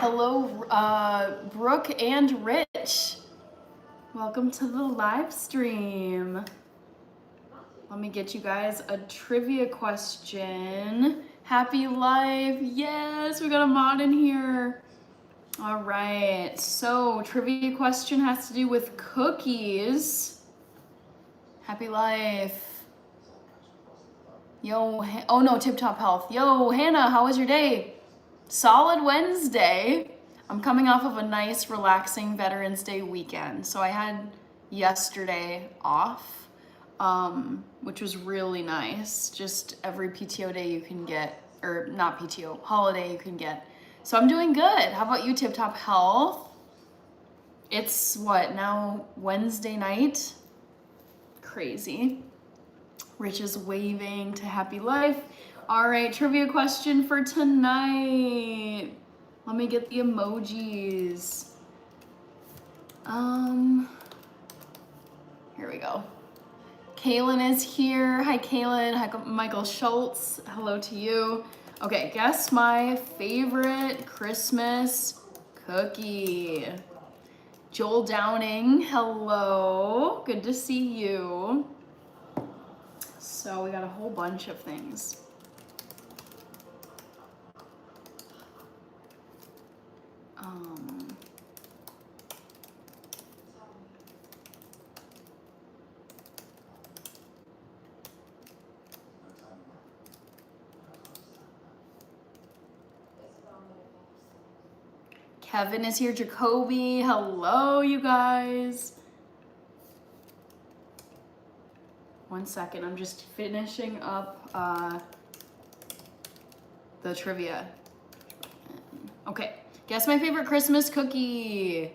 Hello, Brooke and Rich. Welcome to the live stream. Let me get you guys a trivia question. Happy life. Yes, we got a mod in here. All right, so trivia question has to do with cookies. Happy life. Yo, oh no, Tip Top Health. Yo, Hannah, how was your day? Solid Wednesday. I'm coming off of a nice, relaxing Veterans Day weekend. So I had yesterday off, which was really nice. Just every PTO day you can get, or not PTO, holiday you can get. So I'm doing good. How about you, Tip Top Health? It's what, now Wednesday night? Crazy. Rich is waving to happy life. All right, trivia question for tonight. Let me get the emojis. Here we go. Kaylin is here. Hi, Kaylin. Hi, Michael Schultz. Hello to you. Okay, guess my favorite Christmas cookie. Joel Downing, hello. Good to see you. So we got a whole bunch of things. Kevin is here. Jacoby, hello, you guys. One second, I'm just finishing up the trivia. Okay, guess my favorite Christmas cookie.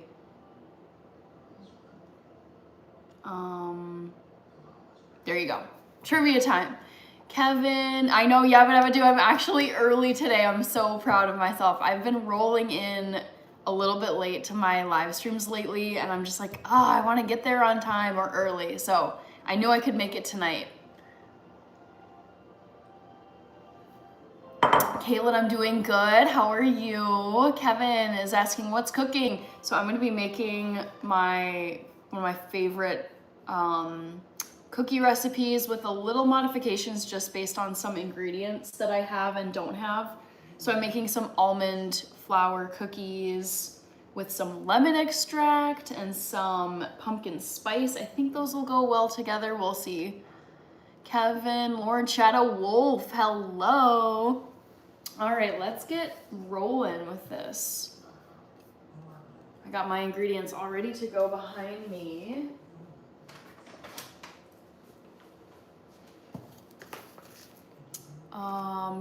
There you go. Trivia time. Kevin, I know Yabba Dabba Do. I'm actually early today. I'm so proud of myself. I've been rolling in a little bit late to my live streams lately, and I'm just like, I want to get there on time or early. So I knew I could make it tonight. Caitlin, I'm doing good. How are you? Kevin is asking what's cooking. So I'm gonna be making one of my favorite cookie recipes with a little modifications just based on some ingredients that I have and don't have. So I'm making some almond flour cookies with some lemon extract and some pumpkin spice. I think those will go well together. We'll see. Kevin, Lord Shadow Wolf, hello. All right, let's get rolling with this. I got my ingredients all ready to go behind me.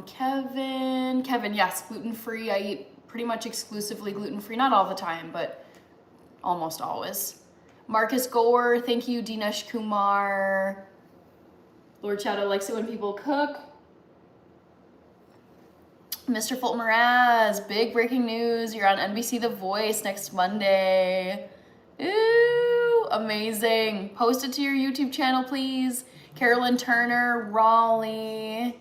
Kevin, yes, gluten-free. I eat pretty much exclusively gluten-free, not all the time, but almost always. Marcus Gore, thank you. Dinesh Kumar. Lord Shadow likes it when people cook. Mr. Fulton Mraz, big breaking news. You're on NBC The Voice next Monday. Ooh, amazing. Post it to your YouTube channel, please. Carolyn Turner, Raleigh.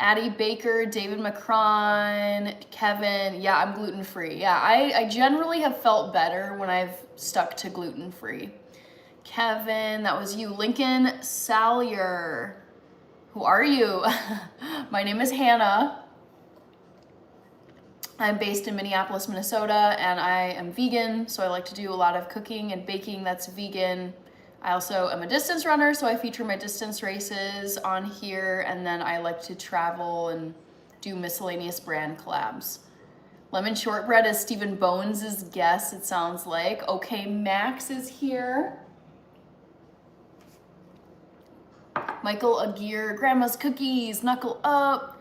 Addie Baker, David Macron, Kevin. Yeah, I'm gluten-free. Yeah, I generally have felt better when I've stuck to gluten-free. Kevin, that was you. Lincoln Salyer. Who are you? My name is Hannah. I'm based in Minneapolis, Minnesota, and I am vegan, so I like to do a lot of cooking and baking that's vegan. I also am a distance runner, so I feature my distance races on here, and then I like to travel and do miscellaneous brand collabs. Lemon shortbread is Stephen Bones' guess, it sounds like. Okay, Max is here. Michael Aguirre, Grandma's Cookies, Knuckle Up.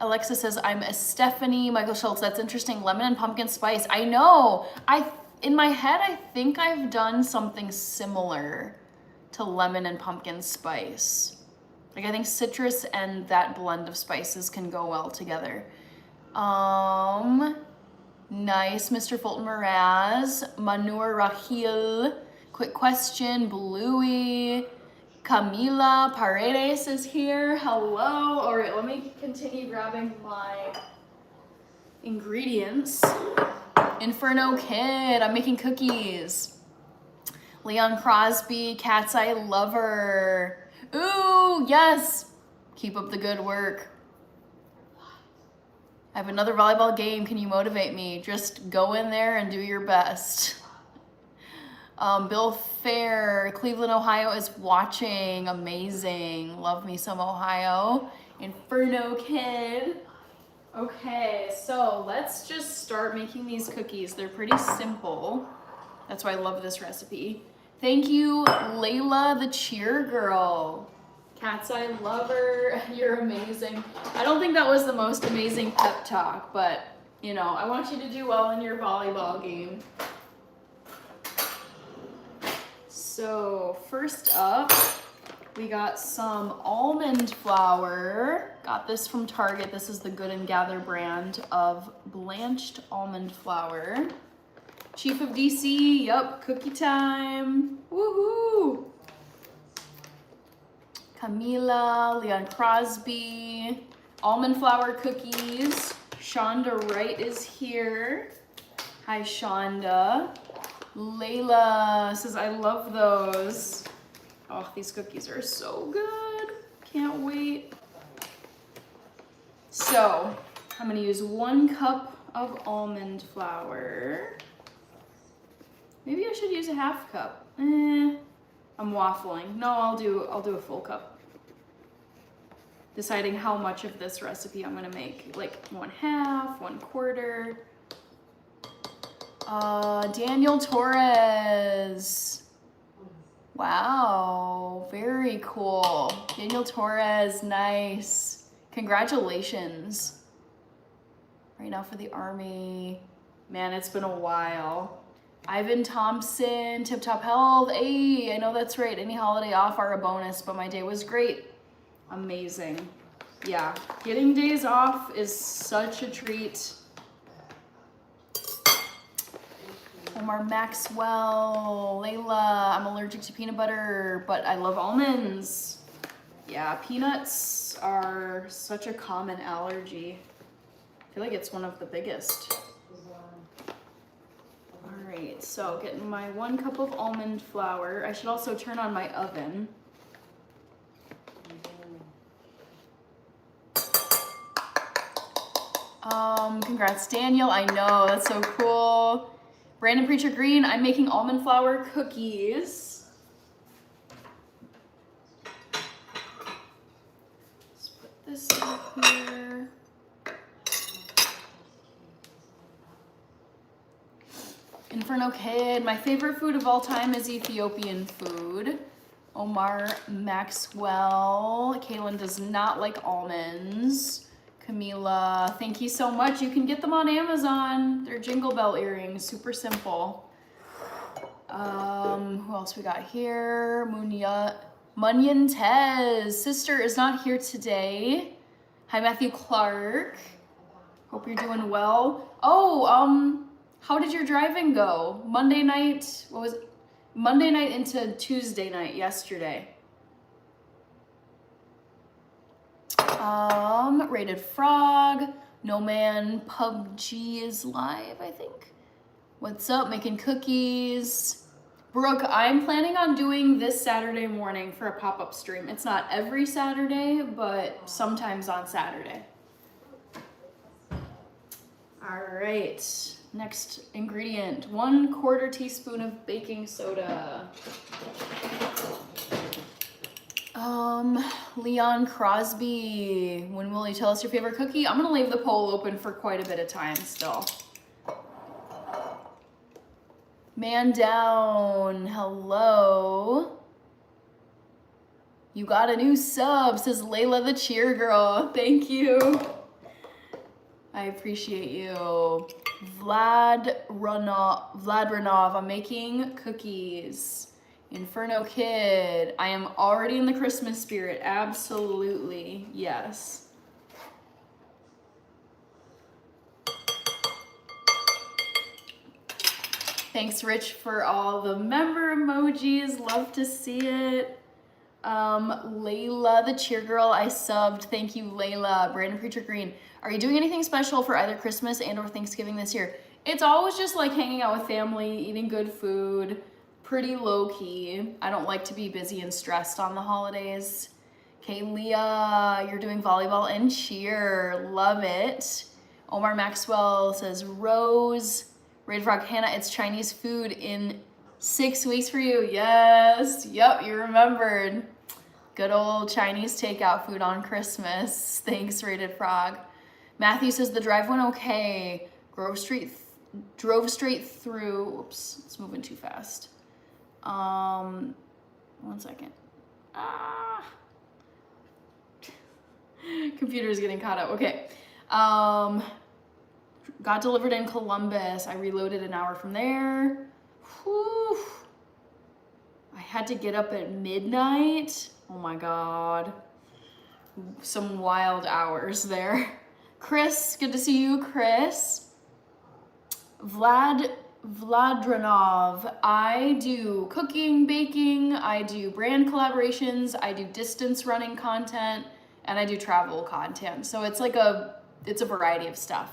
Alexa says, I'm a Stephanie. Michael Schultz, that's interesting. Lemon and pumpkin spice. I know. In my head, I think I've done something similar to lemon and pumpkin spice. Like, I think citrus and that blend of spices can go well together. Nice, Mr. Fulton Mraz. Manur Rahil. Quick question, Bluey. Camila Paredes is here. Hello. All right, let me continue grabbing my ingredients. Inferno Kid, I'm making cookies. Leon Crosby, Cat's Eye Lover. Ooh, yes. Keep up the good work. I have another volleyball game. Can you motivate me? Just go in there and do your best. Bill Fair, Cleveland, Ohio is watching. Amazing. Love me some Ohio. Inferno Kid. Okay, so let's just start making these cookies. They're pretty simple. That's why I love this recipe. Thank you, Layla the Cheer Girl. Cat's Eye Lover, you're amazing. I don't think that was the most amazing pep talk, but you know, I want you to do well in your volleyball game. So first up, we got some almond flour. Got this from Target. This is the Good and Gather brand of blanched almond flour. Chief of DC, yup, cookie time. Woohoo! Camila, Leon Crosby, almond flour cookies. Shonda Wright is here. Hi, Shonda. Layla says, I love those. Oh, these cookies are so good. Can't wait. So, I'm gonna use 1 cup of almond flour. Maybe I should use a half cup. I'm waffling. No, I'll do a full cup. Deciding how much of this recipe I'm gonna make. Like 1/2, 1/4. Daniel Torres. Wow, very cool. Daniel Torres, nice. Congratulations. Right now for the Army. Man, it's been a while. Ivan Thompson, Tip Top Health. Hey, I know that's right. Any holiday off are a bonus, but my day was great. Amazing. Yeah, getting days off is such a treat. Omar Maxwell, Layla, I'm allergic to peanut butter, but I love almonds. Yeah, peanuts are such a common allergy. I feel like it's one of the biggest. All right, so getting my 1 cup of almond flour. I should also turn on my oven. Congrats, Daniel. I know, that's so cool. Brandon Preacher Green, I'm making almond flour cookies. Let's put this up here. Inferno Kid, my favorite food of all time is Ethiopian food. Omar Maxwell, Kaylin does not like almonds. Camila, thank you so much. You can get them on Amazon. They're Jingle Bell earrings, super simple. Who else we got here? Munyon Tez, sister is not here today. Hi, Matthew Clark. Hope you're doing well. Oh, how did your driving go? Monday night, what was it? Monday night into Tuesday night yesterday. Rated Frog, No Man PUBG is live, I think. What's up? Making cookies. Brooke, I'm planning on doing this Saturday morning for a pop-up stream. It's not every Saturday, but sometimes on Saturday. All right, next ingredient, 1/4 teaspoon of baking soda. Leon Crosby, when will you tell us your favorite cookie? I'm gonna leave the poll open for quite a bit of time still. Man down, hello. You got a new sub, says Layla the Cheer Girl. Thank you. I appreciate you. Vlad Ranov, I'm making cookies. Inferno Kid, I am already in the Christmas spirit. Absolutely, yes. Thanks, Rich, for all the member emojis. Love to see it. Layla, the cheer girl, I subbed. Thank you, Layla. Brandon Preacher Green. Are you doing anything special for either Christmas and or Thanksgiving this year? It's always just like hanging out with family, eating good food, pretty low key. I don't like to be busy and stressed on the holidays. Okay, Leah, you're doing volleyball and cheer. Love it. Omar Maxwell says, Rose, Red Frog Hannah, it's Chinese food in 6 weeks for you. Yes, yep, you remembered. Good old Chinese takeout food on Christmas. Thanks, Rated Frog. Matthew says the drive went okay. Drove straight through. Oops, it's moving too fast. 1 second. Computer's getting caught up. Okay. Got delivered in Columbus. I reloaded an hour from there. Whew. I had to get up at midnight. Oh my God. Some wild hours there. Chris, good to see you, Chris. Vladranov, I do cooking, baking, I do brand collaborations, I do distance running content, and I do travel content. So it's like it's a variety of stuff.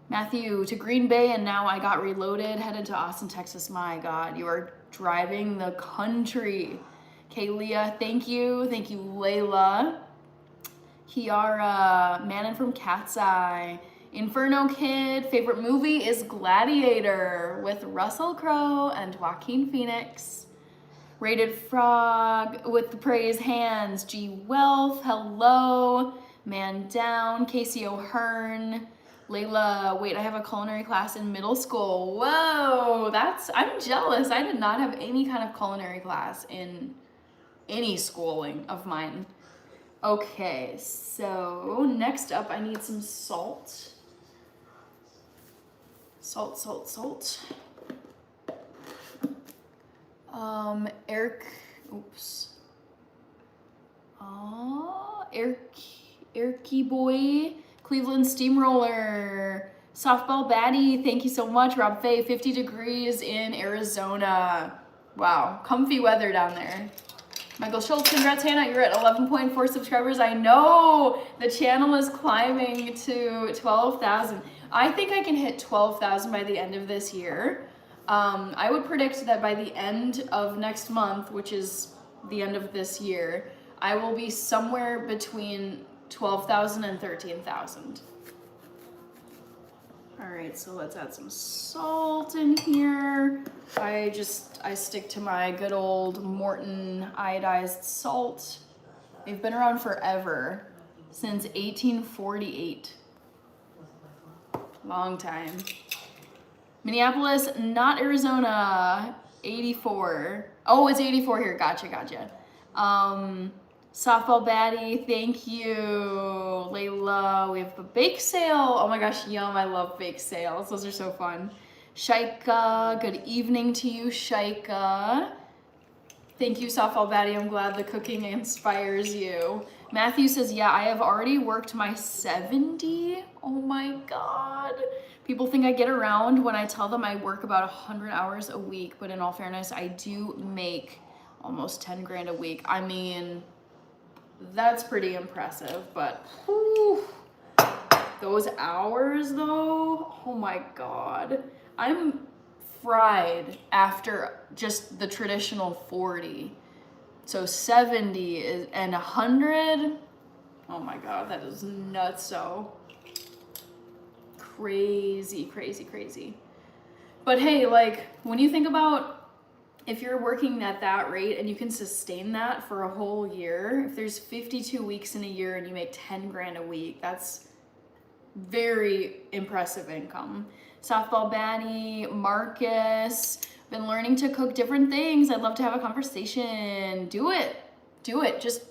Matthew, to Green Bay, and now I got reloaded, headed to Austin, Texas. My God, you are driving the country. Okay, Leah, thank you. Thank you, Layla. Kiara, Manon from Cat's Eye. Inferno Kid, favorite movie is Gladiator with Russell Crowe and Joaquin Phoenix. Rated Frog with the praise hands. G Wealth, hello. Man Down, Casey O'Hearn. Layla, wait, I have a culinary class in middle school. Whoa, I'm jealous. I did not have any kind of culinary class in any schooling of mine. Okay, so next up I need some salt. Salt. Erky Boy, Cleveland Steamroller, Softball Baddie, thank you so much. Rob Faye, 50 degrees in Arizona. Wow, comfy weather down there. Michael Schultz, congrats Hannah, you're at 11.4 subscribers. I know, the channel is climbing to 12,000. I think I can hit 12,000 by the end of this year. I would predict that by the end of next month, which is the end of this year, I will be somewhere between 12,000 and 13,000. All right, so let's add some salt in here. I stick to my good old Morton iodized salt. They've been around forever, since 1848. Long time. Minneapolis, not Arizona, 84. Oh, it's 84 here, gotcha. Softball Baddie, thank you. Layla, we have a bake sale. Oh my gosh, yum, I love bake sales. Those are so fun. Shaika, good evening to you, Shaika. Thank you, Softball Baddie. I'm glad the cooking inspires you. Matthew says, yeah, I have already worked my 70. Oh my God. People think I get around when I tell them I work about 100 hours a week, but in all fairness, I do make almost 10 grand a week. I mean, that's pretty impressive, but whew, those hours though, oh my God. I'm fried after just the traditional 40. So 70 is, and 100, oh my God, that is nuts. So crazy. But hey, like when you think about if you're working at that rate and you can sustain that for a whole year, if there's 52 weeks in a year and you make 10 grand a week, that's very impressive income. Softball Baddie, Marcus, been learning to cook different things. I'd love to have a conversation. Do it. Just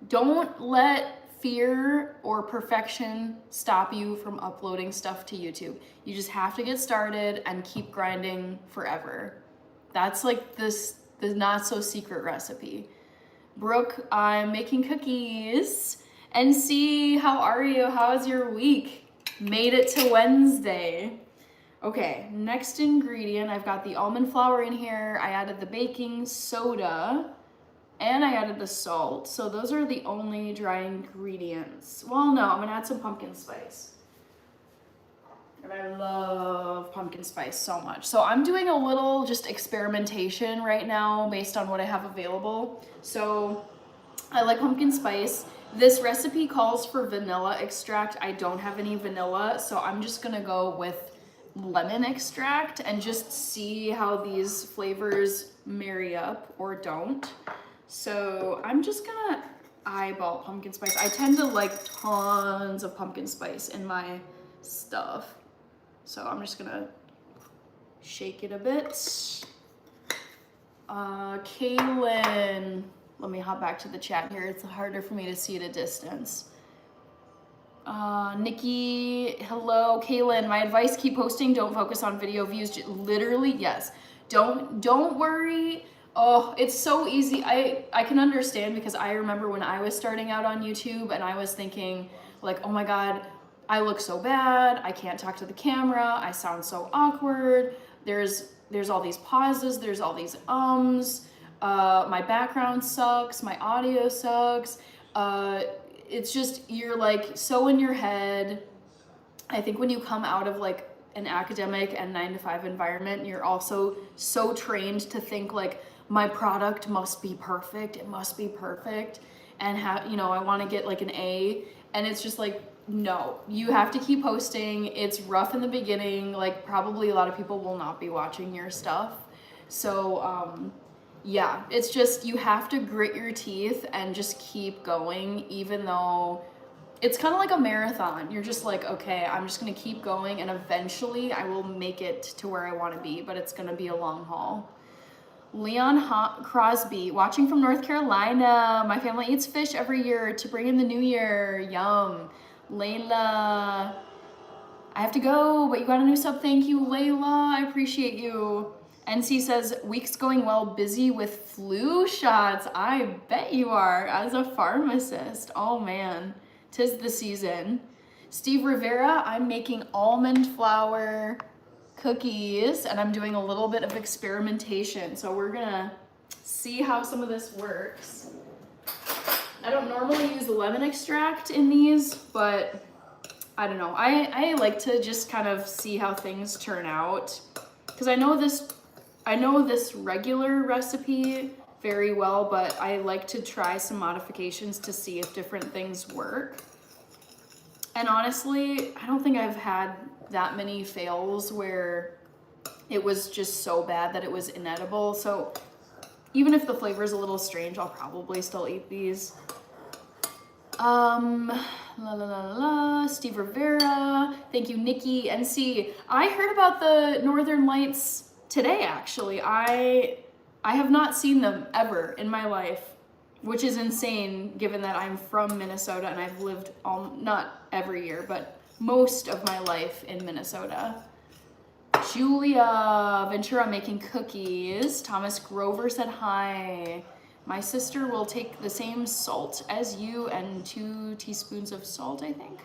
don't let fear or perfection stop you from uploading stuff to YouTube. You just have to get started and keep grinding forever. That's like the not so secret recipe. Brooke, I'm making cookies. NC, how are you? How's your week? Made it to Wednesday. Okay, next ingredient, I've got the almond flour in here. I added the baking soda and I added the salt. So those are the only dry ingredients. Well, no, I'm gonna add some pumpkin spice. And I love pumpkin spice so much. So I'm doing a little just experimentation right now based on what I have available. So I like pumpkin spice. This recipe calls for vanilla extract. I don't have any vanilla, so I'm just gonna go with lemon extract and just see how these flavors marry up or don't. So I'm just gonna eyeball pumpkin spice. I tend to like tons of pumpkin spice in my stuff. So I'm just gonna shake it a bit. Kaylin, let me hop back to the chat here. It's harder for me to see at a distance. Nikki, hello. Kaylin, my advice, keep posting. Don't focus on video views. Literally, yes. Don't worry. Oh, it's so easy. I can understand because I remember when I was starting out on YouTube and I was thinking like, oh my God, I look so bad. I can't talk to the camera. I sound so awkward. There's all these pauses. There's all these ums. My background sucks. My audio sucks. It's just, you're like so in your head. I think when you come out of like an academic and 9-to-5 environment, you're also so trained to think like, my product must be perfect. It must be perfect. And I want to get like an A. And it's just like, no, you have to keep posting. It's rough in the beginning. Like probably a lot of people will not be watching your stuff. So, yeah, it's just, you have to grit your teeth and just keep going, even though it's kind of like a marathon. You're just like, okay, I'm just going to keep going and eventually I will make it to where I want to be, but it's going to be a long haul. Leon Crosby, watching from North Carolina. My family eats fish every year to bring in the new year. Yum. Layla, I have to go, but you got a new sub. Thank you, Layla. I appreciate you. NC says, week's going well, busy with flu shots. I bet you are, as a pharmacist. Oh man, 'tis the season. Steve Rivera, I'm making almond flour cookies and I'm doing a little bit of experimentation. So we're gonna see how some of this works. I don't normally use lemon extract in these, but I don't know. I like to just kind of see how things turn out because I know this regular recipe very well, but I like to try some modifications to see if different things work. And honestly, I don't think I've had that many fails where it was just so bad that it was inedible. So even if the flavor is a little strange, I'll probably still eat these. Steve Rivera, thank you, Nikki, NC. I heard about the Northern Lights today, actually. I have not seen them ever in my life, which is insane given that I'm from Minnesota and I've lived not every year, but most of my life in Minnesota. Julia Ventura making cookies. Thomas Grover said hi. My sister will take the same salt as you and 2 teaspoons of salt, I think.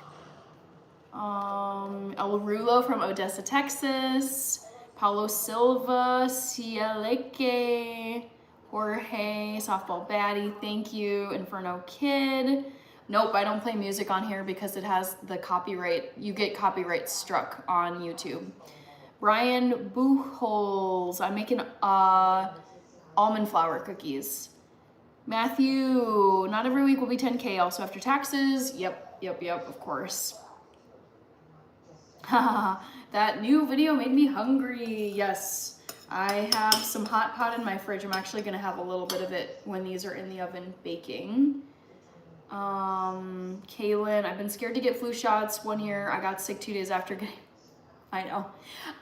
El Rulo from Odessa, Texas. Paulo Silva, Cieleke, Jorge, Softball Baddie, thank you. Inferno Kid. Nope, I don't play music on here because it has the copyright. You get copyright struck on YouTube. Brian Buchholz, I'm making almond flour cookies. Matthew, not every week will be 10K, also after taxes. Yep, of course. That new video made me hungry. Yes, I have some hot pot in my fridge. I'm actually gonna have a little bit of it when these are in the oven baking. Kaylin, I've been scared to get flu shots. 1 year, I got sick 2 days after getting, I know.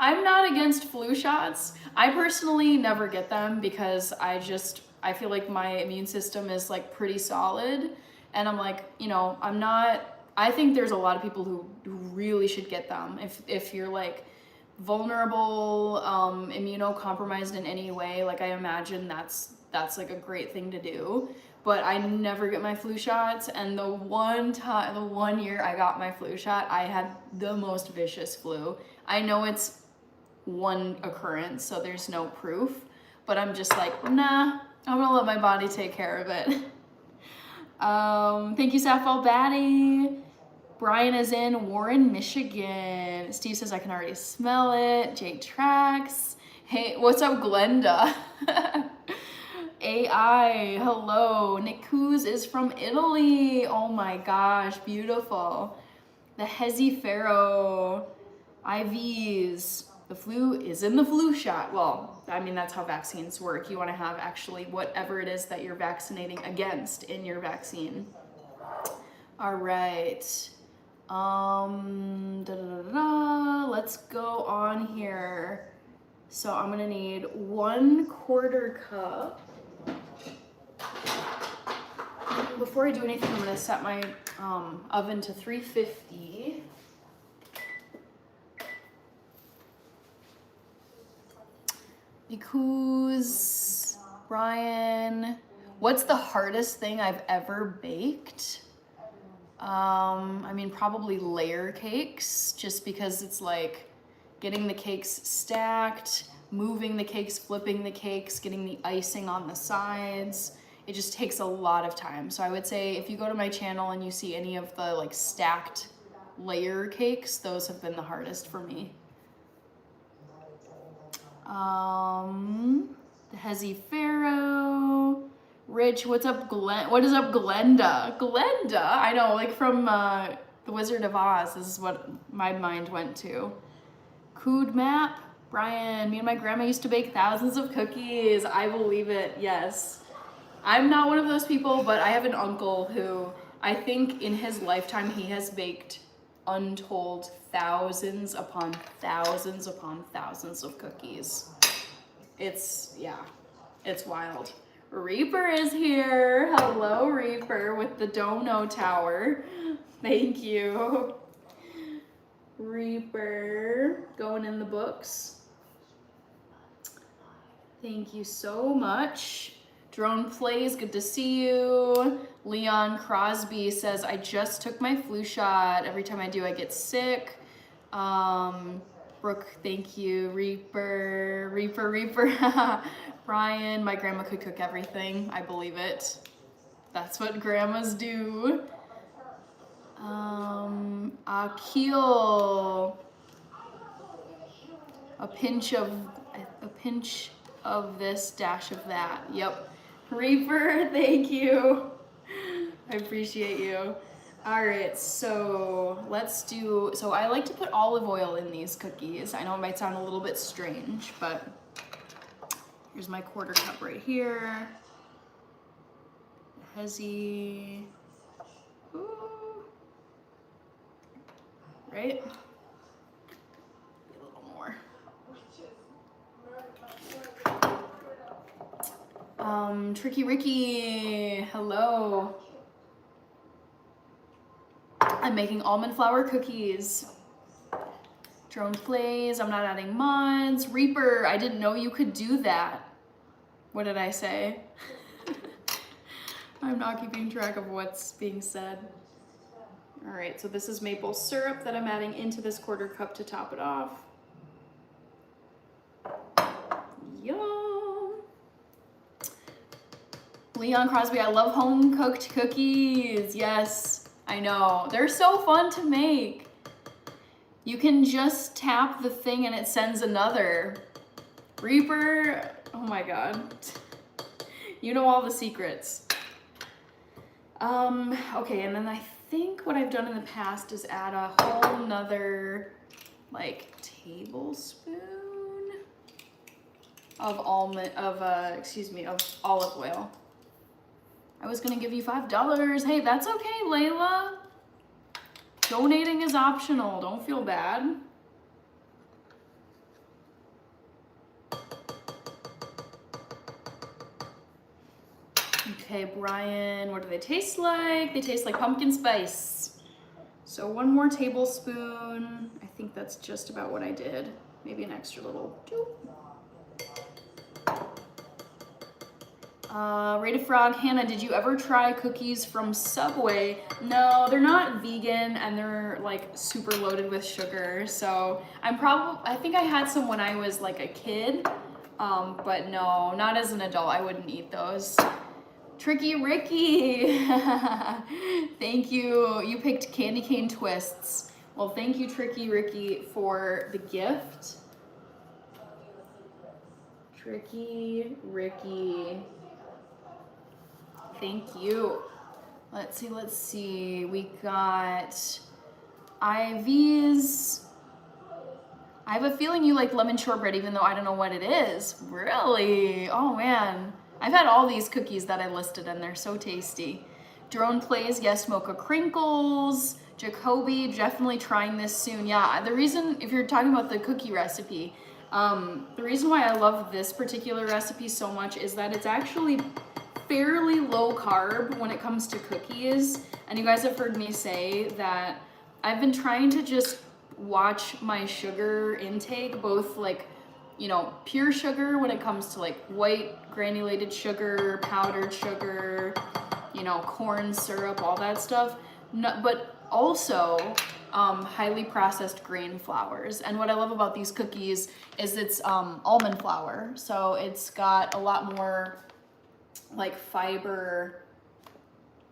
I'm not against flu shots. I personally never get them because I feel like my immune system is like pretty solid. And I'm like, I think there's a lot of people who really should get them. If you're like vulnerable, immunocompromised in any way, like I imagine that's like a great thing to do. But I never get my flu shots. And the 1 year I got my flu shot, I had the most vicious flu. I know it's one occurrence, so there's no proof, but I'm just like, nah, I'm gonna let my body take care of it. Thank you, Sappho Batty. Brian is in Warren, Michigan. Steve says I can already smell it. Jake tracks. Hey, what's up, Glenda? AI, hello. Nick Coos is from Italy. Oh my gosh, beautiful. The Hezi Pharaoh. IVs. The flu is in the flu shot. Well, I mean, that's how vaccines work. You want to have actually whatever it is that you're vaccinating against in your vaccine. All right. Let's go on here. So I'm gonna need 1/4 cup. Before I do anything, I'm gonna set my oven to 350. Because, Brian, what's the hardest thing I've ever baked? I mean, probably layer cakes, just because it's like getting the cakes stacked, moving the cakes, flipping the cakes, getting the icing on the sides. It just takes a lot of time. So I would say if you go to my channel and you see any of the like stacked layer cakes, those have been the hardest for me. The Hezi Pharaoh. Rich, what's up, Glenn? What is up, Glenda? Glenda? I know, like from The Wizard of Oz. This is what my mind went to. Cood Map. Brian, me and my grandma used to bake thousands of cookies. I believe it, yes. I'm not one of those people, but I have an uncle who I think in his lifetime he has baked untold thousands upon thousands upon thousands of cookies. It's wild. Reaper is here. Hello, Reaper, with the Dono Tower. Thank you. Reaper, going in the books. Thank you so much. Drone Plays, good to see you. Leon Crosby says, I just took my flu shot. Every time I do, I get sick. Brooke, thank you. Reaper. Brian, my grandma could cook everything. I believe it. That's what grandmas do. Akil. A pinch of this, dash of that. Yep. Reaper, thank you. I appreciate you. All right, so so I like to put olive oil in these cookies. I know it might sound a little bit strange, but here's my 1/4 cup right here. Hezi. Ooh. Right? A little more. Tricky Ricky, hello. I'm making almond flour cookies. Drone Plays, I'm not adding mods. Reaper, I didn't know you could do that. What did I say? I'm not keeping track of what's being said. All right, so this is maple syrup that I'm adding into this 1/4 cup to top it off. Yum. Leon Crosby, I love home cooked cookies. Yes, I know. They're so fun to make. You can just tap the thing and it sends another. Reaper, oh my God. You know all the secrets. Okay, and then I think what I've done in the past is add a whole nother like tablespoon of olive oil. I was gonna give you $5. Hey, that's okay, Layla. Donating is optional, don't feel bad. Okay, Brian, what do they taste like? They taste like pumpkin spice. So 1 more tablespoon. I think that's just about what I did. Maybe an extra little doop. Rated Frog, Hannah, did you ever try cookies from Subway? No, they're not vegan and they're like super loaded with sugar. So I think I had some when I was like a kid, But no, not as an adult. I wouldn't eat those. Tricky Ricky, thank you. You picked candy cane twists. Well, thank you, Tricky Ricky, for the gift. Tricky Ricky, thank you. Let's see. We got IVs. I have a feeling you like lemon shortbread, even though I don't know what it is. Really? Oh man. I've had all these cookies that I listed and they're so tasty. Drone Plays, yes, mocha crinkles. Jacoby, definitely trying this soon. Yeah, the reason, if you're talking about the cookie recipe, the reason why I love this particular recipe so much is that it's actually fairly low carb when it comes to cookies. And you guys have heard me say that I've been trying to just watch my sugar intake, both like, you know, pure sugar when it comes to like white granulated sugar, powdered sugar, you know, corn syrup, all that stuff, no, but also highly processed grain flours. And what I love about these cookies is it's almond flour, so it's got a lot more like fiber.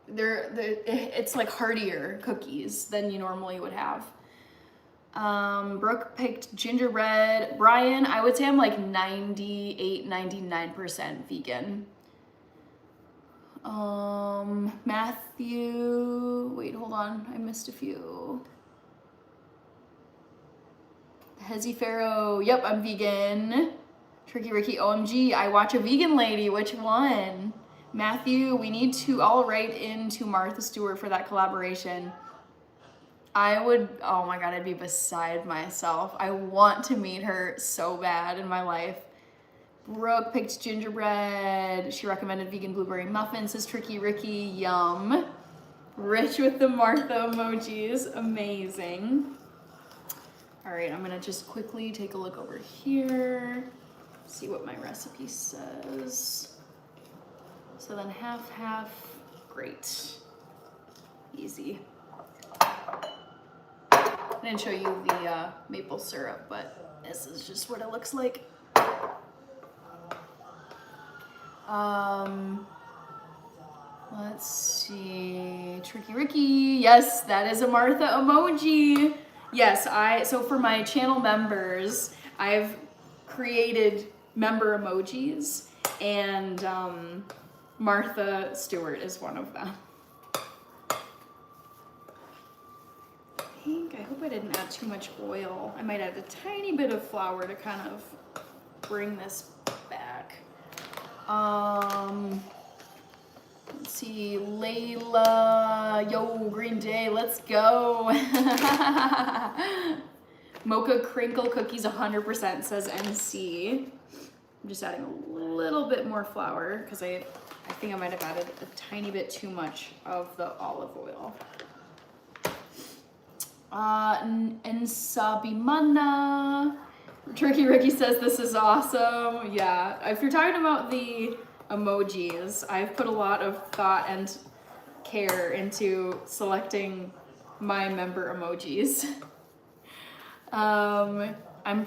It's like heartier cookies than you normally would have. Brooke picked gingerbread. Brian, I would say I'm like 98, 99% vegan. Matthew, wait, hold on. I missed a few. Hezzy Pharaoh, yep, I'm vegan. Tricky Ricky, OMG, I watch a vegan lady. Which one? Matthew, we need to all write into Martha Stewart for that collaboration. I would, oh my God, I'd be beside myself. I want to meet her so bad in my life. Brooke picked gingerbread. She recommended vegan blueberry muffins, says Tricky Ricky, yum. Rich with the Martha emojis, amazing. All right, I'm gonna just quickly take a look over here, see what my recipe says. So then half, great, easy. I didn't show you the maple syrup, but this is just what it looks like. Let's see, Tricky Ricky, yes, that is a Martha emoji. Yes, so for my channel members, I've created member emojis, and Martha Stewart is one of them. I hope I didn't add too much oil. I might add a tiny bit of flour to kind of bring this back. Let's see, Layla, yo, Green Day, let's go. Mocha crinkle cookies 100% says NC. I'm just adding a little bit more flour because I think I might have added a tiny bit too much of the olive oil. Nsabimana. Tricky Ricky says this is awesome. Yeah, if you're talking about the emojis, I've put a lot of thought and care into selecting my member emojis. I'm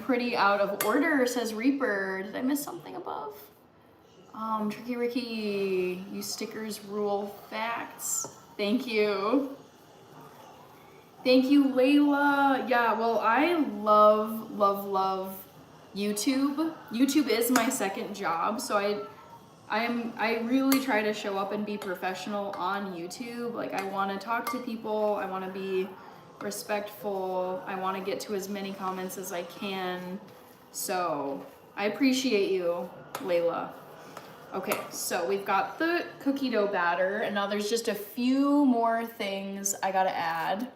pretty out of order, says Reaper. Did I miss something above? Tricky Ricky, you stickers rule facts. Thank you. Thank you, Layla. Yeah, well, I love YouTube. YouTube is my second job, so I really try to show up and be professional on YouTube. Like, I want to talk to people. I want to be respectful. I want to get to as many comments as I can. So I appreciate you, Layla. Okay, so we've got the cookie dough batter, and now there's just a few more things I gotta add.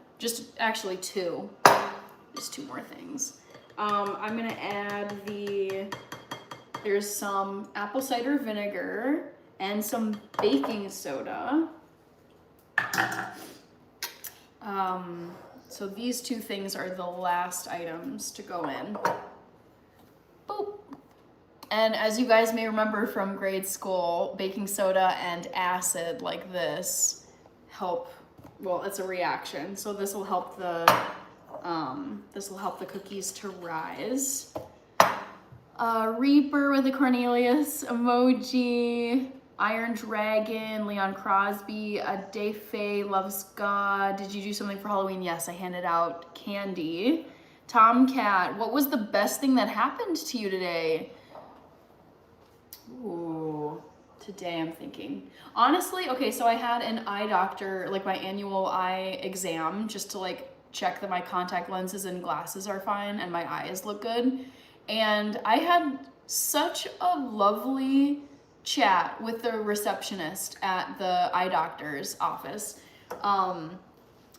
Actually two. Just two more things. I'm gonna add there's some apple cider vinegar and some baking soda. So these two things are the last items to go in. Boop. And as you guys may remember from grade school, baking soda and acid like this help, well, it's a reaction. So this will help the cookies to rise. Reaper with the Cornelius emoji. Iron Dragon, Leon Crosby, Adefe loves God. Did you do something for Halloween? Yes, I handed out candy. Tomcat, what was the best thing that happened to you today? Ooh, today I'm thinking. Honestly, okay, so I had an eye doctor, like my annual eye exam, just to like check that my contact lenses and glasses are fine and my eyes look good. And I had such a lovely chat with the receptionist at the eye doctor's office.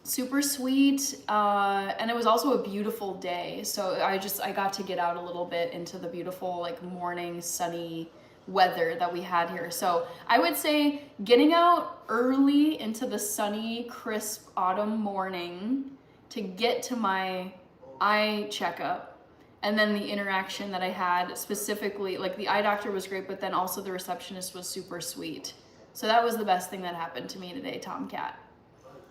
Super sweet, and it was also a beautiful day, so I got to get out a little bit into the beautiful like morning sunny weather that we had here. So I would say getting out early into the sunny crisp autumn morning to get to my eye checkup, and then the interaction that I had specifically, like the eye doctor was great, but then also the receptionist was super sweet. So that was the best thing that happened to me today, Tomcat.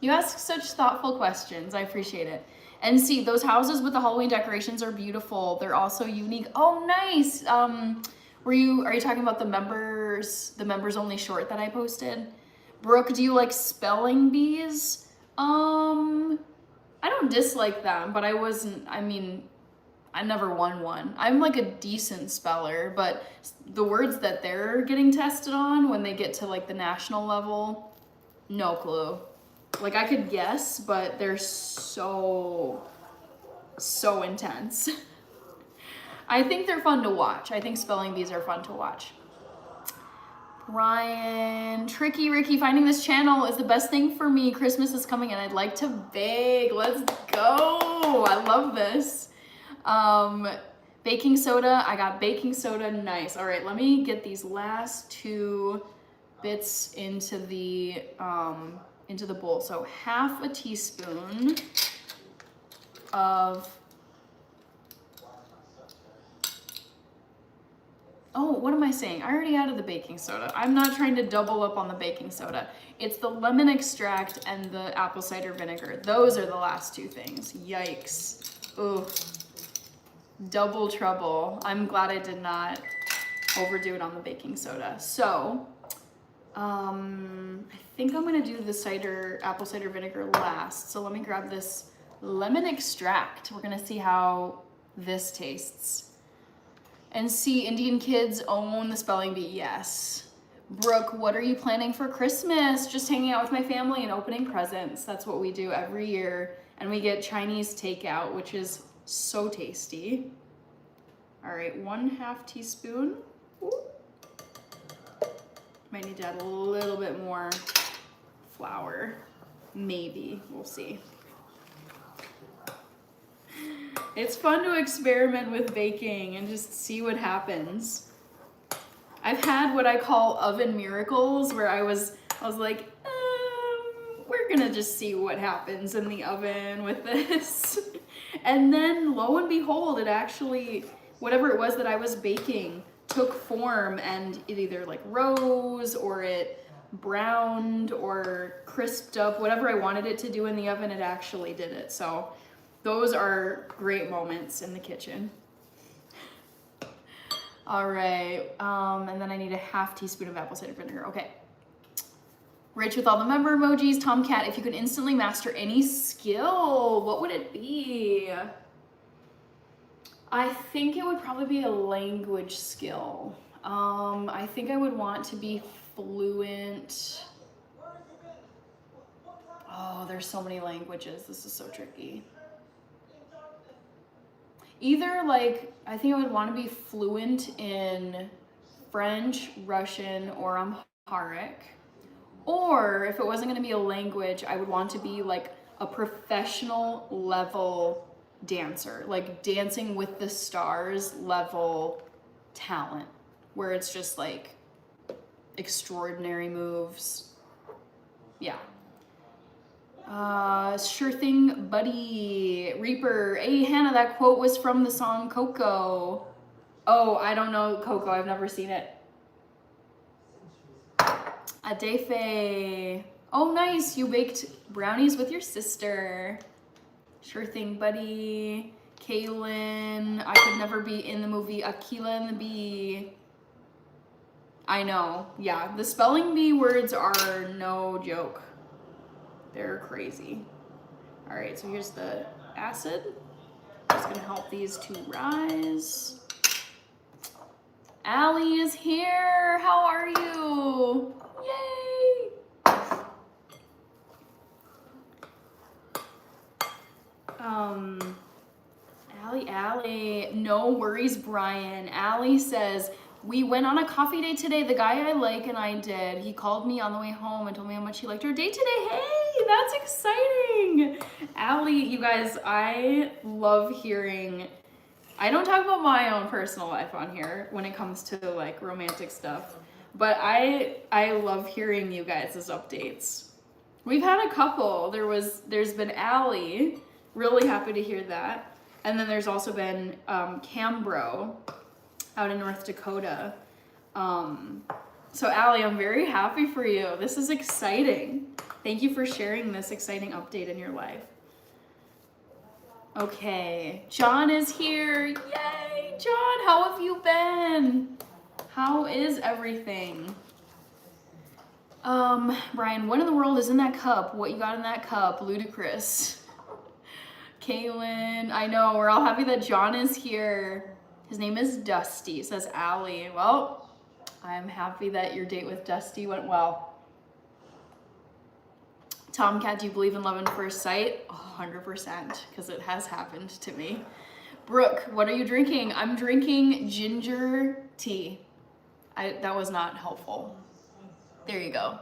You ask such thoughtful questions. I appreciate it. And see, those houses with the Halloween decorations are beautiful. They're also unique. Oh, nice. Are you talking about the members only short that I posted? Brooke, do you like spelling bees? I don't dislike them, but I never won one. I'm like a decent speller, but the words that they're getting tested on when they get to like the national level, no clue. Like I could guess, but they're so intense. I think they're fun to watch. I think spelling bees are fun to watch. Brian, Tricky Ricky, finding this channel is the best thing for me. Christmas is coming and I'd like to bake. Let's go. I love this. Baking soda. I got baking soda. Nice. All right, let me get these last two bits into the bowl. So half a teaspoon of, oh, what am I saying? I already added the baking soda. I'm not trying to double up on the baking soda. It's the lemon extract and the apple cider vinegar. Those are the last two things. Yikes. Ooh, double trouble. I'm glad I did not overdo it on the baking soda. So, I think I'm gonna do the apple cider vinegar last. So let me grab this lemon extract. We're gonna see how this tastes. And see, Indian kids own the spelling bee, yes. Brooke, what are you planning for Christmas? Just hanging out with my family and opening presents. That's what we do every year. And we get Chinese takeout, which is so tasty. All right, 1/2 teaspoon. Ooh. Might need to add a little bit more flour. Maybe, we'll see. It's fun to experiment with baking and just see what happens. I've had what I call oven miracles, where I was like, we're gonna just see what happens in the oven with this. And then lo and behold, it actually, whatever it was that I was baking, took form, and it either like rose or it browned or crisped up. Whatever I wanted it to do in the oven, it actually did it. So those are great moments in the kitchen. All right, and then I need a 1/2 teaspoon of apple cider vinegar. Okay. Rich with all the member emojis. Tomcat, if you could instantly master any skill, what would it be? I think it would probably be a language skill. I think I would want to be fluent. Oh, there's so many languages. This is so tricky. Either like, I think I would want to be fluent in French, Russian, or Amharic. Or if it wasn't going to be a language, I would want to be like a professional level dancer, like Dancing with the Stars level talent, where it's just like extraordinary moves. Yeah. Sure thing, buddy. Reaper. Hey, Hannah, that quote was from the song Coco. Oh, I don't know Coco. I've never seen it. Adefe. Oh, nice. You baked brownies with your sister. Sure thing, buddy. Kaylin, I could never be in the movie Aquila and the Bee. I know, yeah, the spelling bee words are no joke. They're crazy. All right, so here's the acid. Just gonna help these two rise. Allie is here, how are you? Yay! Allie, no worries, Brian. Allie says, we went on a coffee date today. The guy I like and I did. He called me on the way home and told me how much he liked our date today. Hey, that's exciting. Allie, you guys, I love hearing, I don't talk about my own personal life on here when it comes to like romantic stuff, but I love hearing you guys' updates. We've had a couple. There's been Allie, really happy to hear that. And then there's also been Cambro out in North Dakota. So Allie, I'm very happy for you. This is exciting. Thank you for sharing this exciting update in your life. Okay, John is here. Yay, John, how have you been? How is everything? Brian, what in the world is in that cup? What you got in that cup? Ludicrous. Kaylin, I know, we're all happy that John is here. His name is Dusty, says Allie. Well, I'm happy that your date with Dusty went well. Tomcat, do you believe in love at first sight? 100%, because it has happened to me. Brooke, what are you drinking? I'm drinking ginger tea. That was not helpful. There you go.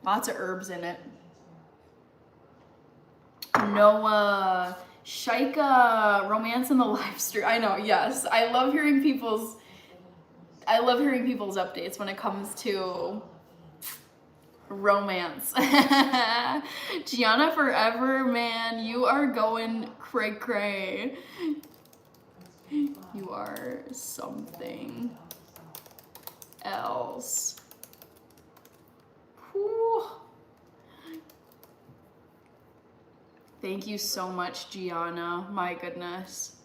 Lots of herbs in it. Noah, Shaika, romance in the live stream. I know, yes. I love hearing people's updates when it comes to romance. Gianna forever, man. You are going cray cray. You are something else. Whew. Thank you so much, Gianna. My goodness.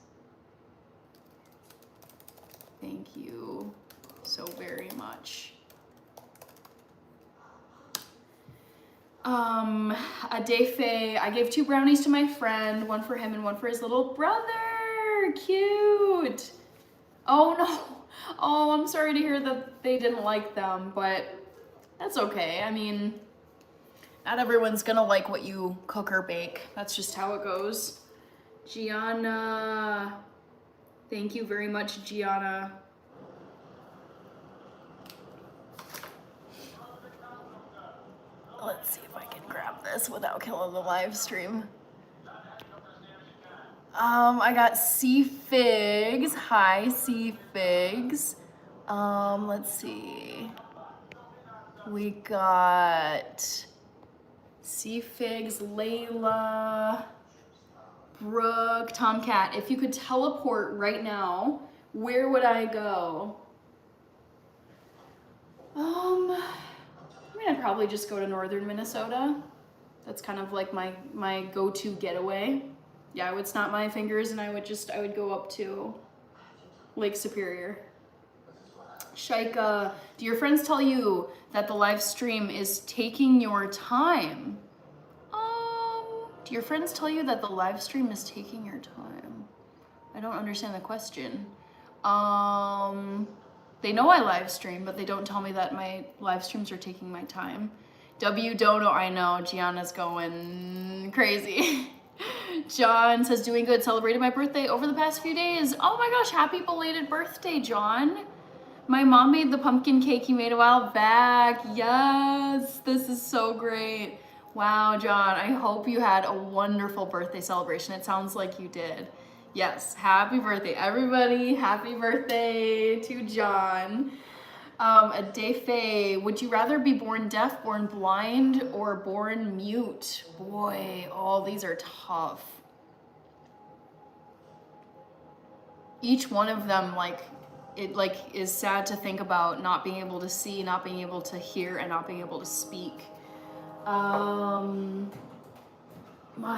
Thank you so very much. Adefe, I gave 2 brownies to my friend, one for him and one for his little brother. Cute. Oh no. Oh, I'm sorry to hear that they didn't like them, but that's okay. I mean, not everyone's gonna like what you cook or bake. That's just how it goes. Gianna, thank you very much, Gianna. Let's see if I can grab this without killing the live stream. I got Sea Figs. Hi, Sea Figs. Let's see. We got Sea Figs, Layla, Brooke, Tomcat. If you could teleport right now, where would I go? I mean, I'd probably just go to northern Minnesota. That's kind of like my go-to getaway. Yeah, I would snap my fingers and I would go up to Lake Superior. Shaika, do your friends tell you that the live stream is taking your time? Do your friends tell you that the live stream is taking your time? I don't understand the question. They know I live stream, but they don't tell me that my live streams are taking my time. W Dono, I know, Gianna's going crazy. John says, doing good, celebrated my birthday over the past few days. Oh my gosh, happy belated birthday, John. My mom made the pumpkin cake you made a while back. Yes, this is so great. Wow, John, I hope you had a wonderful birthday celebration. It sounds like you did. Yes, happy birthday, everybody. Happy birthday to John. Adefe, would you rather be born deaf, born blind, or born mute? Boy, all these are tough. Each one of them, is sad to think about not being able to see, not being able to hear, and not being able to speak. My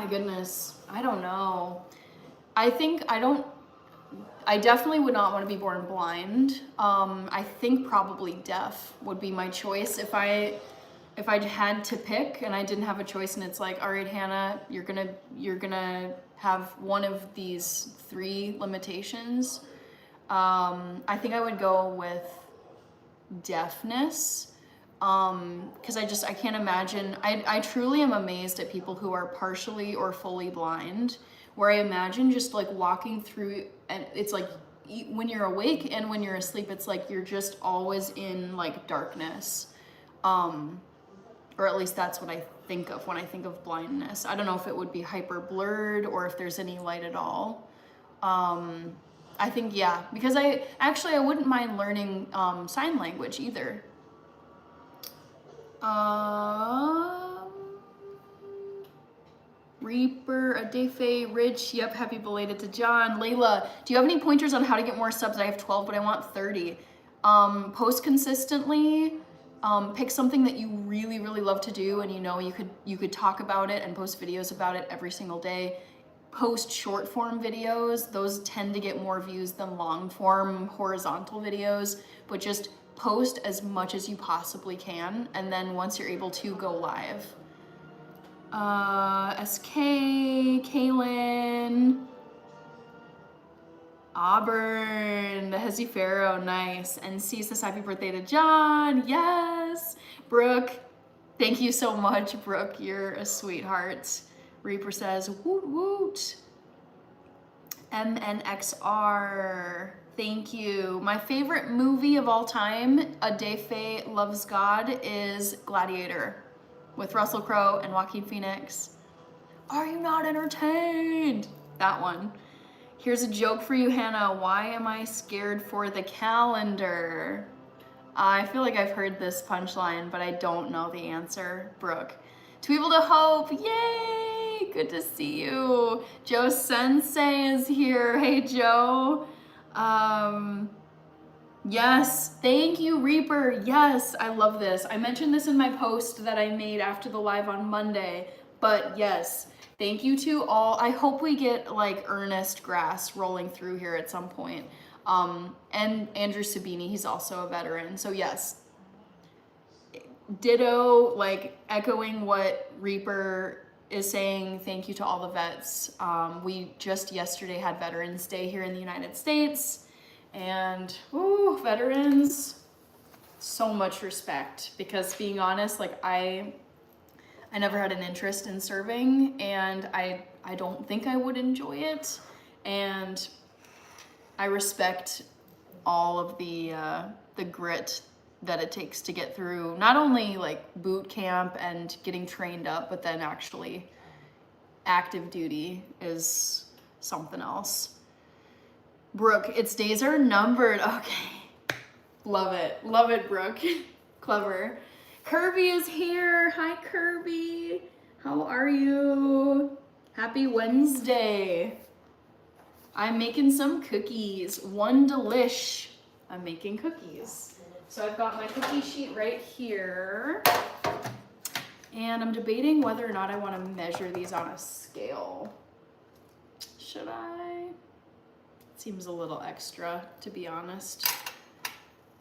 goodness, I don't know. I definitely would not want to be born blind. I think probably deaf would be my choice if I had to pick and I didn't have a choice and it's like, all right, Hannah, you're gonna have one of these 3 limitations. I think I would go with deafness. Because I can't imagine, I truly am amazed at people who are partially or fully blind, where I imagine just like walking through, and it's like when you're awake and when you're asleep, it's like you're just always in like darkness. Or at least that's what I think of when I think of blindness. I don't know if it would be hyper blurred or if there's any light at all. I think, yeah, because I wouldn't mind learning sign language either. Reaper, Adefe, Rich, yep, happy belated to John. Layla, do you have any pointers on how to get more subs? I have 12, but I want 30. Post consistently. Pick something that you really, really love to do, and you could talk about it and post videos about it every single day. Post short form videos. Those tend to get more views than long form horizontal videos, but just post as much as you possibly can, and then once you're able to, go live. SK, Kaylin, Auburn, Hezzy Pharaoh, nice. NC says happy birthday to John, yes. Brooke, thank you so much, Brooke, you're a sweetheart. Reaper says woot woot. MNXR, thank you. My favorite movie of all time, Adefe Loves God, is Gladiator with Russell Crowe and Joaquin Phoenix. Are you not entertained? That one. Here's a joke for you, Hannah. Why am I scared for the calendar? I feel like I've heard this punchline, but I don't know the answer. Brooke. To People to Hope, yay! Good to see you. Joe Sensei is here. Hey, Joe. Yes, thank you, Reaper. Yes, I love this. I mentioned this in my post that I made after the live on Monday, but yes, thank you to all. I hope we get like Ernest Grass rolling through here at some point. And Andrew Sabini, he's also a veteran. So yes, ditto, like echoing what Reaper is saying. Thank you to all the vets. We just yesterday had Veterans Day here in the United States. And ooh, veterans, so much respect, because being honest, like I never had an interest in serving, and I don't think I would enjoy it, and I respect all of the grit that it takes to get through not only like boot camp and getting trained up, but then actually active duty is something else. Brooke, its days are numbered. Okay. Love it. Love it, Brooke. Clever. Kirby is here. Hi, Kirby. How are you? Happy Wednesday. I'm making some cookies. One delish. I'm making cookies. So I've got my cookie sheet right here. And I'm debating whether or not I want to measure these on a scale. Should I? Seems a little extra, to be honest.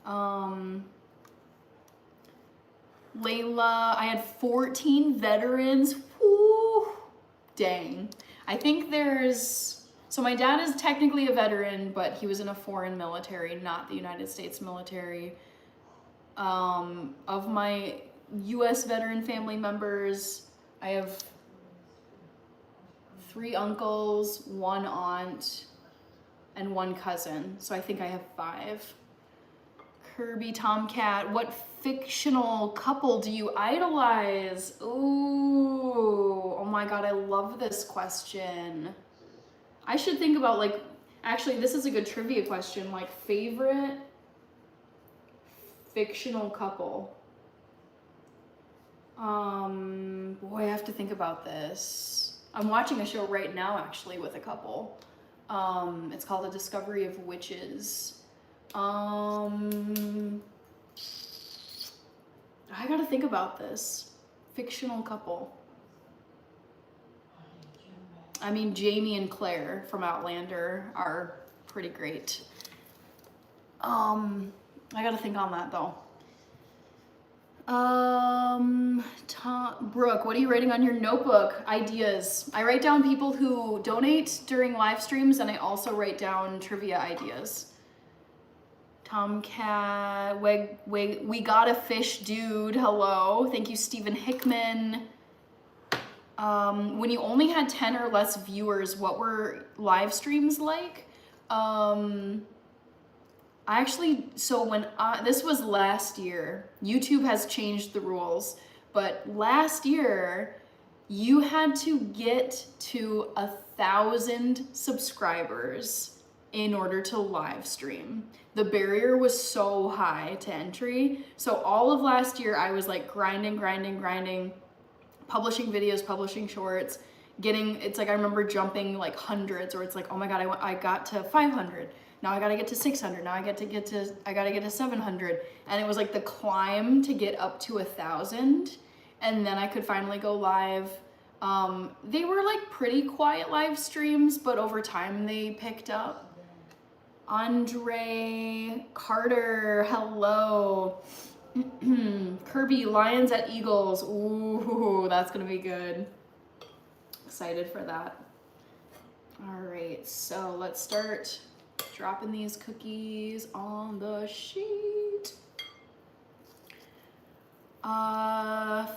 Layla, I had 14 veterans. Woo, dang. I think so my dad is technically a veteran, but he was in a foreign military, not the United States military. Of my US veteran family members, I have 3 uncles, 1 aunt, and 1 cousin, so I think I have 5. Kirby Tomcat, what fictional couple do you idolize? Ooh, oh my god, I love this question. I should think about, like, actually this is a good trivia question, like favorite fictional couple. Boy, I have to think about this. I'm watching a show right now actually with a couple. It's called The Discovery of Witches. I gotta think about this. Fictional couple. I mean, Jamie and Claire from Outlander are pretty great. I gotta think on that though. Brooke, what are you writing on your notebook? Ideas. I write down people who donate during live streams, and I also write down trivia ideas. Tomcat, we got a fish, dude. Hello. Thank you, Stephen Hickman. When you only had 10 or less viewers, what were live streams like? This was last year. YouTube has changed the rules, but last year you had to get to 1,000 subscribers in order to live stream. The barrier was so high to entry. So all of last year I was like grinding, publishing videos, publishing shorts, it's like I remember jumping like hundreds, or it's like, oh my God, I got to 500. Now I gotta get to 600. Now I gotta get to 700. And it was like the climb to get up to 1,000. And then I could finally go live. They were like pretty quiet live streams, but over time they picked up. Andre Carter, hello. Kirby, Lions at Eagles. Ooh, that's gonna be good. Excited for that. All right, so let's start dropping these cookies on the sheet.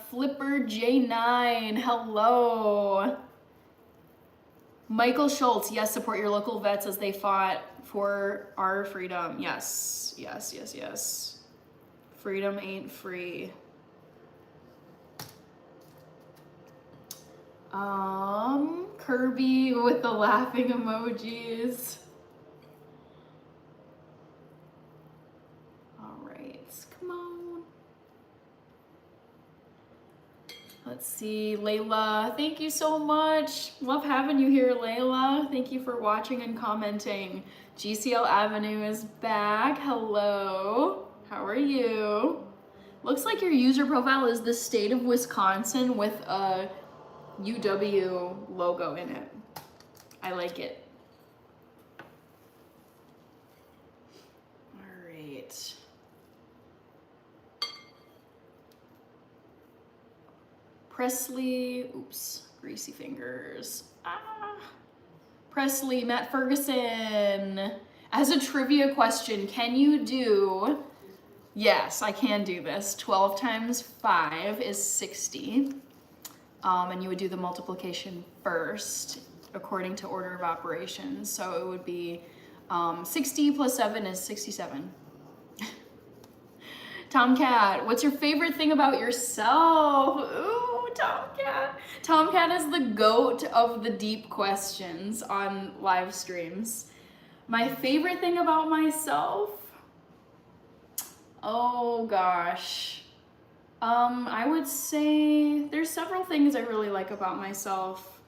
Flipper J9, hello. Michael Schultz, yes, support your local vets as they fought for our freedom. Yes. Freedom ain't free. Kirby with the laughing emojis. Come on. Let's see, Layla, thank you so much. Love having you here, Layla. Thank you for watching and commenting. GCL Avenue is back. Hello, how are you? Looks like your user profile is the state of Wisconsin with a UW logo in it. I like it. All right. Presley, oops, greasy fingers. Presley, Matt Ferguson. As a trivia question, can you do, yes, I can do this. 12 times 5 is 60. And you would do the multiplication first according to order of operations. So it would be 60 plus 7 is 67. Tomcat, what's your favorite thing about yourself? Ooh, Tomcat. Tomcat is the GOAT of the deep questions on live streams. My favorite thing about myself? Oh gosh. I would say there's several things I really like about myself.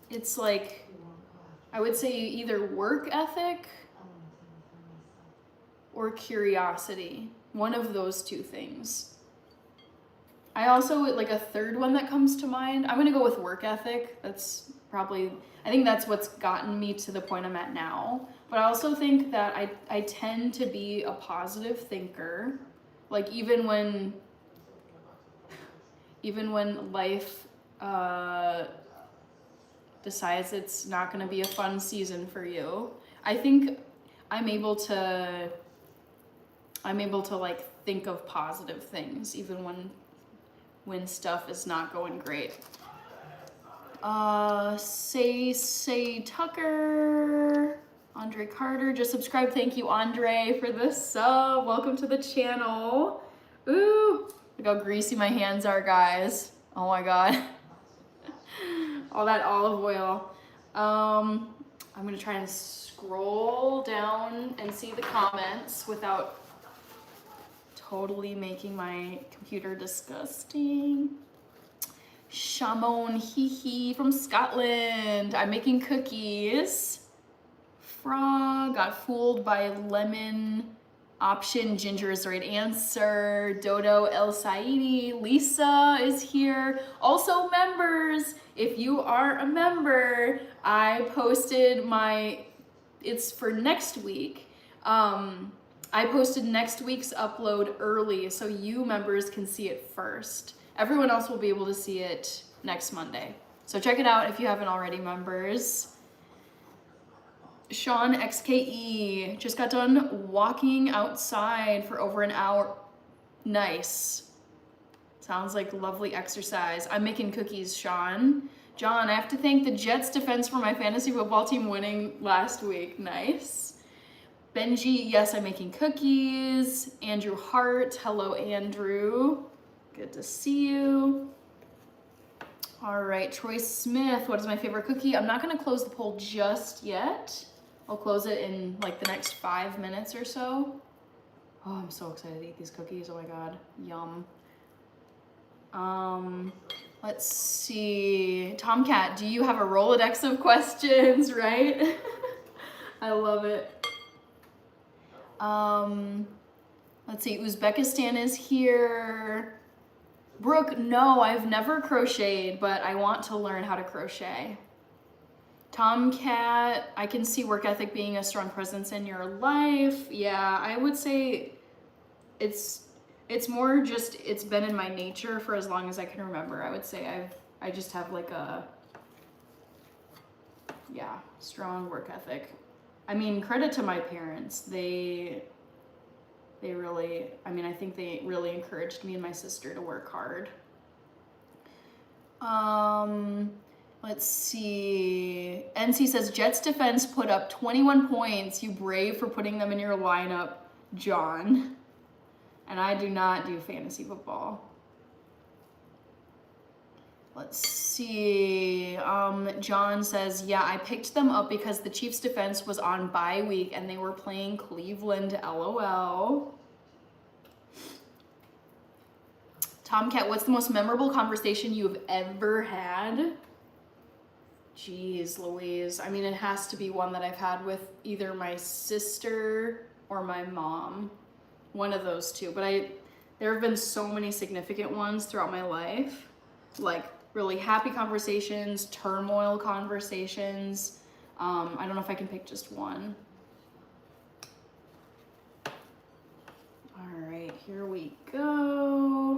It's like, I would say either work ethic or curiosity. One of those two things. I also, like a third one that comes to mind, I'm gonna go with work ethic. That's probably, I think that's what's gotten me to the point I'm at now. But I also think that I tend to be a positive thinker. Like even when life decides it's not gonna be a fun season for you, I think I'm able to like think of positive things even when stuff is not going great. Say Tucker, Andre Carter just subscribed. Thank you, Andre, for the sub. Welcome to the channel. Ooh, look how greasy my hands are, guys. Oh my God. All that olive oil. I'm gonna try and scroll down and see the comments without totally making my computer disgusting. Shamon Hee from Scotland. I'm making cookies. Frog got fooled by lemon Option ginger is the right answer. Dodo El Saidi. Lisa is here. Also members, if you are a member, I posted it's for next week. I posted next week's upload early so you members can see it first. Everyone else will be able to see it next Monday. So check it out if you haven't already, members. Sean XKE just got done walking outside for over an hour. Nice. Sounds like lovely exercise. I'm making cookies, Sean. John, I have to thank the Jets defense for my fantasy football team winning last week. Nice. Benji, yes, I'm making cookies. Andrew Hart, hello, Andrew. Good to see you. All right, Troy Smith, what is my favorite cookie? I'm not gonna close the poll just yet. I'll close it in like the next 5 minutes or so. Oh, I'm so excited to eat these cookies. Oh my God, yum. Let's see. Tomcat, do you have a Rolodex of questions, right? I love it. Let's see, Uzbekistan is here. Brooke, no, I've never crocheted, but I want to learn how to crochet. Tomcat, I can see work ethic being a strong presence in your life. Yeah, I would say it's more just, it's been in my nature for as long as I can remember. I would say I just have like a, yeah, strong work ethic. I mean, credit to my parents. They really, I mean, I think they really encouraged me and my sister to work hard. Let's see. NC says, Jets defense put up 21 points. You brave for putting them in your lineup, John. And I do not do fantasy football. Let's see. John says, yeah, I picked them up because the Chiefs defense was on bye week and they were playing Cleveland, LOL. Tomcat, what's the most memorable conversation you've ever had? Jeez Louise. I mean, it has to be one that I've had with either my sister or my mom. One of those two. But there have been so many significant ones throughout my life. Like really happy conversations, turmoil conversations. I don't know if I can pick just one. All right, here we go.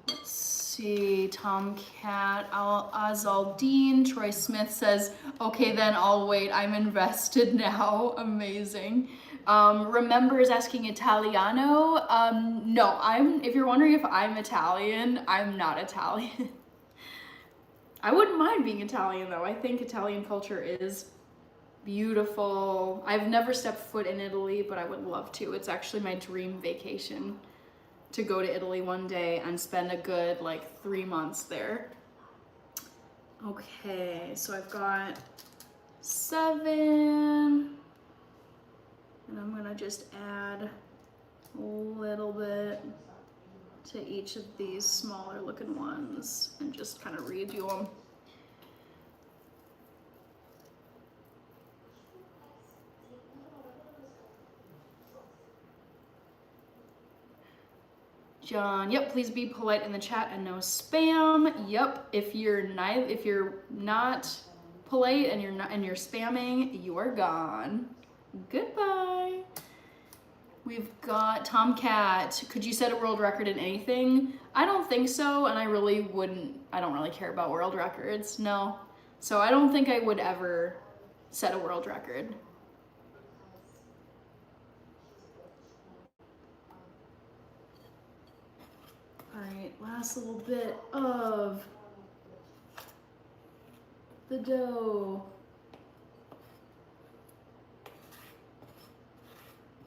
Let's see, Tomcat, Azaldine, Troy Smith says, okay, then I'll wait. I'm invested now. Amazing. Remember is asking Italiano. No, if you're wondering if I'm Italian, I'm not Italian. I wouldn't mind being Italian though. I think Italian culture is beautiful. I've never stepped foot in Italy, but I would love to. It's actually my dream vacation to go to Italy one day and spend a good like 3 months there. Okay, so I've got 7. And I'm gonna just add a little bit to each of these smaller looking ones and just kind of redo them. John, yep, please be polite in the chat and no spam. Yep, if you're not polite and you're spamming, you are gone. Goodbye. We've got Tomcat. Could you set a world record in anything? I don't think so, and I don't really care about world records, no. So I don't think I would ever set a world record. All right, last little bit of the dough.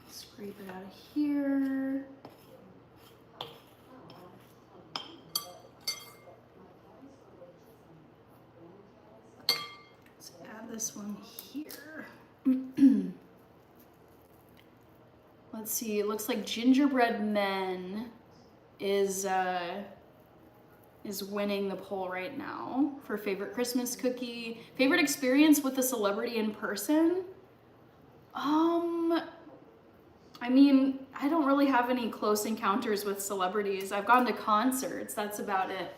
Scrape it out of here. Let's add this one here. Let's see, it looks like Gingerbread Men is is winning the poll right now for favorite Christmas cookie. Favorite experience with a celebrity in person? I mean, I don't really have any close encounters with celebrities. I've gone to concerts, that's about it.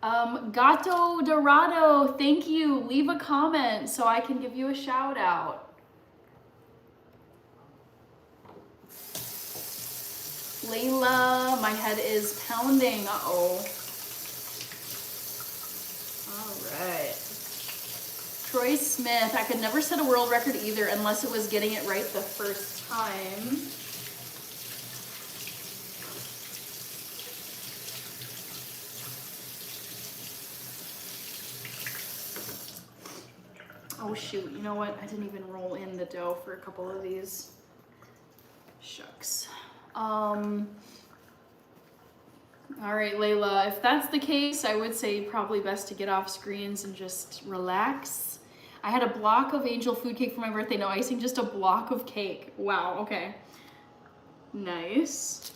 Gato Dorado, thank you. Leave a comment so I can give you a shout out. Layla, my head is pounding. Uh-oh. All right. Troy Smith, I could never set a world record either unless it was getting it right the first time. Oh shoot, you know what? I didn't even roll in the dough for a couple of these. Shucks. All right, Layla, if that's the case, I would say probably best to get off screens and just relax. I had a block of angel food cake for my birthday. No icing, just a block of cake. Wow, okay. Nice.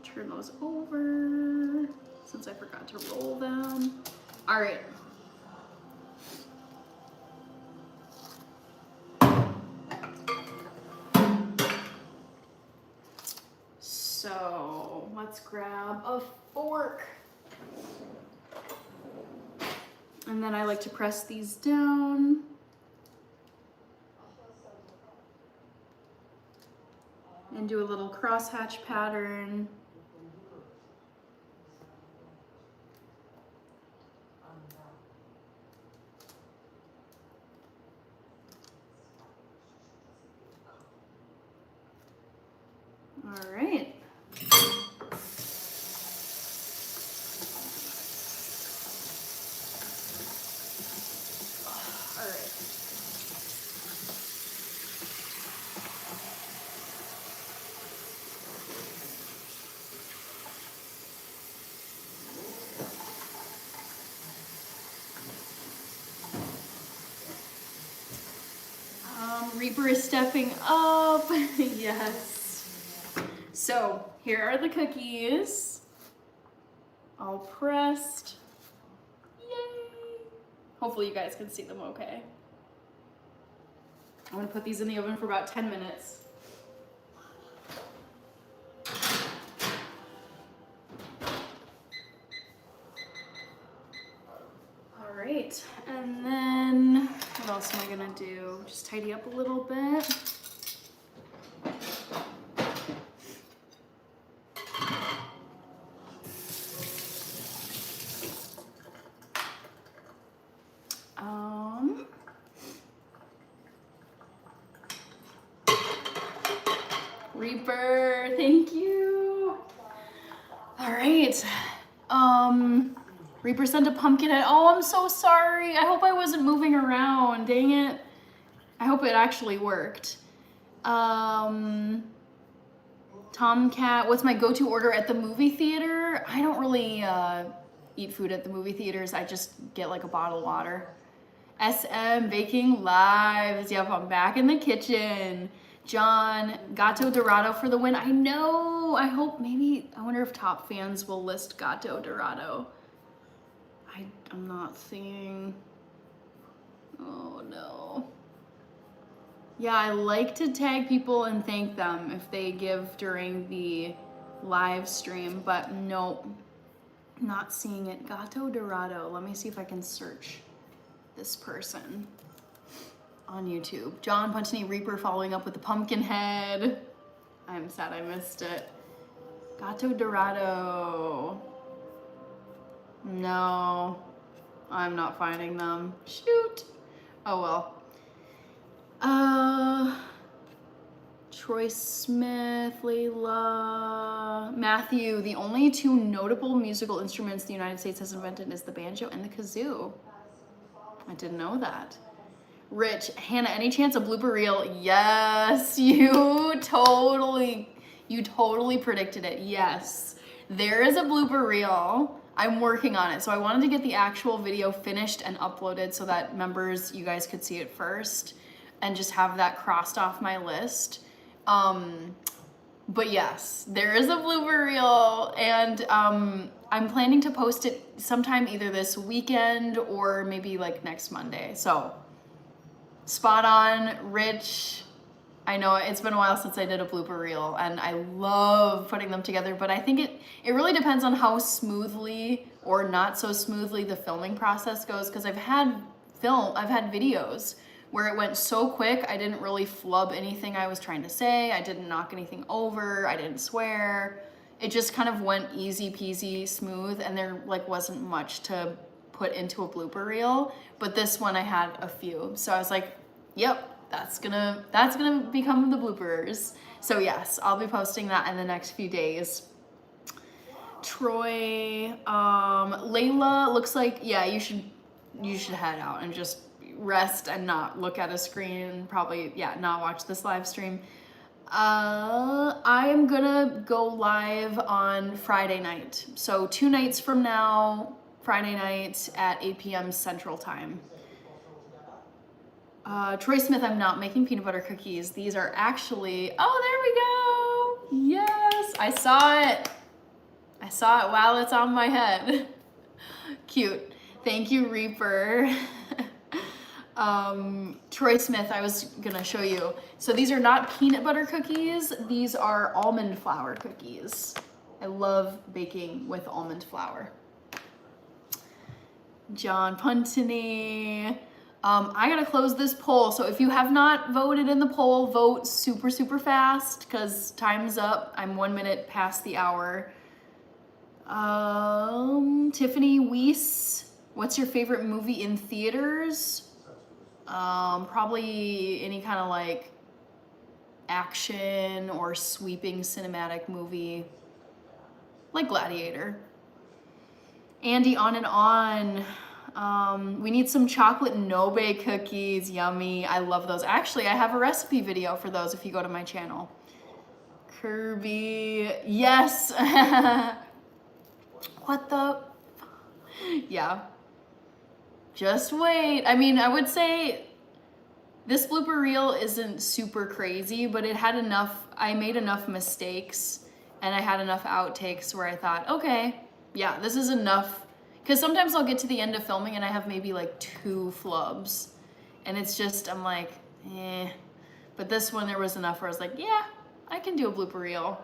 Turn those over since I forgot to roll them. All right. So let's grab a fork. And then I like to press these down. And do a little crosshatch pattern. All right. Reaper is stepping up. Yes. So here are the cookies. All pressed. Yay. Hopefully you guys can see them okay. I'm gonna put these in the oven for about 10 minutes. All right, and then what else am I gonna do? Just tidy up a little bit. Reaper, thank you. All right. Reaper sent a pumpkin head. Oh, I'm so sorry. I hope I wasn't moving around. Dang it. I hope it actually worked. Tomcat, what's my go-to order at the movie theater? I don't really eat food at the movie theaters. I just get like a bottle of water. SM Baking Lives. Yep, I'm back in the kitchen. John, Gato Dorado for the win. I know. I hope maybe, I wonder if top fans will list Gato Dorado. I'm not seeing. Oh no. Yeah, I like to tag people and thank them if they give during the live stream, but nope, not seeing it. Gato Dorado. Let me see if I can search this person on YouTube. John Puntney Reaper following up with the pumpkin head. I'm sad I missed it. Gato Dorado. No, I'm not finding them. Shoot. Oh well. Troy Smith, Layla, Matthew. The only two notable musical instruments the United States has invented is the banjo and the kazoo. I didn't know that. Rich, Hannah, any chance a blooper reel? Yes, you totally predicted it. Yes, there is a blooper reel. I'm working on it. So I wanted to get the actual video finished and uploaded so that members, you guys could see it first and just have that crossed off my list. But yes, there is a blooper reel, and I'm planning to post it sometime either this weekend or maybe like next Monday. So spot on, Rich. I know it's been a while since I did a blooper reel, and I love putting them together, but I think it really depends on how smoothly or not so smoothly the filming process goes, because I've had videos where it went so quick, I didn't really flub anything I was trying to say, I didn't knock anything over, I didn't swear. It just kind of went easy peasy smooth, and there like wasn't much to put into a blooper reel. But this one I had a few, so I was like, yep, that's gonna become the bloopers. So yes, I'll be posting that in the next few days. Troy, Layla, looks like, yeah, you should head out and just rest and not look at a screen. Probably, yeah, not watch this live stream. I'm gonna go live on Friday night. So 2 nights from now, Friday night at 8 p.m. Central Time. Troy Smith, I'm not making peanut butter cookies. These are actually, oh, there we go. Yes, I saw it. I saw it while it's on my head. Cute. Thank you, Reaper. Troy Smith, I was gonna show you. So these are not peanut butter cookies. These are almond flour cookies. I love baking with almond flour. John Puntini. I gotta close this poll. So if you have not voted in the poll, vote super, super fast because time's up. I'm 1 minute past the hour. Tiffany Weiss, what's your favorite movie in theaters? Probably any kind of like action or sweeping cinematic movie, like Gladiator. Andy, on and on. We need some chocolate no-bake cookies. Yummy. I love those. Actually, I have a recipe video for those if you go to my channel. Kirby. Yes. What the? Yeah. Just wait. I mean, I would say this blooper reel isn't super crazy, but it had enough, I made enough mistakes and I had enough outtakes where I thought, okay, yeah, this is enough. Because sometimes I'll get to the end of filming and I have maybe like 2 flubs. And it's just, I'm like, eh. But this one, there was enough where I was like, yeah, I can do a blooper reel.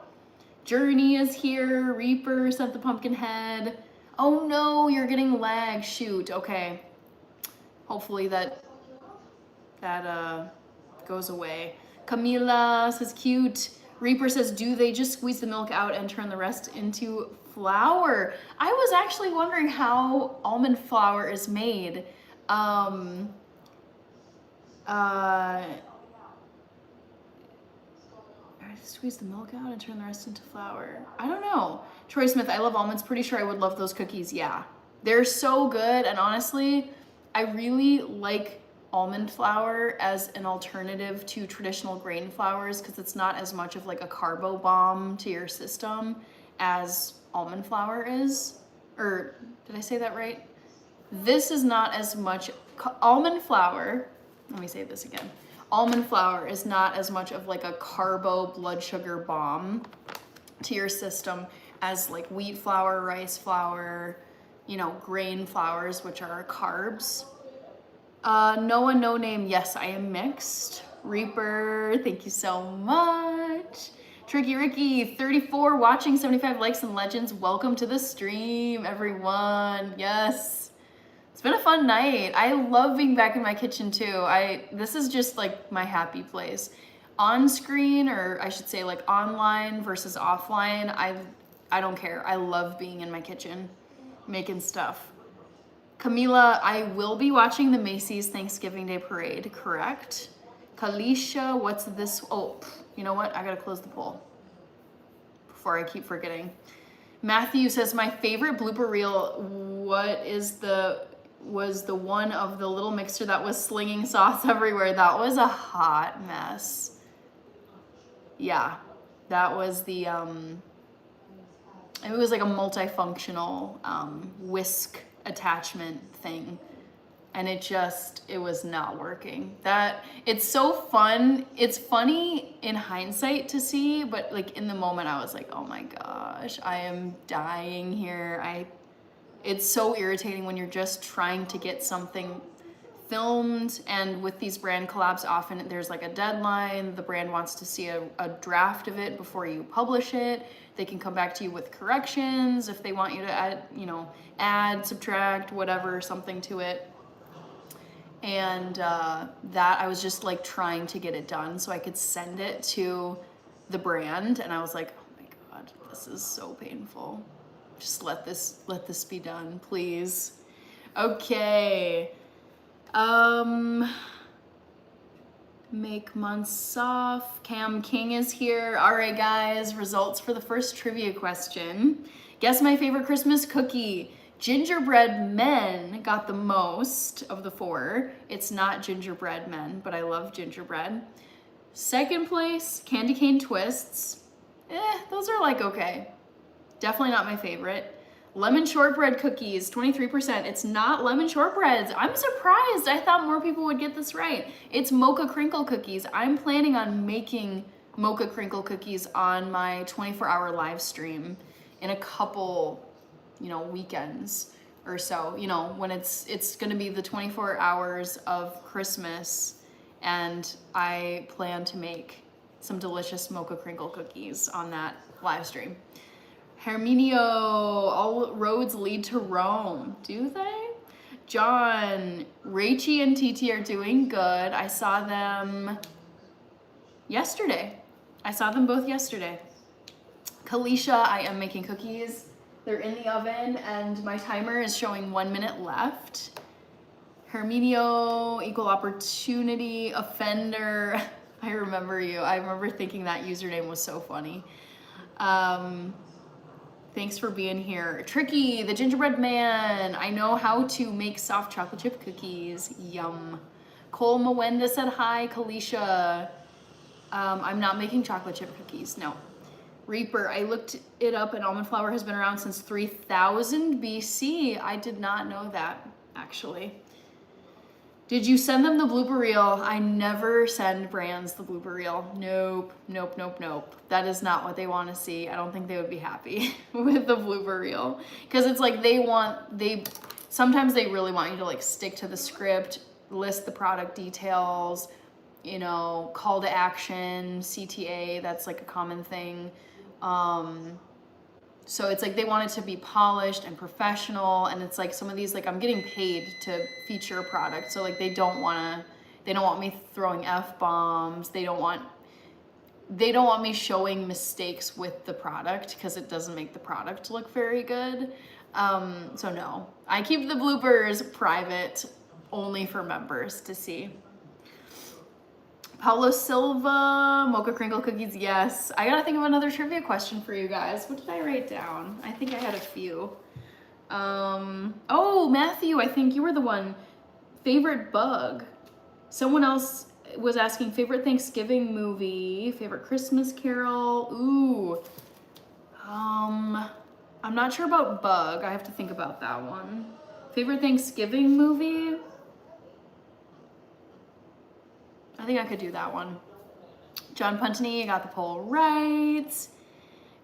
Journey is here. Reaper sent the pumpkin head. Oh no, you're getting lag. Shoot, okay. Hopefully that goes away. Camila says cute. Reaper says, do they just squeeze the milk out and turn the rest into flour? I was actually wondering how almond flour is made. Squeeze the milk out and turn the rest into flour. I don't know. Troy Smith, I love almonds. Pretty sure I would love those cookies. Yeah, they're so good. And honestly, I really like almond flour as an alternative to traditional grain flours because it's not as much of like a carbo bomb to your system as almond flour is. Or did I say that right? This is not as much almond flour. Let me say this again. Almond flour is not as much of like a carbo blood sugar bomb to your system as like wheat flour, rice flour, you know, grain flours, which are carbs. Noah No Name, yes, I am mixed. Reaper, thank you so much. Tricky Ricky, 34 watching, 75 likes and legends. Welcome to the stream, everyone. Yes. It's been a fun night. I love being back in my kitchen too. This is just like my happy place. On screen, or I should say like online versus offline, I don't care. I love being in my kitchen, making stuff. Camila, I will be watching the Macy's Thanksgiving Day Parade, correct? Kalisha, what's this? Oh, you know what? I gotta close the poll before I keep forgetting. Matthew says, my favorite blooper reel, was the one of the little mixer that was slinging sauce everywhere. That was a hot mess. Yeah, that was the, it was like a multifunctional whisk attachment thing. and it was not working. It's so fun. It's funny in hindsight to see, but like in the moment I was like, oh my gosh, I am dying here. It's so irritating when you're just trying to get something filmed, and with these brand collabs often there's like a deadline. The brand wants to see a draft of it before you publish it. They can come back to you with corrections if they want you to add, subtract, whatever, something to it. And that I was just like trying to get it done so I could send it to the brand, and I was like, oh my god, this is so painful. Just let this be done, please. Okay. Make months off. Cam King is here. All right, guys, results for the first trivia question. Guess my favorite Christmas cookie. Gingerbread Men got the most of the 4. It's not gingerbread men, but I love gingerbread. Second place, candy cane twists. Those are like okay. Definitely not my favorite. Lemon shortbread cookies, 23%. It's not lemon shortbreads. I'm surprised. I thought more people would get this right. It's mocha crinkle cookies. I'm planning on making mocha crinkle cookies on my 24-hour live stream in a couple, weekends or so. When it's gonna be the 24 hours of Christmas, and I plan to make some delicious mocha crinkle cookies on that live stream. Herminio, all roads lead to Rome. Do they? John, Rachie and TT are doing good. I saw them yesterday. I saw them both yesterday. Kalisha, I am making cookies. They're in the oven and my timer is showing 1 minute left. Herminio, equal opportunity, offender. I remember you. I remember thinking that username was so funny. Thanks for being here. Tricky, the gingerbread man. I know how to make soft chocolate chip cookies. Yum. Cole Mawenda said hi. Kalisha. I'm not making chocolate chip cookies. No. Reaper, I looked it up and almond flour has been around since 3000 BC. I did not know that, actually. Did you send them the blooper reel? I never send brands the blooper reel. Nope, nope, nope, nope. That is not what they want to see. I don't think they would be happy with the blooper reel. Because it's like sometimes they really want you to like stick to the script, list the product details, call to action, CTA, that's like a common thing. So it's like they want it to be polished and professional, and it's like some of these, like I'm getting paid to feature a product, so like they don't want me throwing F-bombs. They don't want me showing mistakes with the product because it doesn't make the product look very good. So no, I keep the bloopers private, only for members to see. Paulo Silva, mocha crinkle cookies, yes. I gotta think of another trivia question for you guys. What did I write down? I think I had a few. Oh, Matthew, I think you were the one. Favorite bug. Someone else was asking favorite Thanksgiving movie, favorite Christmas carol. Ooh. I'm not sure about bug. I have to think about that one. Favorite Thanksgiving movie? I think I could do that one. John Puntney, got the poll right.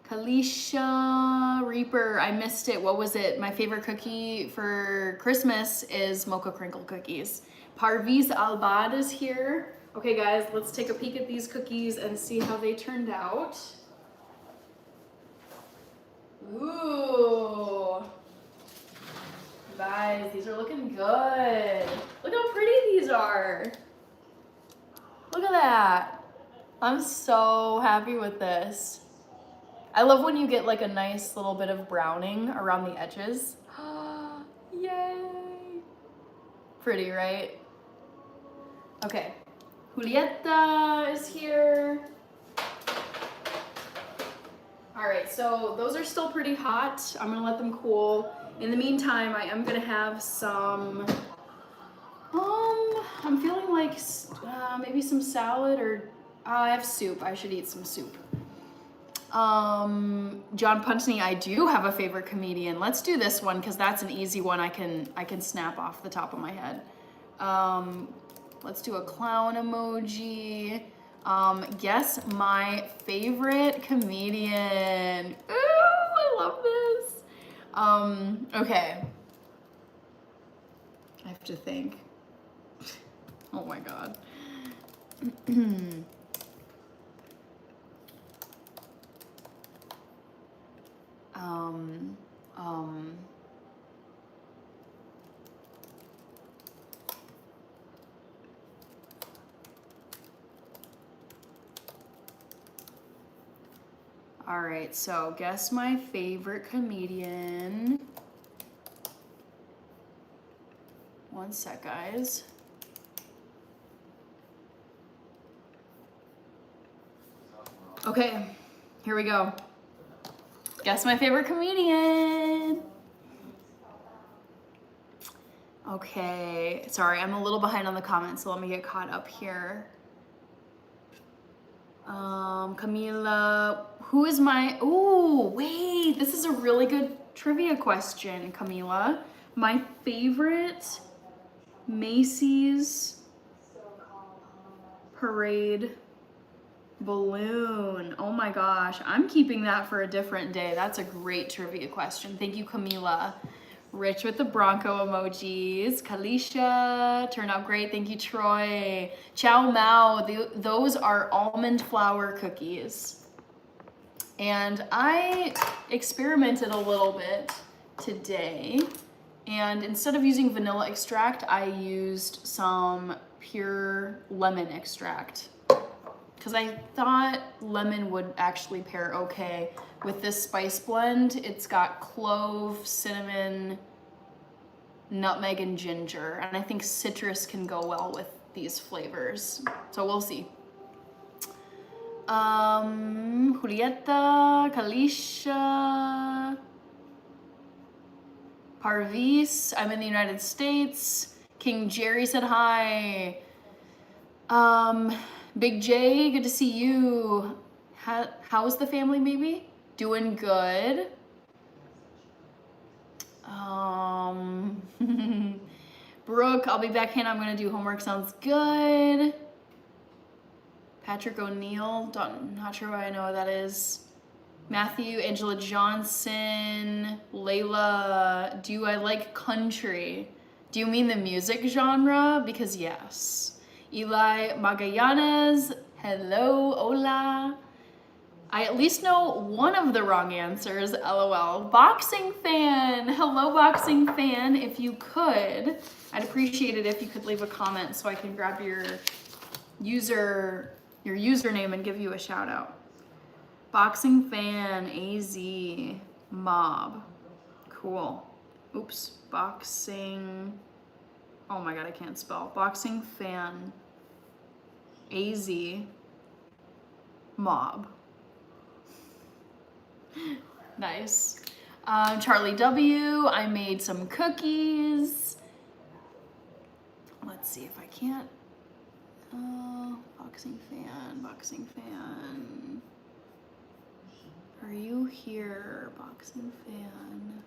Kalisha, Reaper, I missed it. What was it? My favorite cookie for Christmas is mocha crinkle cookies. Parviz Albad is here. Okay guys, let's take a peek at these cookies and see how they turned out. Ooh. Guys, these are looking good. Look how pretty these are. Look at that. I'm so happy with this. I love when you get like a nice little bit of browning around the edges. Yay. Pretty, right? Okay. Julieta is here. All right, so those are still pretty hot. I'm gonna let them cool. In the meantime, I am gonna have some, I'm feeling like maybe some salad, or I have soup. I should eat some soup. John Puntney, I do have a favorite comedian. Let's do this one because that's an easy one I can snap off the top of my head. Let's do a clown emoji. Guess my favorite comedian. Ooh, I love this. Okay. I have to think. Oh my God. All right, so guess my favorite comedian. One sec, guys. Okay, here we go. Guess my favorite comedian. Okay, sorry, I'm a little behind on the comments, so let me get caught up here. Camila, who is my, ooh, wait, this is a really good trivia question, Camila. My favorite Macy's parade balloon. Oh my gosh, I'm keeping that for a different day. That's a great trivia question. Thank you, Camila. Rich with the Bronco emojis. Kalisha, turned out great. Thank you, Troy. Chow Mao, those are almond flour cookies. And I experimented a little bit today. And instead of using vanilla extract, I used some pure lemon extract. Because I thought lemon would actually pair okay with this spice blend. It's got clove, cinnamon, nutmeg, and ginger. And I think citrus can go well with these flavors. So we'll see. Julieta, Kalisha, Parvis, I'm in the United States. King Jerry said hi. Big J, good to see you. How's the family, baby? Doing good. Brooke, I'll be back, Hannah. I'm gonna do homework. Sounds good. Patrick O'Neill, not sure why I know what that is. Matthew, Angela Johnson, Layla, do I like country? Do you mean the music genre? Because yes. Eli Magallanes, hello, hola. I at least know one of the wrong answers, LOL. Boxing fan, hello boxing fan. If you could, I'd appreciate it if you could leave a comment so I can grab your username and give you a shout out. Boxing fan, AZ, mob, cool. Oops, boxing, oh my God, I can't spell. Boxing fan, AZ, mob. Nice. Charlie W, I made some cookies. Let's see if I can't. Boxing fan. Are you here, boxing fan?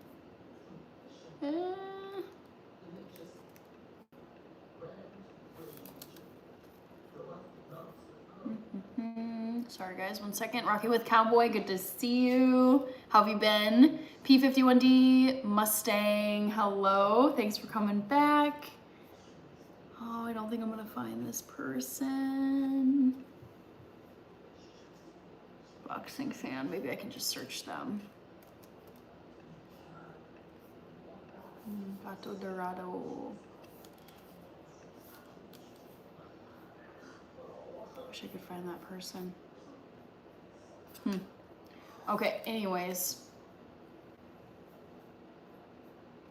Sorry guys, 1 second. Rocky with Cowboy, good to see you. How have you been? P51D, Mustang, hello. Thanks for coming back. Oh, I don't think I'm gonna find this person. Boxing fan, maybe I can just search them. Pato Dorado. Wish I could find that person. Okay, anyways.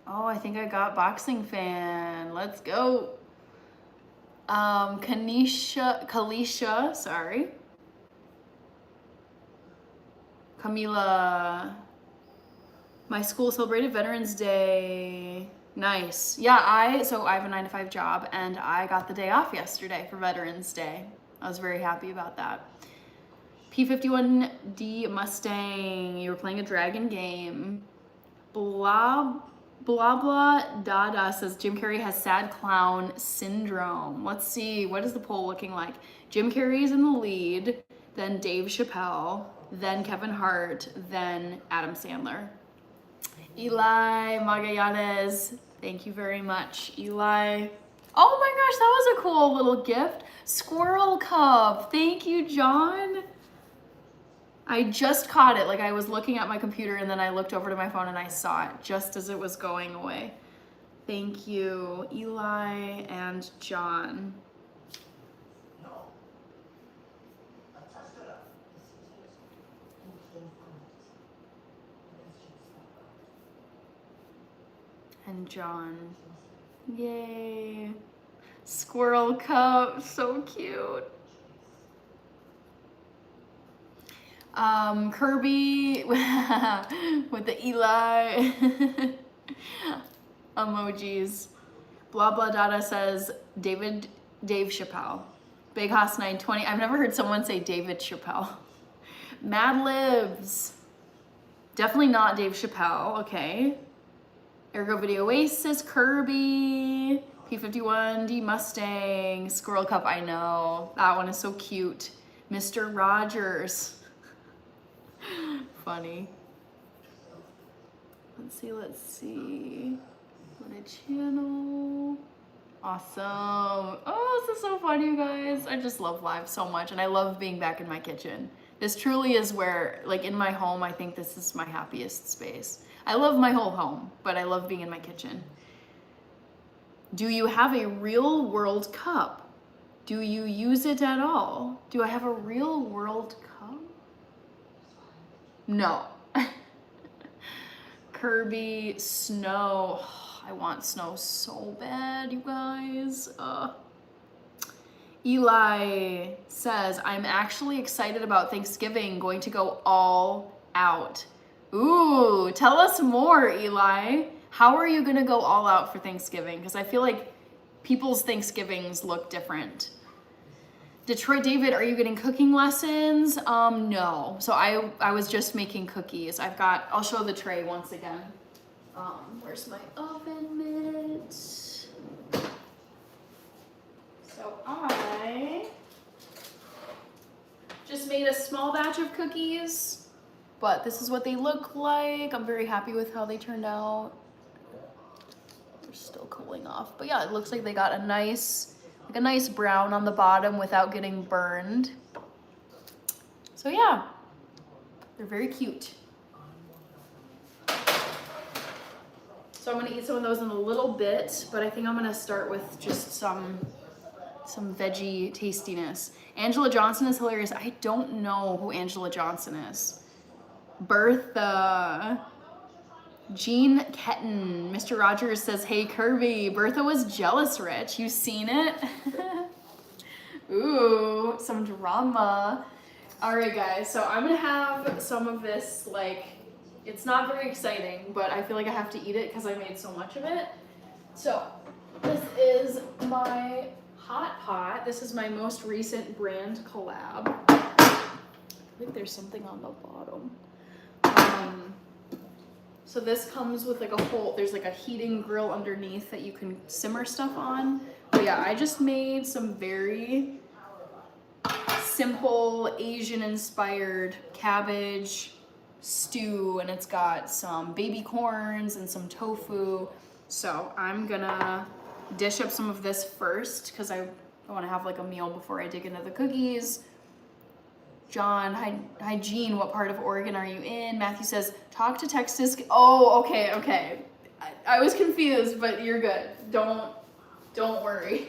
Oh, I think I got boxing fan. Let's go. Kalisha, sorry. Camila. My school celebrated Veterans Day. Nice. Yeah, I have a 9-to-5 job and I got the day off yesterday for Veterans Day. I was very happy about that. P51D Mustang, you were playing a dragon game. Blah blah Dada says Jim Carrey has sad clown syndrome. Let's see, what is the poll looking like? Jim Carrey is in the lead, then Dave Chappelle, then Kevin Hart, then Adam Sandler. Eli Magallanes, thank you very much, Eli. Oh my gosh, that was a cool little gift. Squirrel cup, thank you, John. I just caught it, like I was looking at my computer and then I looked over to my phone and I saw it just as it was going away. Thank you, Eli and John. And John, yay. Squirrel cup, so cute. Kirby with the Eli emojis. Blah blah data says Dave Chappelle. Big Hoss 920. I've never heard someone say David Chappelle. Mad Libs. Definitely not Dave Chappelle. Okay. Ergo Video Oasis, Kirby, P51D Mustang, Squirrel Cup. I know that one is so cute. Mr. Rogers. Funny. Let's see. Go to channel. Awesome. Oh, this is so fun, you guys. I just love live so much, and I love being back in my kitchen. This truly is where, like in my home, I think this is my happiest space. I love my whole home, but I love being in my kitchen. Do you have a real world cup? Do you use it at all? Do I have a real world cup? No. Kirby, snow. Oh, I want snow so bad, you guys. Eli says, I'm actually excited about Thanksgiving, going to go all out. Ooh, tell us more, Eli. How are you gonna go all out for Thanksgiving? Because I feel like people's Thanksgivings look different. Detroit David, are you getting cooking lessons? No. So I was just making cookies. I'll show the tray once again. Where's my oven mitt? So I just made a small batch of cookies, but this is what they look like. I'm very happy with how they turned out. They're still cooling off, but yeah, it looks like they got a nice brown on the bottom without getting burned. So yeah, they're very cute. So I'm gonna eat some of those in a little bit, but I think I'm gonna start with just some veggie tastiness. Angela Johnson is hilarious. I don't know who Angela Johnson is. Bertha. Jean Ketton. Mr. Rogers says, hey Kirby, Bertha was jealous, Rich. You seen it? Ooh, some drama. All right, guys, so I'm gonna have some of this, like, it's not very exciting, but I feel like I have to eat it because I made so much of it. So this is my hot pot. This is my most recent brand collab. I think there's something on the bottom. So this comes with like a whole, there's like a heating grill underneath that you can simmer stuff on. But yeah, I just made some very simple Asian inspired cabbage stew, and it's got some baby corns and some tofu. So I'm gonna dish up some of this first because I want to have like a meal before I dig into the cookies. John, hi Jean, what part of Oregon are you in? Matthew says, talk to Texas. Oh, okay. I was confused, but you're good. Don't worry.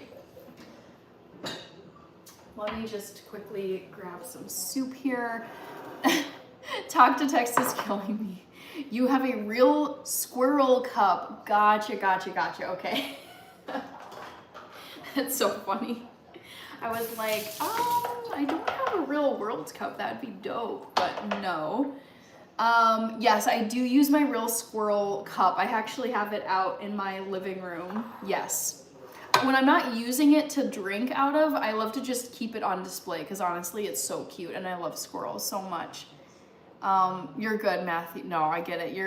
Let me just quickly grab some soup here. Talk to Texas killing me. You have a real squirrel cup. Gotcha. Okay. That's so funny. I was like, I don't have a real World Cup. That'd be dope, but no. Yes, I do use my real squirrel cup. I actually have it out in my living room. Yes. when I'm not using it to drink out of, I love to just keep it on display because honestly, it's so cute and I love squirrels so much. You're good, Matthew. No, I get it.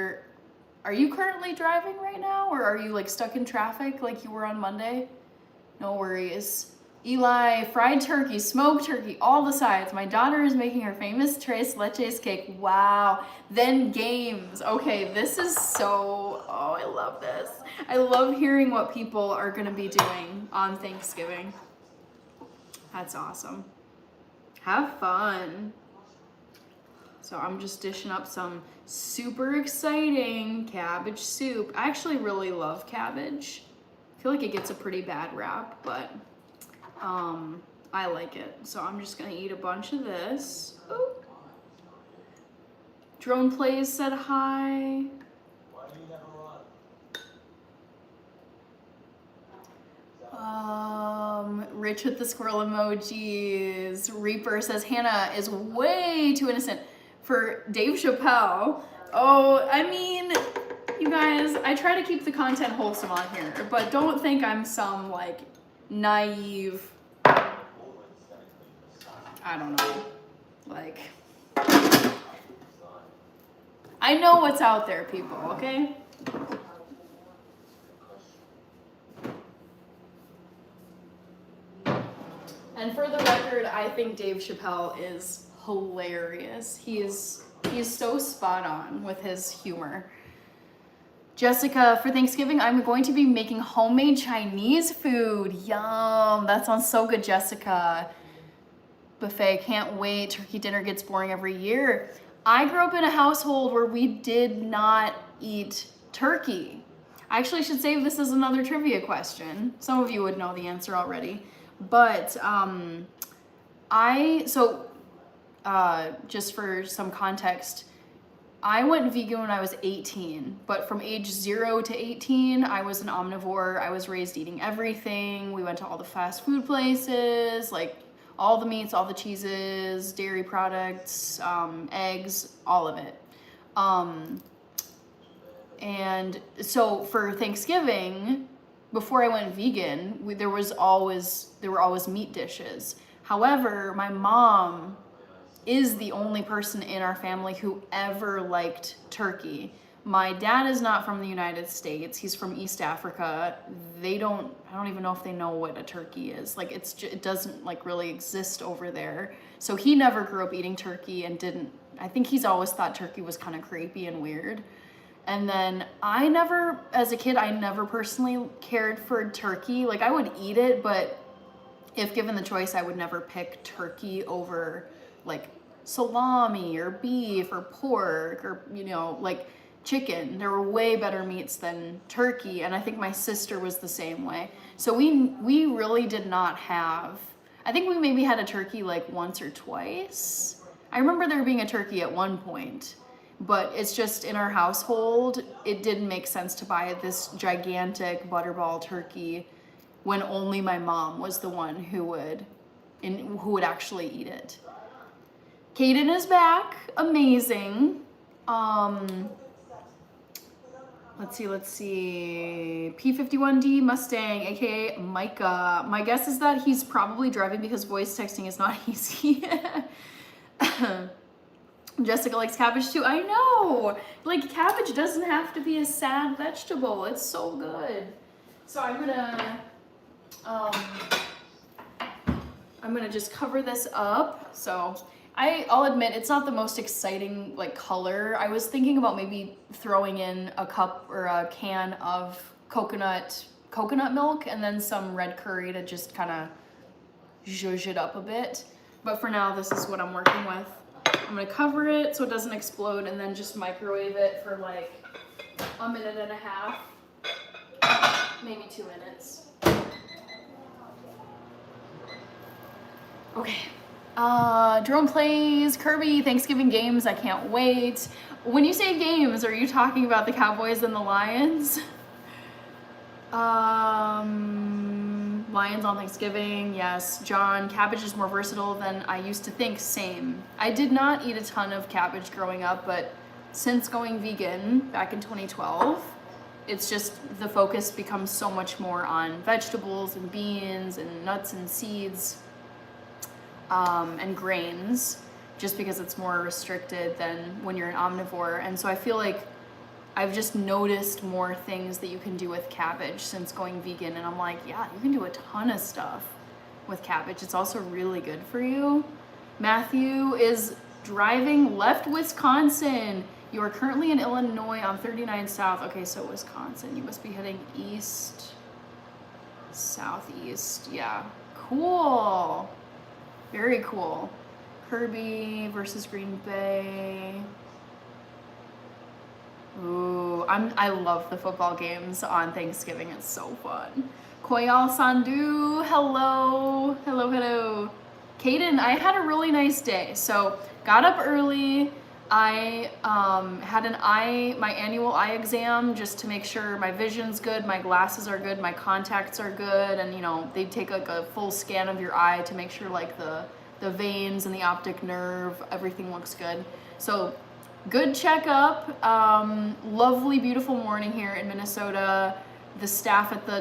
Are you currently driving right now, or are you like stuck in traffic like you were on Monday? No worries. Eli, fried turkey, smoked turkey, all the sides. My daughter is making her famous tres leches cake. Wow. Then games. Okay, this is so, oh, I love this. I love hearing what people are gonna be doing on Thanksgiving. That's awesome. Have fun. So I'm just dishing up some super exciting cabbage soup. I actually really love cabbage. I feel like it gets a pretty bad rap, but I like it. So I'm just gonna eat a bunch of this. Ooh. Drone Plays said hi. Rich with the squirrel emojis. Reaper says Hannah is way too innocent for Dave Chappelle. Oh, I mean, you guys, I try to keep the content wholesome on here, but don't think I'm some like naive, I don't know, like, I know what's out there, people, okay? And for the record, I think Dave Chappelle is hilarious. He is so spot on with his humor. Jessica, for Thanksgiving, I'm going to be making homemade Chinese food. Yum, that sounds so good, Jessica. Buffet, can't wait. Turkey dinner gets boring every year. I grew up in a household where we did not eat turkey. I actually should save this as another trivia question. Some of you would know the answer already. But just for some context, I went vegan when I was 18, but from age 0 to 18, I was an omnivore. I was raised eating everything. We went to all the fast food places, like all the meats, all the cheeses, dairy products, eggs, all of it. And so for Thanksgiving, before I went vegan, there were always meat dishes. However, my mom is the only person in our family who ever liked turkey. My dad is not from the United States. He's from East Africa. I don't even know if they know what a turkey is. Like it doesn't like really exist over there. So he never grew up eating turkey and I think he's always thought turkey was kind of creepy and weird. And then as a kid, I never personally cared for turkey. Like I would eat it, but if given the choice, I would never pick turkey over like salami or beef or pork or, like chicken. There were way better meats than turkey. And I think my sister was the same way. So we really did not have, I think we maybe had a turkey like once or twice. I remember there being a turkey at one point. But it's just in our household, it didn't make sense to buy this gigantic butterball turkey when only my mom was the one who would actually eat it. Kaden is back, amazing. Let's see. P51D Mustang, aka Micah. My guess is that he's probably driving because voice texting is not easy. Jessica likes cabbage too. I know. Like cabbage doesn't have to be a sad vegetable. It's so good. So I'm gonna just cover this up. So I'll admit it's not the most exciting like color. I was thinking about maybe throwing in a cup or a can of coconut milk and then some red curry to just kind of zhuzh it up a bit. But for now, this is what I'm working with. I'm gonna cover it so it doesn't explode and then just microwave it for like a minute and a half, maybe 2 minutes. Okay. Drone Plays, Kirby, Thanksgiving games, I can't wait. When you say games, are you talking about the Cowboys and the Lions? Lions on Thanksgiving, yes. John, cabbage is more versatile than I used to think, same. I did not eat a ton of cabbage growing up, but since going vegan back in 2012, it's just the focus becomes so much more on vegetables and beans and nuts and seeds and grains, just because it's more restricted than when you're an omnivore. And so I feel like I've just noticed more things that you can do with cabbage since going vegan, and I'm like, yeah, you can do a ton of stuff with cabbage. It's also really good for you. Matthew is driving left Wisconsin. You are currently in Illinois on 39 South. Okay, so Wisconsin. You must be heading east, southeast. Yeah, cool. Very cool. Kirby versus Green Bay. Ooh, I love the football games on Thanksgiving. It's so fun. Koyal Sandu, hello. Hello, hello. Kaden, I had a really nice day. So got up early. I had my annual eye exam just to make sure my vision's good, my glasses are good, my contacts are good, and you know, they take like a full scan of your eye to make sure like the veins and the optic nerve, everything looks good. So good checkup. Lovely, beautiful morning here in Minnesota. The staff at the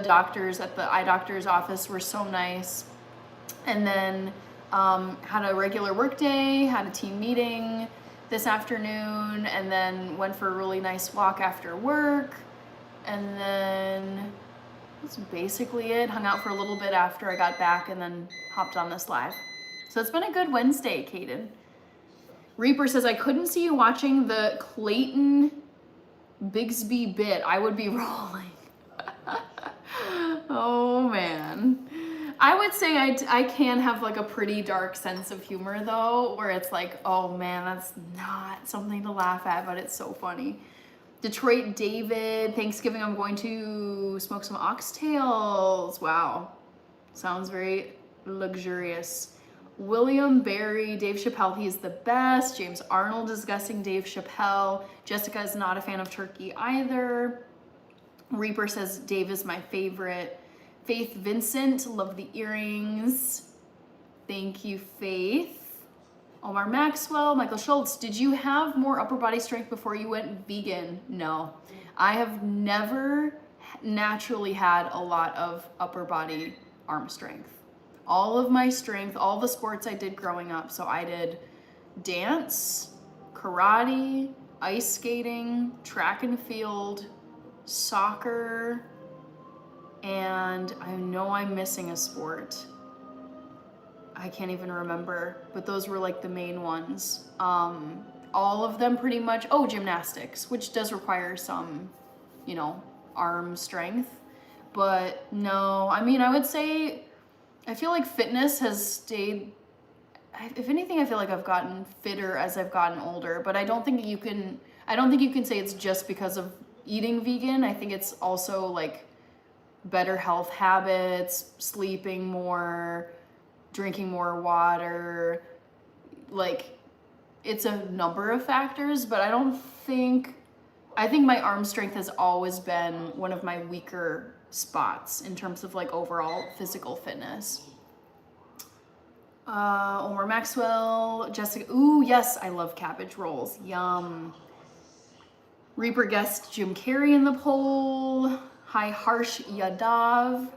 eye doctor's office were so nice. And then had a regular work day, had a team meeting this afternoon, and then went for a really nice walk after work. And then that's basically it. Hung out for a little bit after I got back and then hopped on this live. So it's been a good Wednesday, Kaden. Reaper says, I couldn't see you watching the Clayton Bigsby bit. I would be rolling. Oh, man. I would say I can have like a pretty dark sense of humor though, where it's like, oh man, that's not something to laugh at, but it's so funny. Detroit David, Thanksgiving I'm going to smoke some oxtails. Wow, sounds very luxurious. William Barry, Dave Chappelle, he's the best. James Arnold discussing Dave Chappelle. Jessica is not a fan of turkey either. Reaper says Dave is my favorite. Faith Vincent, love the earrings. Thank you, Faith. Omar Maxwell, Michael Schultz, did you have more upper body strength before you went vegan? No, I have never naturally had a lot of upper body arm strength. All of my strength, all the sports I did growing up. So I did dance, karate, ice skating, track and field, soccer, and I know I'm missing a sport. I can't even remember, but those were like the main ones. All of them pretty much, gymnastics, which does require some, arm strength. But no, I mean, I would say, I feel like fitness has stayed, if anything, I feel like I've gotten fitter as I've gotten older, but I don't think you can say it's just because of eating vegan. I think it's also like better health habits, sleeping more, drinking more water. Like, it's a number of factors, but I think my arm strength has always been one of my weaker spots in terms of like overall physical fitness. Omar Maxwell, Jessica, ooh, yes, I love cabbage rolls, yum. Reaper guest Jim Carrey in the poll. Hi, Harsh Yadav.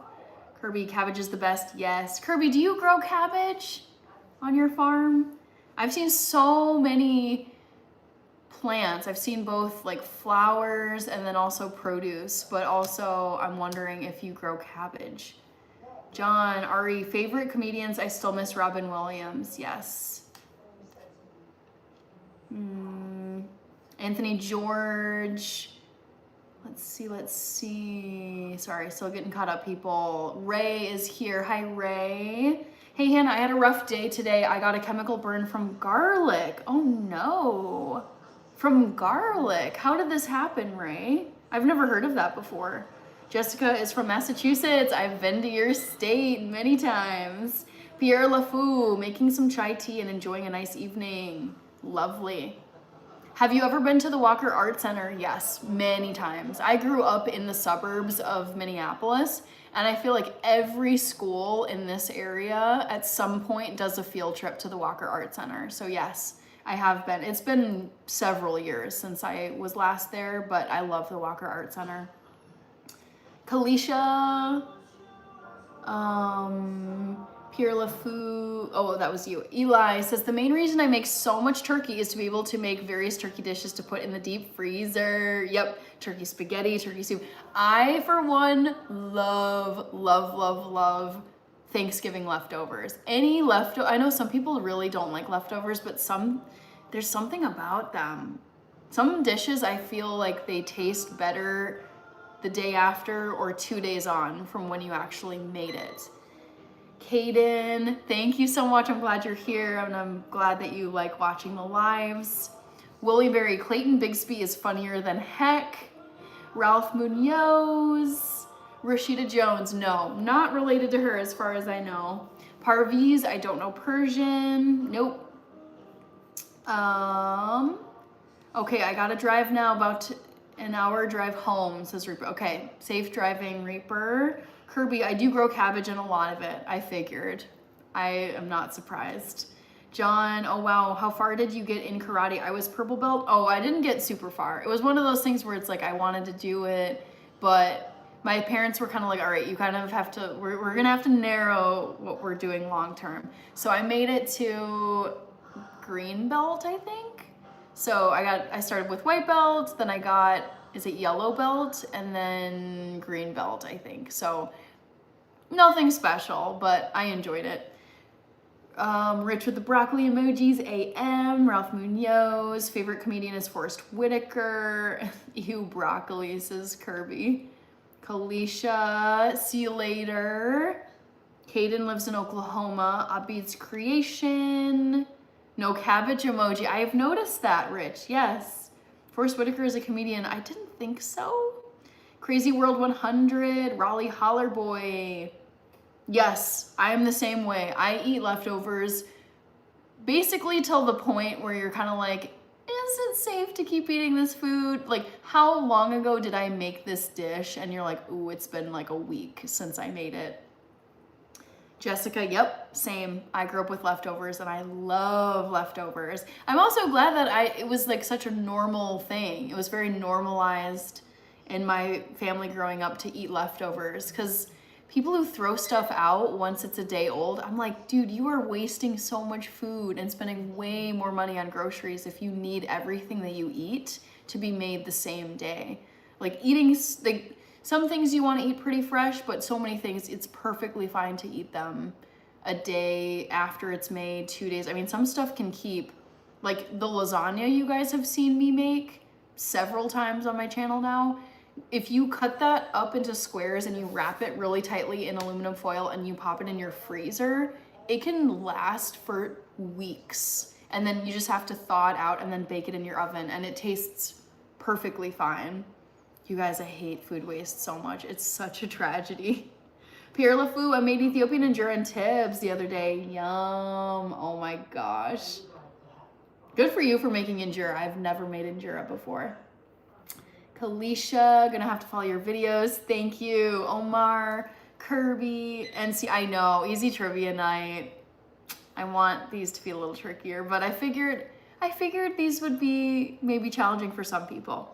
Kirby, cabbage is the best. Yes. Kirby, do you grow cabbage on your farm? I've seen so many plants. I've seen both like flowers and then also produce, but also I'm wondering if you grow cabbage. John, Ari, favorite comedians? I still miss Robin Williams. Yes. Anthony George. Let's see. Sorry, still getting caught up, people. Ray is here. Hi, Ray. Hey, Hannah, I had a rough day today. I got a chemical burn from garlic. Oh, no. From garlic. How did this happen, Ray? I've never heard of that before. Jessica is from Massachusetts. I've been to your state many times. Pierre LaFou, making some chai tea and enjoying a nice evening. Lovely. Have you ever been to the Walker Art Center? Yes, many times. I grew up in the suburbs of Minneapolis, and I feel like every school in this area at some point does a field trip to the Walker Art Center. So yes, I have been. It's been several years since I was last there, but I love the Walker Art Center. Kalisha, Pierre LeFou, oh, that was you. Eli says, the main reason I make so much turkey is to be able to make various turkey dishes to put in the deep freezer. Yep, turkey spaghetti, turkey soup. I, for one, love Thanksgiving leftovers. Any leftover, I know some people really don't like leftovers, but there's something about them. Some dishes I feel like they taste better the day after or 2 days on from when you actually made it. Kaden, thank you so much. I'm glad you're here, and I'm glad that you like watching the lives. Willie Berry, Clayton Bigsby is funnier than heck. Ralph Munoz, Rashida Jones, no, not related to her as far as I know. Parviz, I don't know Persian, nope. Okay, I gotta drive now, about an hour drive home, says Reaper. Okay, safe driving, Reaper. Kirby, I do grow cabbage and a lot of it. I figured. I am not surprised. John, oh wow, how far did you get in karate? I was purple belt. Oh, I didn't get super far. It was one of those things where it's like I wanted to do it, but my parents were kind of like, all right, you kind of have to, we're gonna have to narrow what we're doing long term. So I made it to green belt, I think. So I started with white belt, then I got, is it yellow belt, and then green belt, I think. So nothing special, but I enjoyed it. Rich with the broccoli emojis, AM, Ralph Munoz, favorite comedian is Forrest Whitaker. Ew, broccoli, says Kirby. Kalisha, see you later. Caden lives in Oklahoma. Abid's creation. No cabbage emoji. I have noticed that, Rich. Yes. Forrest Whitaker is a comedian. I didn't think so. Crazy World 100. Raleigh Holler Boy. Yes, I am the same way. I eat leftovers basically till the point where you're kind of like, is it safe to keep eating this food? Like, how long ago did I make this dish? And you're like, ooh, it's been like a week since I made it. Jessica, yep, same. I grew up with leftovers and I love leftovers. I'm also glad that it was like such a normal thing. It was very normalized in my family growing up to eat leftovers, because people who throw stuff out once it's a day old, I'm like, dude, you are wasting so much food and spending way more money on groceries if you need everything that you eat to be made the same day. Like eating, like, some things you want to eat pretty fresh, but so many things, it's perfectly fine to eat them a day after it's made, 2 days. I mean, some stuff can keep, like the lasagna you guys have seen me make several times on my channel now. If you cut that up into squares and you wrap it really tightly in aluminum foil and you pop it in your freezer, it can last for weeks. And then you just have to thaw it out and then bake it in your oven, and it tastes perfectly fine. You guys, I hate food waste so much. It's such a tragedy. Pierre LeFou, I made Ethiopian injera and tibs the other day. Yum. Oh my gosh. Good for you for making injera. I've never made injera before. Kalisha, gonna have to follow your videos. Thank you. Omar, Kirby, and see, I know, easy trivia night. I want these to be a little trickier, but I figured these would be maybe challenging for some people.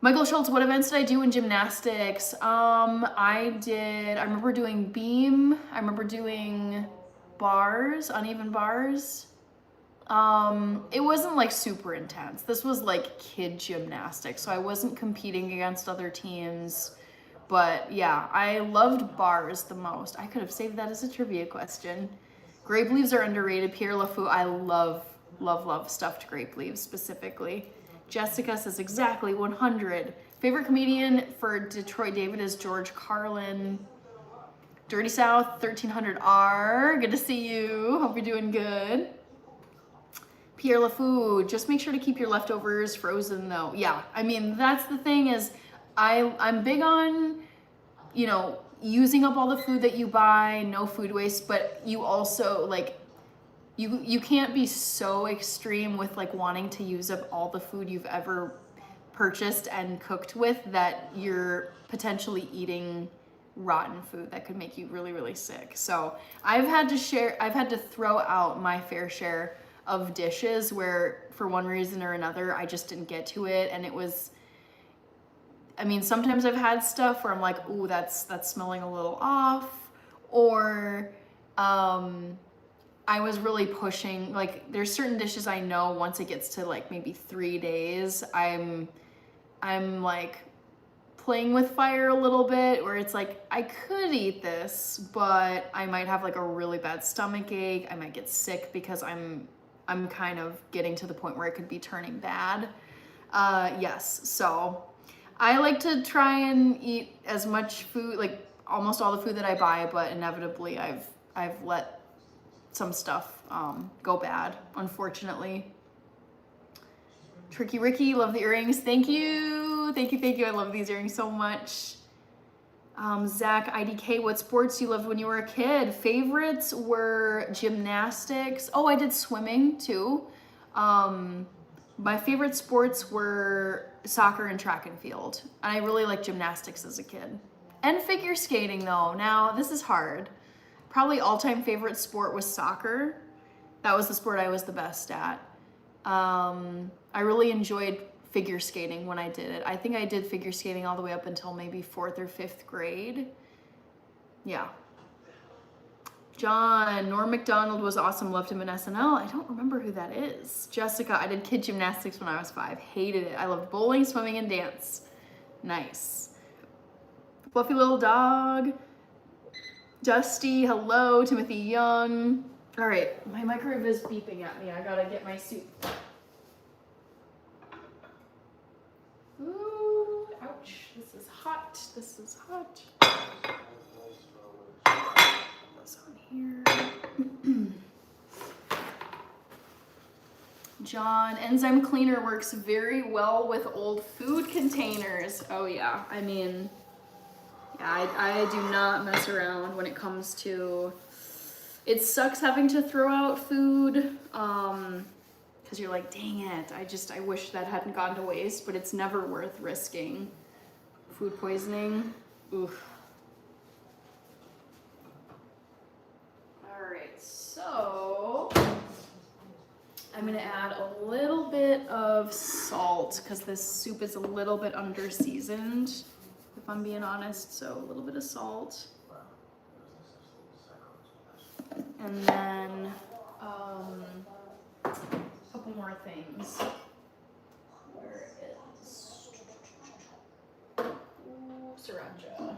Michael Schultz, what events did I do in gymnastics? I remember doing beam. I remember doing bars, uneven bars. It wasn't like super intense. This was like kid gymnastics, so I wasn't competing against other teams. But yeah, I loved bars the most. I could have saved that as a trivia question. Grape leaves are underrated. Pierre LeFou, I love stuffed grape leaves specifically. Jessica says exactly 100. Favorite comedian for Detroit David is George Carlin. Dirty South 1300R. Good to see you. Hope you're doing good. Pierre LeFou, just make sure to keep your leftovers frozen though. Yeah, I mean, that's the thing is I'm big on, you know, using up all the food that you buy, no food waste, but you also like, you can't be so extreme with like wanting to use up all the food you've ever purchased and cooked with that you're potentially eating rotten food that could make you really, really sick. So I've had to throw out my fair share of dishes where for one reason or another I just didn't get to it, and I mean, sometimes I've had stuff where I'm like, ooh, that's smelling a little off, or I was really pushing, like there's certain dishes I know once it gets to like maybe 3 days, I'm like playing with fire a little bit, where it's like, I could eat this, but I might have like a really bad stomach ache. I might get sick because I'm kind of getting to the point where it could be turning bad. Yes, so I like to try and eat as much food, like almost all the food that I buy, but inevitably I've let some stuff go bad, unfortunately. Tricky Ricky, love the earrings. Thank you. Thank you, thank you. I love these earrings so much. Zach IDK, what sports you loved when you were a kid? Favorites were gymnastics. Oh, I did swimming too. My favorite sports were soccer and track and field. And I really liked gymnastics as a kid. And figure skating though. Now, this is hard. Probably all-time favorite sport was soccer. That was the sport I was the best at. I really enjoyed figure skating when I did it. I think I did figure skating all the way up until maybe 4th or 5th grade. Yeah. John, Norm Macdonald was awesome. Loved him in SNL. I don't remember who that is. Jessica, I did kid gymnastics when I was 5. Hated it. I loved bowling, swimming, and dance. Nice. Fluffy little dog. Dusty, hello. Timothy Young. All right, my microwave is beeping at me. I gotta get my soup. Ooh, ouch. This is hot. This is hot. Put this on here. John, enzyme cleaner works very well with old food containers. Oh yeah, I mean, yeah, I do not mess around when it comes to, it sucks having to throw out food, because you're like, dang it, I wish that hadn't gone to waste, but it's never worth risking food poisoning. Oof. All right, so I'm gonna add a little bit of salt because this soup is a little bit under seasoned, if I'm being honest, so a little bit of salt. And then a couple more things. Where is sriracha?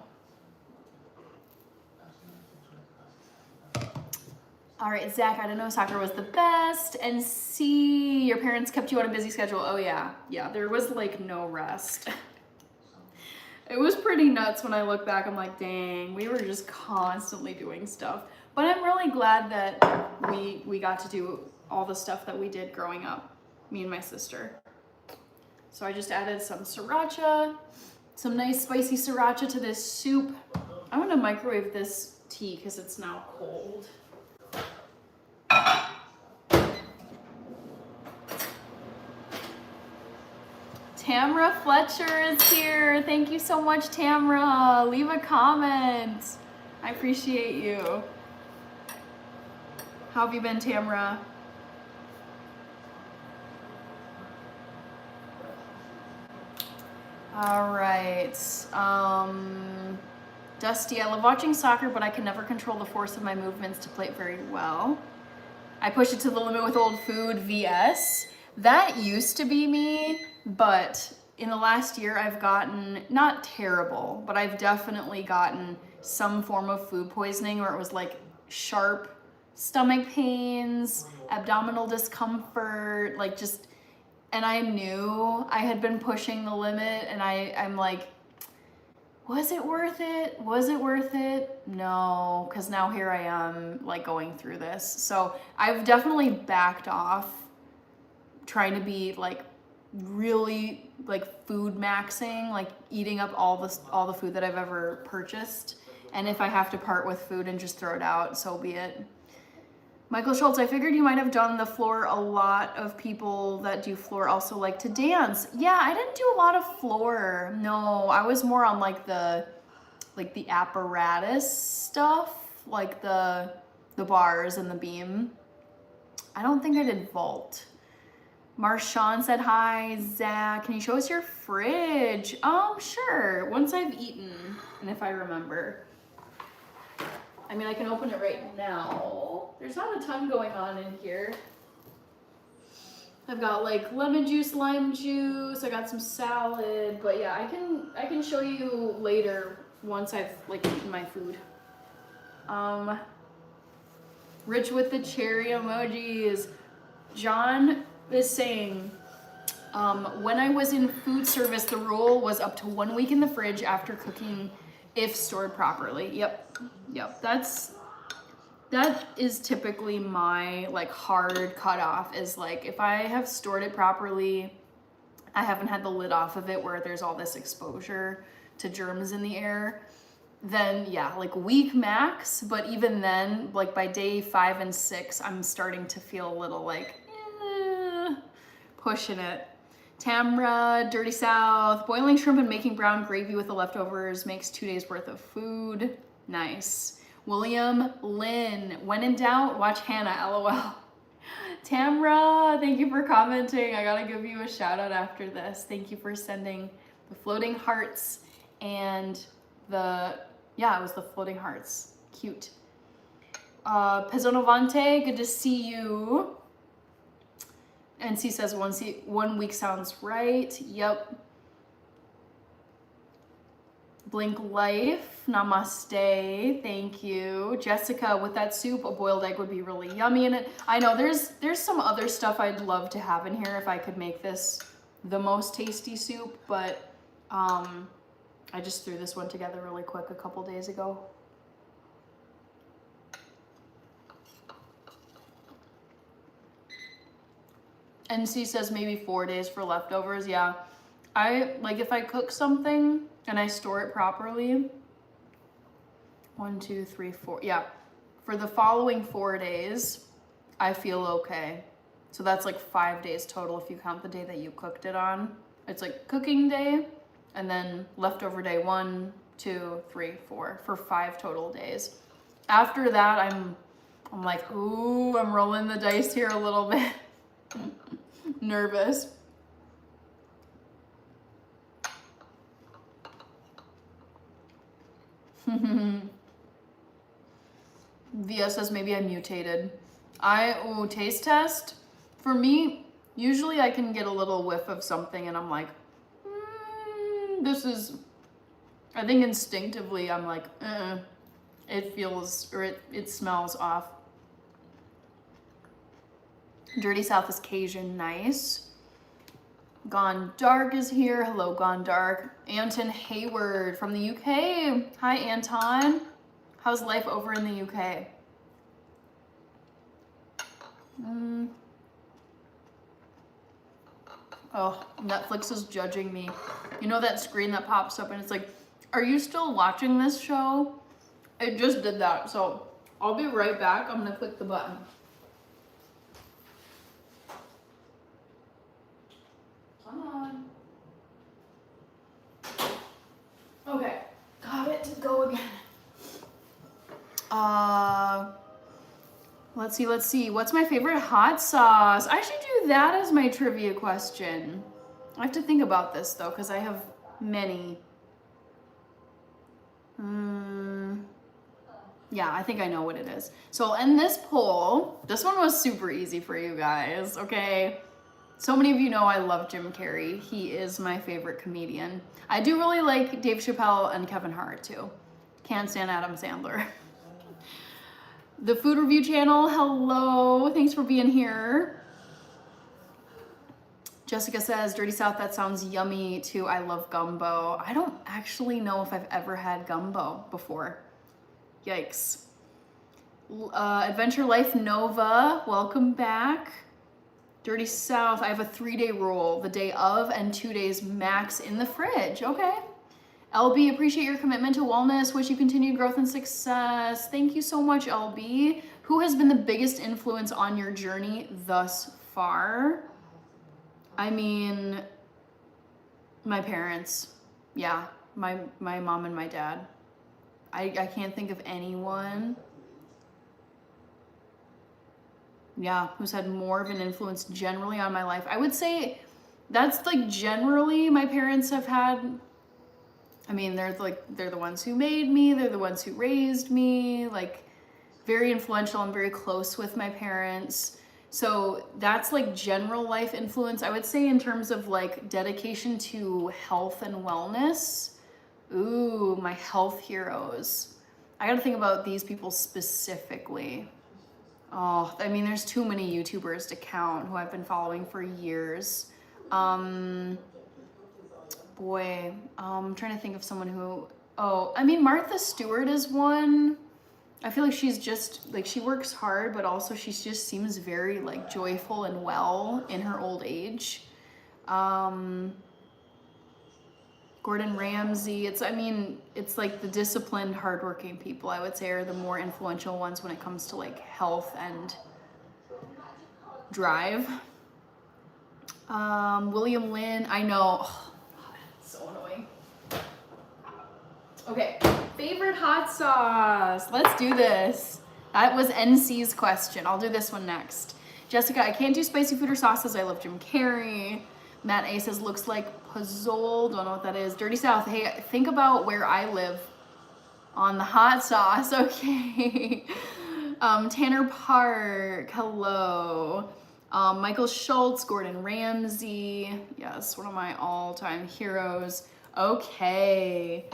All right, Zach, I didn't know soccer was the best. And C, your parents kept you on a busy schedule. Oh yeah, there was like no rest. It was pretty nuts when I look back. I'm like, dang, we were just constantly doing stuff. But I'm really glad that we got to do all the stuff that we did growing up, me and my sister. So I just added some sriracha, some nice spicy sriracha to this soup. I'm gonna microwave this tea because it's now cold. Tamra Fletcher is here. Thank you so much, Tamra. Leave a comment. I appreciate you. How have you been, Tamra? All right. Dusty, I love watching soccer, but I can never control the force of my movements to play it very well. I push it to the limit with old food, VS. That used to be me, but in the last year I've gotten, not terrible, but I've definitely gotten some form of food poisoning where it was like sharp stomach pains, abdominal discomfort, like just, and I knew I had been pushing the limit, and I'm like, was it worth it? Was it worth it? No, because now here I am like going through this. So I've definitely backed off trying to be like really like food maxing, like eating up all the food that I've ever purchased. And if I have to part with food and just throw it out, so be it. Michael Schultz, I figured you might have done the floor. A lot of people that do floor also like to dance. Yeah, I didn't do a lot of floor. No, I was more on like the apparatus stuff, like the bars and the beam. I don't think I did vault. Marshawn said hi. Zach, can you show us your fridge? Sure. Once I've eaten, and if I remember. I mean, I can open it right now. There's not a ton going on in here. I've got like lemon juice, lime juice. I got some salad, but yeah, I can show you later once I've like eaten my food. Rich with the cherry emojis. John is saying, when I was in food service, the rule was up to 1 week in the fridge after cooking if stored properly. Yep. That is typically my like hard cutoff, is like if I have stored it properly, I haven't had the lid off of it where there's all this exposure to germs in the air, then yeah, like week max. But even then, like by day 5 and 6, I'm starting to feel a little like pushing it. Tamra, Dirty South, boiling shrimp and making brown gravy with the leftovers makes 2 days worth of food. Nice. William Lynn, when in doubt, watch Hannah, LOL. Tamra, thank you for commenting. I gotta give you a shout out after this. Thank you for sending the floating hearts and it was the floating hearts. Cute. Pezzonovante, good to see you. And she says 1 week sounds right. Yep. Blink Life, namaste, thank you. Jessica, with that soup, a boiled egg would be really yummy in it. I know there's some other stuff I'd love to have in here if I could make this the most tasty soup, but I just threw this one together really quick a couple days ago. NC says maybe 4 days for leftovers. Yeah, I like if I cook something and I store it properly. 1, 2, 3, 4. Yeah, for the following 4 days, I feel okay. So that's like 5 days total if you count the day that you cooked it on. It's like cooking day and then leftover day 1, 2, 3, 4 for 5 total days. After that, I'm like, ooh, I'm rolling the dice here a little bit. Nervous. Via says maybe I mutated. Taste test. For me, usually I can get a little whiff of something and I'm like, this is, I think instinctively I'm like, it feels, or it smells off. Dirty South is Cajun, nice. Gone Dark is here. Hello, Gone Dark. Anton Hayward from the UK. Hi, Anton. How's life over in the UK? Oh, Netflix is judging me. You know that screen that pops up and it's like, are you still watching this show? It just did that, so I'll be right back. I'm gonna click the button. Come on. Okay, got it to go again. Let's see. What's my favorite hot sauce? I should do that as my trivia question. I have to think about this though, because I have many. Yeah, I think I know what it is. So I'll end this poll. This one was super easy for you guys, okay? So many of you know I love Jim Carrey. He is my favorite comedian. I do really like Dave Chappelle and Kevin Hart too. Can't stand Adam Sandler. The Food Review Channel, hello. Thanks for being here. Jessica says, Dirty South, that sounds yummy too. I love gumbo. I don't actually know if I've ever had gumbo before. Yikes. Adventure Life Nova, welcome back. Dirty South, I have a 3-day rule, the day of and 2 days max in the fridge. Okay. LB, appreciate your commitment to wellness. Wish you continued growth and success. Thank you so much, LB. Who has been the biggest influence on your journey thus far? I mean, my parents. Yeah, my mom and my dad. I can't think of anyone. Yeah, who's had more of an influence generally on my life? I would say that's like generally my parents have had. I mean, they're the ones who made me, they're the ones who raised me, like very influential and very close with my parents. So that's like general life influence. I would say in terms of like dedication to health and wellness. Ooh, my health heroes. I got to think about these people specifically. Oh, I mean, there's too many YouTubers to count who I've been following for years. Um, I'm trying to think of someone who, oh, I mean, Martha Stewart is one. I feel like she's just, like, she works hard, but also she just seems very, like, joyful and well in her old age. Gordon Ramsay, it's like the disciplined, hardworking people, I would say, are the more influential ones when it comes to, like, health and drive. William Lynn, I know. Oh, that's so annoying. Okay, favorite hot sauce. Let's do this. That was NC's question. I'll do this one next. Jessica, I can't do spicy food or sauces. I love Jim Carrey. Matt A says, looks like Pozole. Don't know what that is. Dirty South. Hey, think about where I live on the hot sauce. Okay. Tanner Park. Hello. Michael Schultz, Gordon Ramsay. Yes, one of my all-time heroes. Okay.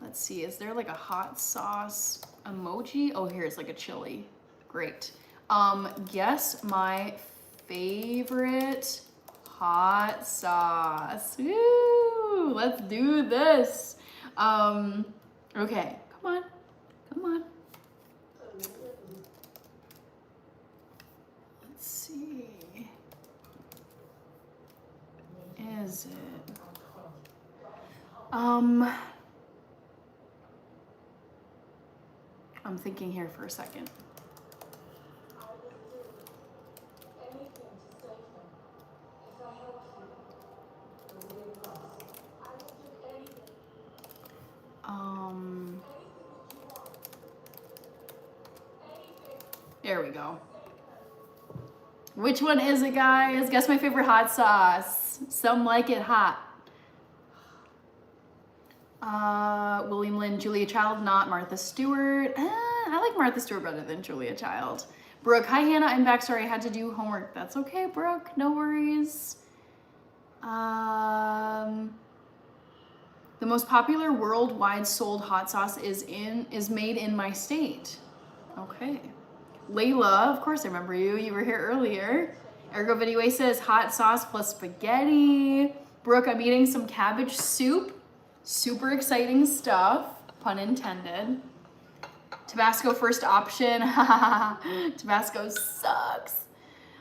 Let's see, is there like a hot sauce emoji? Oh, here's like a chili. Great. Guess my favorite hot sauce. Woo! Let's do this. Okay, come on. Let's see. Is it? I'm thinking here for a second. There we go. Which one is it, guys? Guess my favorite hot sauce. Some like it hot. William Lynn, Julia Child, not Martha Stewart. I like Martha Stewart better than Julia Child. Brooke, hi Hannah, I'm back. Sorry, I had to do homework. That's okay, Brooke, no worries. The most popular worldwide sold hot sauce is made in my state. Okay. Layla, of course I remember you. You were here earlier. Ergo Video says hot sauce plus spaghetti. Brooke, I'm eating some cabbage soup. Super exciting stuff, pun intended. Tabasco first option. Tabasco sucks.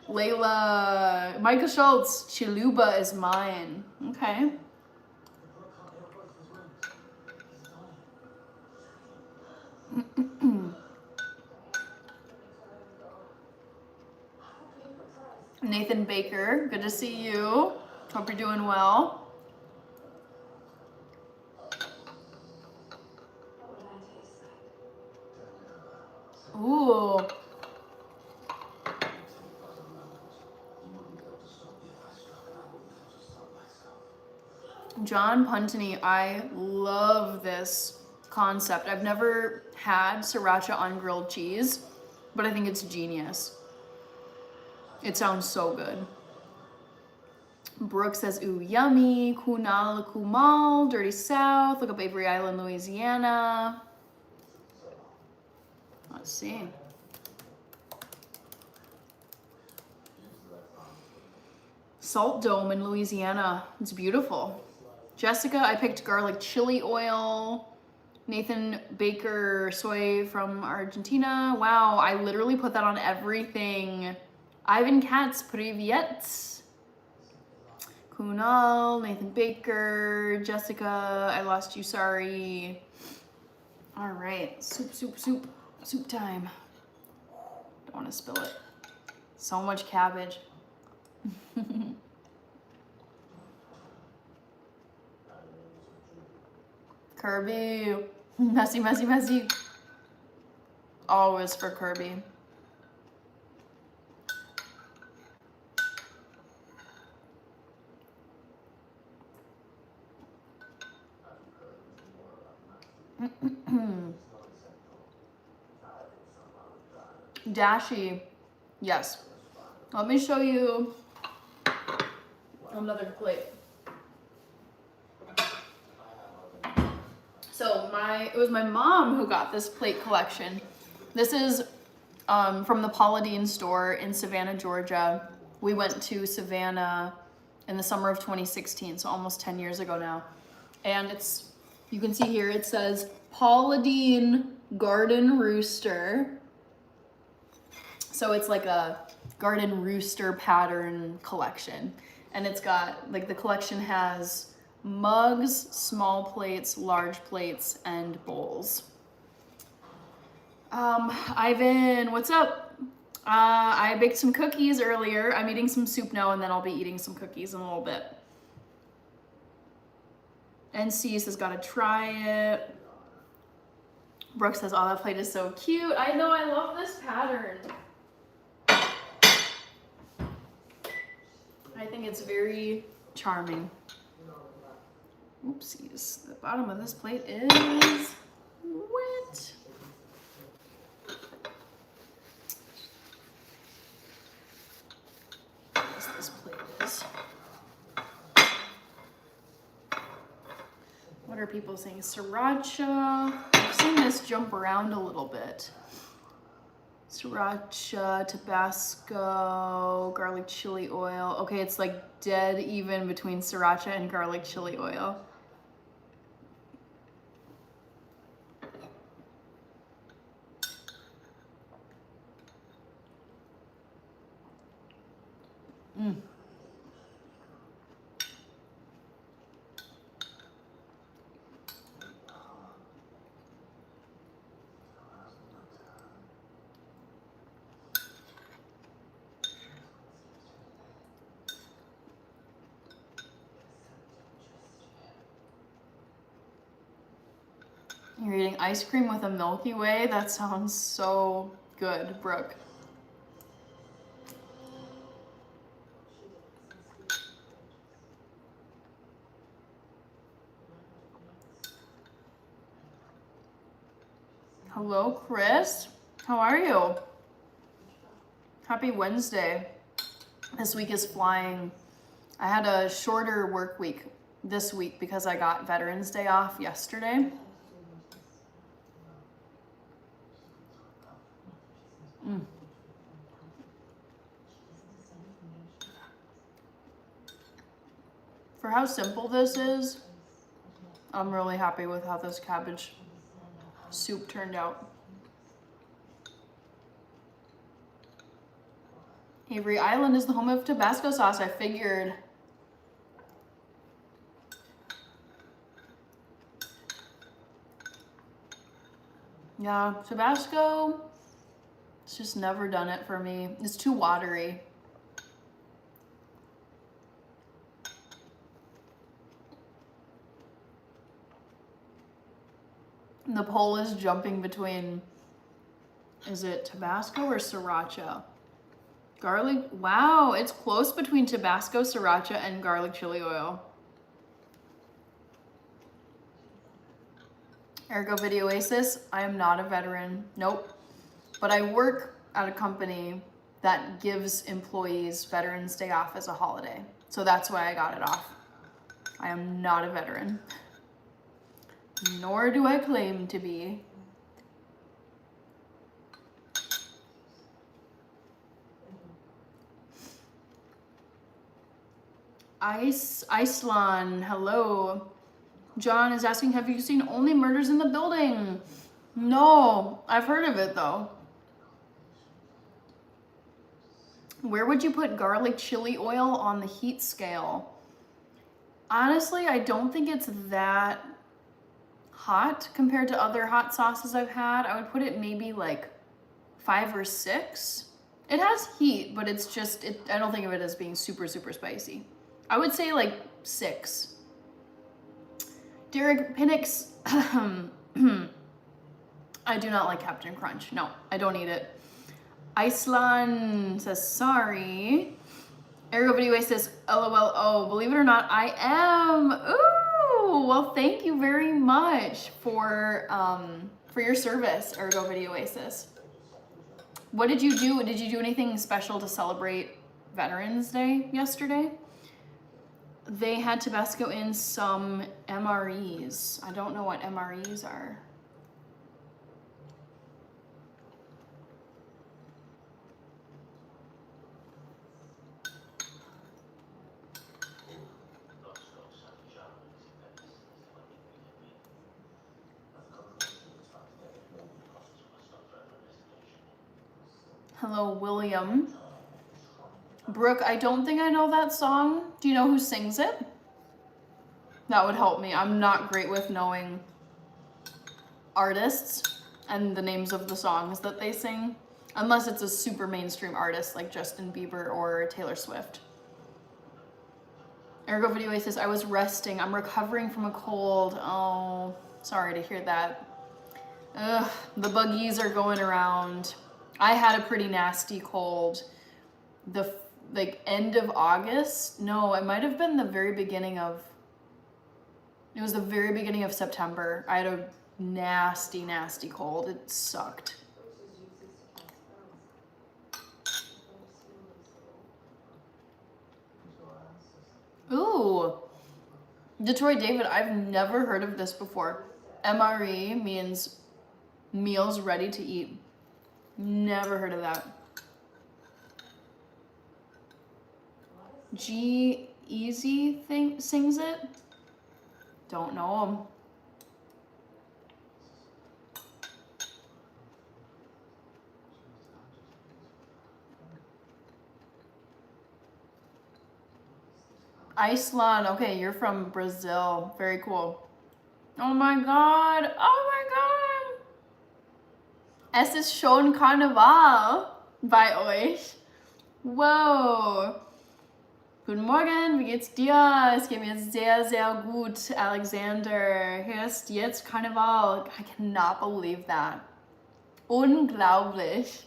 Layla, Michael Schultz, Chiluba is mine. Okay. Nathan Baker, good to see you. Hope you're doing well. Ooh. John Puntany, I love this concept. I've never had sriracha on grilled cheese, but I think it's genius. It sounds so good. Brooke says, ooh, yummy. Kunal Kumal, Dirty South. Look up Avery Island, Louisiana. Let's see. Salt Dome in Louisiana. It's beautiful. Jessica, I picked garlic chili oil. Nathan Baker, soy from Argentina. Wow, I literally put that on everything. Ivan Katz, Privyet. Kunal, Nathan Baker, Jessica, I lost you, sorry. All right, soup time. Don't want to spill it. So much cabbage. Kirby, messy. Always for Kirby. Dashi, yes. Let me show you another plate. So it was my mom who got this plate collection. This is from the Paula Deen store in Savannah, Georgia. We went to Savannah in the summer of 2016, so almost 10 years ago now. And you can see here, it says Paula Deen Garden Rooster. So it's like a garden rooster pattern collection. And it's got, like, the collection has mugs, small plates, large plates, and bowls. Ivan, what's up? I baked some cookies earlier. I'm eating some soup now, and then I'll be eating some cookies in a little bit. NC says, gotta try it. Brooke says, oh, that plate is so cute. I know, I love this pattern. I think it's very charming. Oopsies, the bottom of this plate is wet. Yes, this plate is. What are people saying? Sriracha. I've seen this jump around a little bit. Sriracha, Tabasco, garlic chili oil. Okay, it's like dead even between sriracha and garlic chili oil. You're eating ice cream with a Milky Way? That sounds so good, Brooke. Hello, Chris. How are you? Happy Wednesday. This week is flying. I had a shorter work week this week because I got Veterans Day off yesterday. For how simple this is, I'm really happy with how this cabbage soup turned out. Avery Island is the home of Tabasco sauce, I figured. Yeah, Tabasco, it's just never done it for me. It's too watery. The poll is jumping between, is it Tabasco or Sriracha? Garlic, wow, it's close between Tabasco, Sriracha, and garlic chili oil. Ergo Video Oasis, I am not a veteran, nope. But I work at a company that gives employees Veterans Day off as a holiday. So that's why I got it off. I am not a veteran. Nor do I claim to be. Iceland, hello. John is asking, have you seen Only Murders in the Building? No, I've heard of it though. Where would you put garlic chili oil on the heat scale? Honestly, I don't think it's that hot compared to other hot sauces I've had. I would put it maybe like 5 or 6. It has heat, but it's just, I don't think of it as being super, super spicy. I would say like 6. Derek Pinnix, I do not like Captain Crunch. No, I don't eat it. Iceland says sorry. Ergo Video says LOL. Oh, believe it or not, I am. Ooh, well, thank you very much for your service, Ergo Video Oasis. What did you do? Did you do anything special to celebrate Veterans Day yesterday? They had Tabasco in some MREs. I don't know what MREs are. Hello, William. Brooke, I don't think I know that song. Do you know who sings it? That would help me. I'm not great with knowing artists and the names of the songs that they sing, unless it's a super mainstream artist like Justin Bieber or Taylor Swift. Ergo Video says, I was resting. I'm recovering from a cold. Oh, sorry to hear that. Ugh, the buggies are going around. I had a pretty nasty cold the end of August. No, it might have been the very beginning of, it was the very beginning of September. I had a nasty, nasty cold. It sucked. Ooh, Detroit David, I've never heard of this before. MRE means meals ready to eat. Never heard of that. G Easy sings it. Don't know him. Iceland. Okay, you're from Brazil. Very cool. Oh my god. Oh my god. Es ist schon Karneval bei euch. Wow. Guten Morgen, wie geht's dir? Es geht mir sehr, sehr gut, Alexander. Hier ist jetzt Karneval. I cannot believe that. Unglaublich.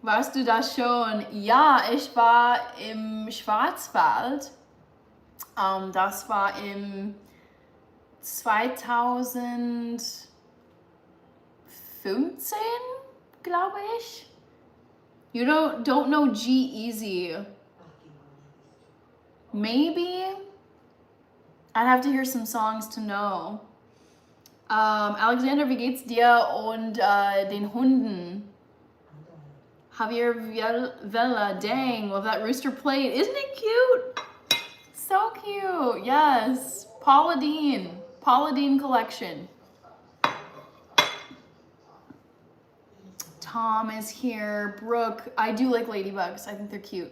Warst du da schon? Ja, ich war im Schwarzwald. Das war im 2015, glaube ich. You don't know G-Eazy. Maybe. I'd have to hear some songs to know. Alexander, wie geht's dir und den Hunden? Javier Vela, dang, well that rooster played. Isn't it cute? So cute, yes. Paula Deen collection. Tom is here. Brooke, I do like ladybugs. I think they're cute.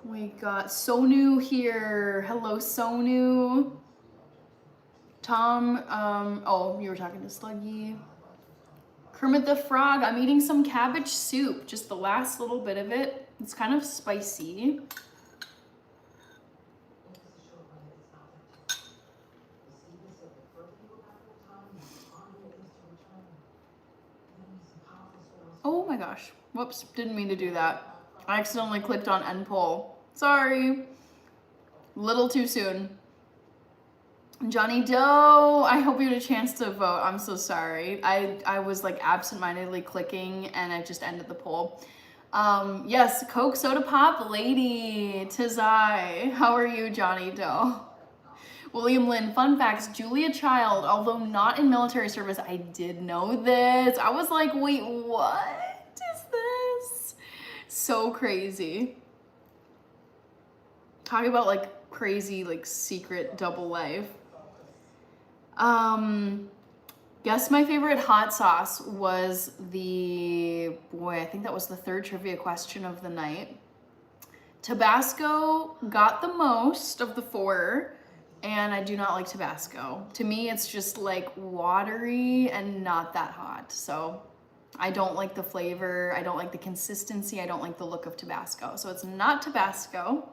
We got Sonu here. Hello, Sonu. Tom, oh, you were talking to Sluggy. Kermit the Frog, I'm eating some cabbage soup. Just the last little bit of it. It's kind of spicy. Oh my gosh. Whoops, didn't mean to do that. I accidentally clicked on end poll. Sorry. Little too soon. Johnny Doe, I hope you had a chance to vote. I'm so sorry. I was like absentmindedly clicking and I just ended the poll. Yes, Coke Soda Pop Lady, 'tis I. How are you, Johnny Doe? William Lynn, fun facts, Julia Child, although not in military service, I did know this. I was like, wait, what is this? So crazy. Talking about like crazy, like secret double life. Guess my favorite hot sauce was I think that was the third trivia question of the night. Tabasco got the most of the 4, and I do not like Tabasco. To me, it's just like watery and not that hot. So I don't like the flavor, I don't like the consistency, I don't like the look of Tabasco. So it's not Tabasco.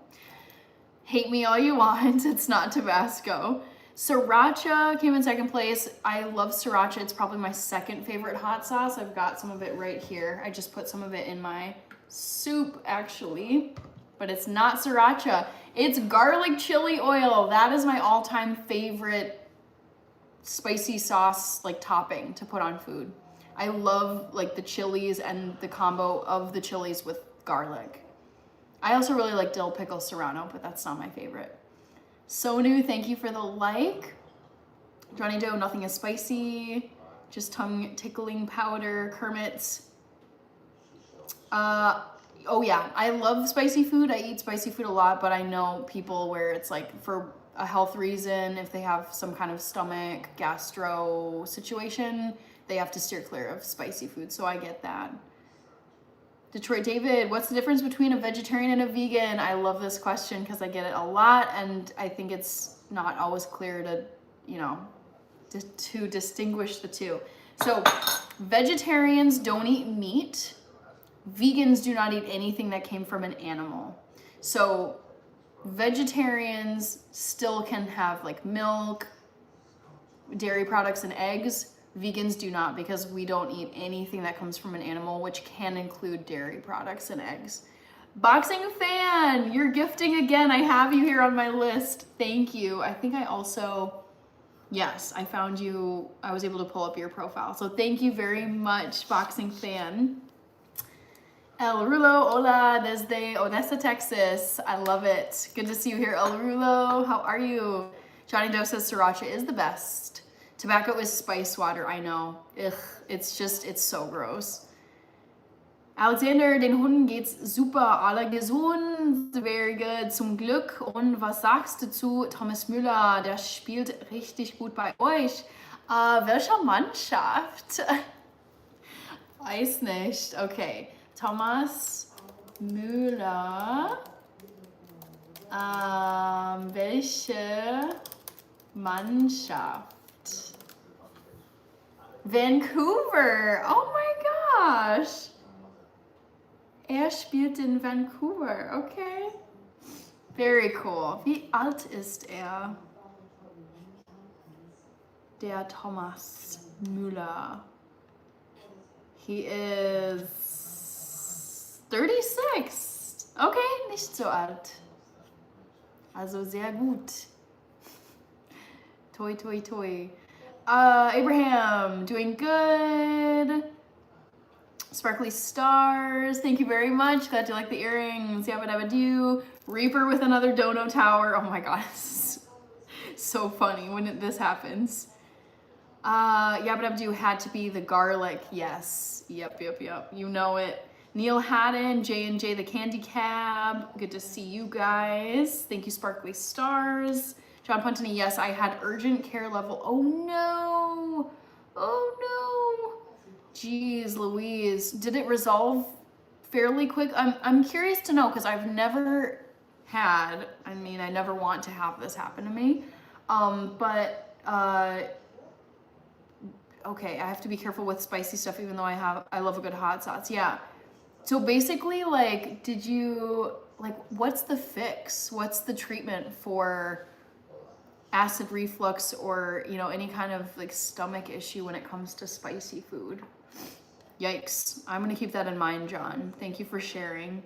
Hate me all you want, it's not Tabasco. Sriracha came in second place. I love sriracha. It's probably my second favorite hot sauce. I've got some of it right here. I just put some of it in my soup actually, but it's not sriracha. It's garlic chili oil. That is my all-time favorite spicy sauce like topping to put on food. I love like the chilies and the combo of the chilies with garlic. I also really like dill pickle serrano, but that's not my favorite. Sonu, thank you for the like. Johnny Doe, nothing is spicy. Just tongue tickling powder. Kermit's. Oh yeah, I love spicy food. I eat spicy food a lot, but I know people where it's like for a health reason, if they have some kind of stomach, gastro situation, they have to steer clear of spicy food. So I get that. Detroit David, what's the difference between a vegetarian and a vegan? I love this question because I get it a lot, and I think it's not always clear to, you know, to distinguish the two. So vegetarians don't eat meat. Vegans do not eat anything that came from an animal. So vegetarians still can have like milk, dairy products, and eggs. Vegans do not, because we don't eat anything that comes from an animal, which can include dairy products and eggs. Boxing fan, you're gifting again. I have you here on my list. Thank you. I think I also, yes, I found you. I was able to pull up your profile. So thank you very much, boxing fan. El Rulo, hola, desde Odessa, Texas. I love it. Good to see you here, El Rulo. How are you? Johnny Doe says sriracha is the best. Tobacco is spice water, I know. Ugh, it's so gross. Alexander, den Hunden geht's super, alle gesund, very good, zum Glück. Und was sagst du zu Thomas Müller? Der spielt richtig gut bei euch. Welcher Mannschaft? Weiß nicht. Okay, Thomas Müller. Welche Mannschaft? Vancouver. Oh my gosh. Er spielt in Vancouver. Okay. Very cool. Wie alt ist er? Der Thomas Müller. He is 36. Okay, nicht so alt. Also sehr gut. Toi, toi, toi. Abraham, doing good. Sparkly stars, thank you very much. Glad you like the earrings. Yabba dabba doo. Reaper with another dono tower. Oh my god, so funny when this happens. Yabba dabba doo had to be the garlic. Yes. Yep. You know it. Neil Haddon, J&J the Candy Cab. Good to see you guys. Thank you, Sparkly Stars. John Puntany, yes, I had urgent care level. Oh no. Oh no. Jeez Louise. Did it resolve fairly quick? I'm curious to know, because I've never had, I mean, I never want to have this happen to me. Okay, I have to be careful with spicy stuff, even though I love a good hot sauce. Yeah. So basically, like, what's the fix? What's the treatment for acid reflux or, you know, any kind of like stomach issue when it comes to spicy food? Yikes. I'm gonna keep that in mind, John. Thank you for sharing.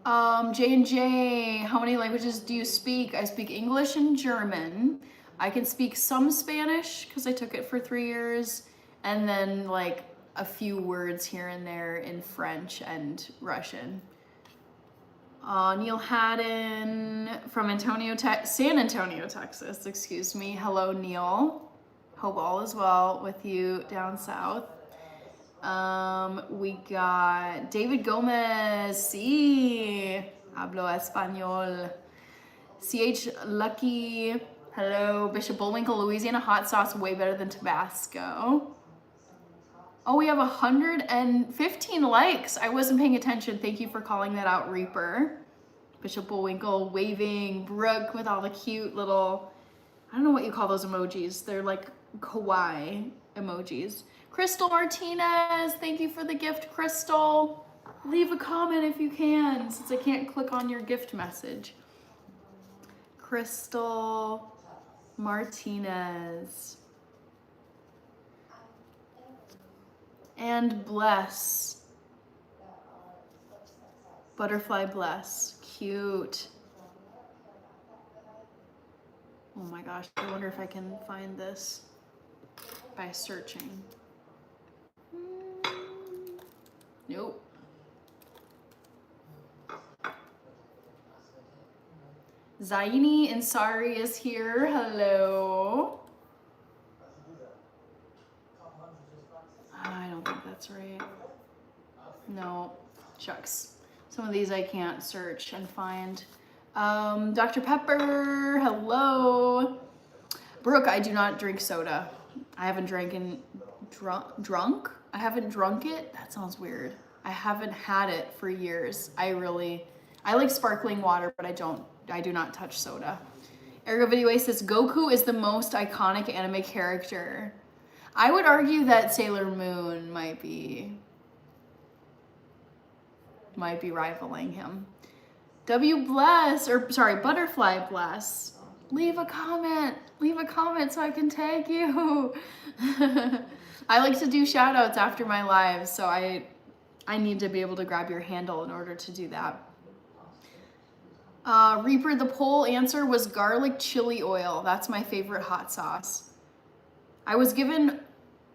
J&J, how many languages do you speak? I speak English and German. I can speak some Spanish because I took it for 3 years, and then like a few words here and there in French and Russian. Neil Haddon from San Antonio, Texas, excuse me. Hello, Neil. Hope all is well with you down south. We got David Gomez. Sí, hablo español. CH Lucky. Hello, Bishop Bullwinkle. Louisiana hot sauce way better than Tabasco. Oh, we have 115 likes. I wasn't paying attention. Thank you for calling that out, Reaper. Bishop Bullwinkle waving. Brooke with all the cute little, I don't know what you call those emojis. They're like kawaii emojis. Crystal Martinez, thank you for the gift, Crystal. Leave a comment if you can, since I can't click on your gift message. Crystal, Martinez. And Bless. Butterfly Bless. Cute. Oh my gosh, I wonder if I can find this by searching. Nope. Zaini Ansari is here. Hello. I don't think that's right. No, shucks. Some of these I can't search and find. Dr. Pepper, hello. Brooke, I do not drink soda. I haven't drunk? I haven't drunk it? That sounds weird. I haven't had it for years. I like sparkling water, but I do not touch soda. Ergo Video says, Goku is the most iconic anime character. I would argue that Sailor Moon might be rivaling him. Butterfly Bless. Leave a comment so I can tag you. I like to do shout outs after my lives, so I need to be able to grab your handle in order to do that. Reaper, the poll answer was garlic chili oil. That's my favorite hot sauce. I was given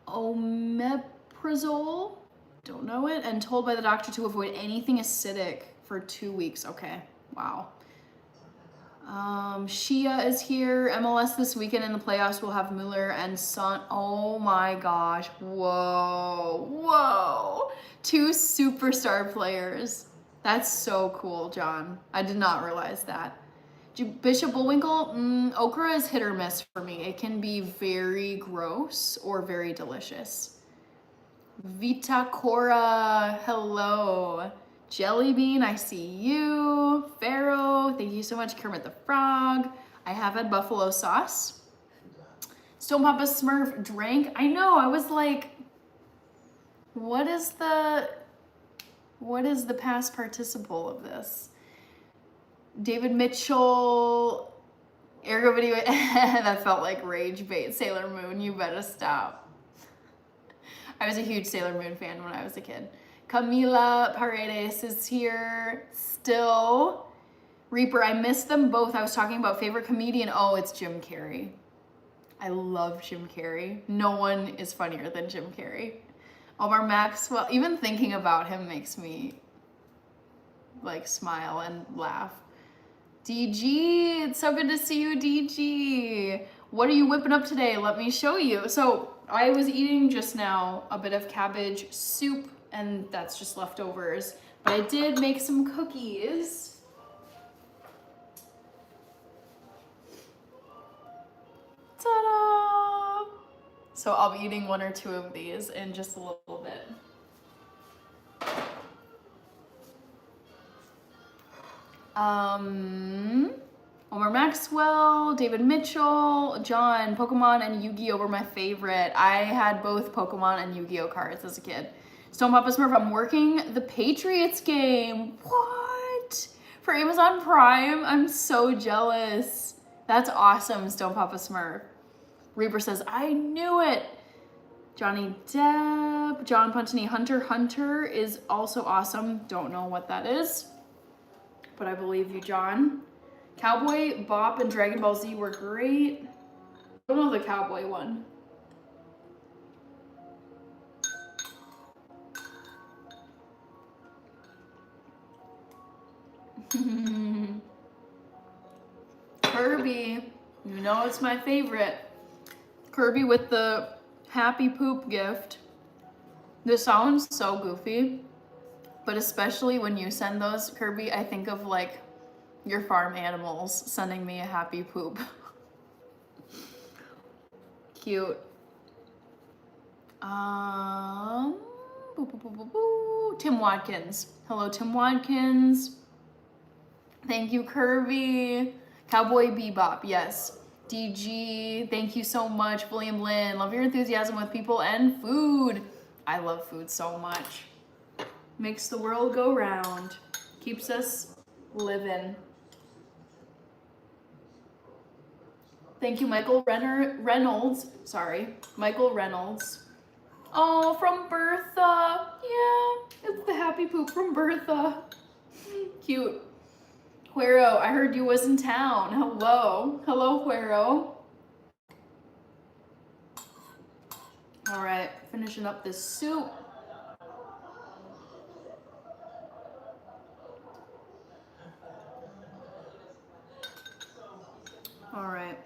omeprazole, don't know it, and told by the doctor to avoid anything acidic for 2 weeks. Okay, wow. Shia is here. MLS this weekend in the playoffs will have Mueller and Son. Oh my gosh. Whoa. 2 superstar players. That's so cool, John. I did not realize that. Bishop Bullwinkle, okra is hit or miss for me. It can be very gross or very delicious. Vita Cora, hello. Jelly Bean, I see you. Pharaoh, thank you so much. Kermit the Frog. I have had buffalo sauce. Stone Papa Smurf drank. I know, I was like, what is the past participle of this? David Mitchell, Ergo Video, that felt like rage bait. Sailor Moon, you better stop. I was a huge Sailor Moon fan when I was a kid. Camila Paredes is here still. Reaper, I missed them both. I was talking about favorite comedian. Oh, it's Jim Carrey. I love Jim Carrey. No one is funnier than Jim Carrey. Omar Maxwell, even thinking about him makes me like smile and laugh. DG, it's so good to see you, DG. What are you whipping up today? Let me show you. So I was eating just now a bit of cabbage soup, and that's just leftovers. But I did make some cookies. Ta-da! So I'll be eating 1 or 2 of these in just a little bit. Omar Maxwell, David Mitchell, John, Pokemon and Yu-Gi-Oh were my favorite. I had both Pokemon and Yu-Gi-Oh cards as a kid. Stone Papa Smurf, I'm working the Patriots game. What? For Amazon Prime? I'm so jealous. That's awesome, Stone Papa Smurf. Reaper says, I knew it. Johnny Depp, John Puntini, Hunter Hunter is also awesome. Don't know what that is, but I believe you, John. Cowboy, Bop, and Dragon Ball Z were great. I don't know the Cowboy one. Kirby, you know it's my favorite. Kirby with the happy poop gift. This sounds so goofy, but especially when you send those, Kirby, I think of like your farm animals sending me a happy poop. Cute. Tim Watkins. Hello, Tim Watkins. Thank you, Kirby. Cowboy Bebop, yes. DG, thank you so much. William Lynn, love your enthusiasm with people and food. I love food so much. Makes the world go round. Keeps us living. Thank you, Reynolds. Sorry, Michael Reynolds. Oh, from Bertha. Yeah, it's the happy poop from Bertha. Cute. Huero, I heard you was in town. Hello. Hello, Huero. All right, finishing up this soup. All right.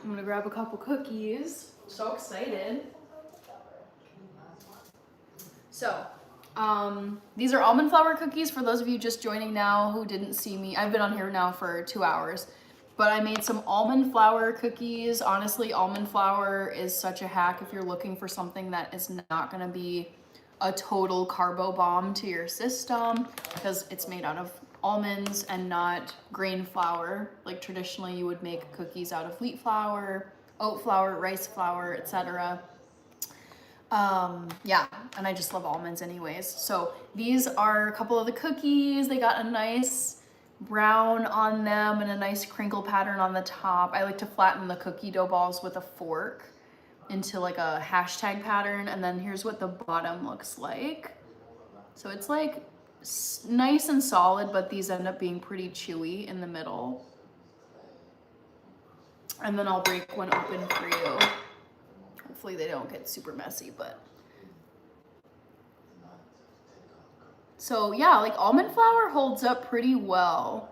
I'm gonna grab a couple cookies. So excited. So, these are almond flour cookies for those of you just joining now who didn't see me. I've been on here now for 2 hours, but I made some almond flour cookies. Honestly, almond flour is such a hack if you're looking for something that is not gonna be a total carbo bomb to your system, because it's made out of almonds and not grain flour. Like traditionally you would make cookies out of wheat flour, oat flour, rice flour, etc. Yeah, and I just love almonds anyways. So these are a couple of the cookies. They got a nice brown on them and a nice crinkle pattern on the top. I like to flatten the cookie dough balls with a fork into like a hashtag pattern, and then here's what the bottom looks like. So it's like nice and solid, but these end up being pretty chewy in the middle. And then I'll break one open for you. Hopefully they don't get super messy, but. So yeah, like almond flour holds up pretty well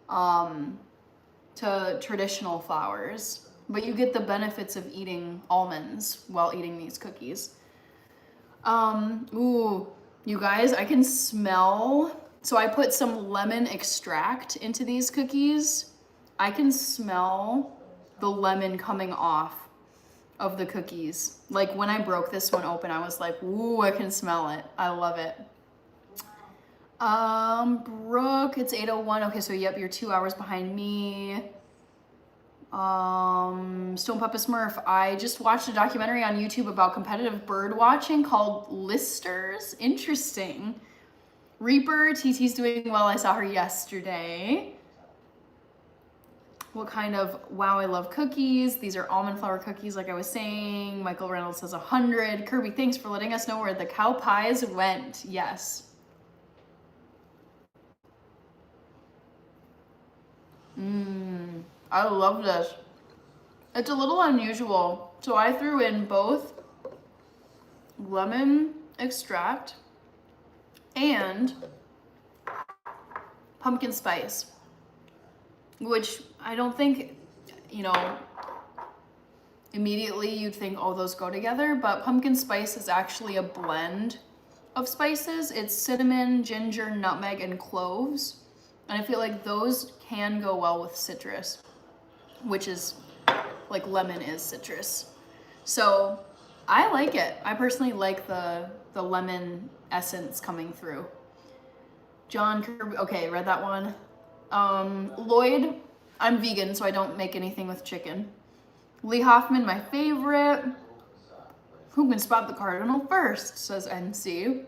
to traditional flours, but you get the benefits of eating almonds while eating these cookies. Ooh, you guys, I can smell. So I put some lemon extract into these cookies. I can smell the lemon coming off of the cookies. Like when I broke this one open, I was like, ooh, I can smell it. I love it. Brooke, it's 8:01. Okay, so yep, you're 2 hours behind me. Stone Papa Smurf, I just watched a documentary on YouTube about competitive bird watching called Listers. Interesting. Reaper, TT's doing well. I saw her yesterday. What kind of, wow, I love cookies. These are almond flour cookies, like I was saying. Michael Reynolds says 100. Kirby, thanks for letting us know where the cow pies went. Yes. I love this. It's a little unusual. So I threw in both lemon extract and pumpkin spice, which I don't think, you know, immediately you'd think, oh, those go together, but pumpkin spice is actually a blend of spices. It's cinnamon, ginger, nutmeg, and cloves. And I feel like those can go well with citrus, which is like lemon is citrus. So I like it. I personally like the lemon essence coming through. John Kirby, okay, read that one. Lloyd, I'm vegan, so I don't make anything with chicken. Lee Hoffman, my favorite. Who can spot the cardinal first, says NC.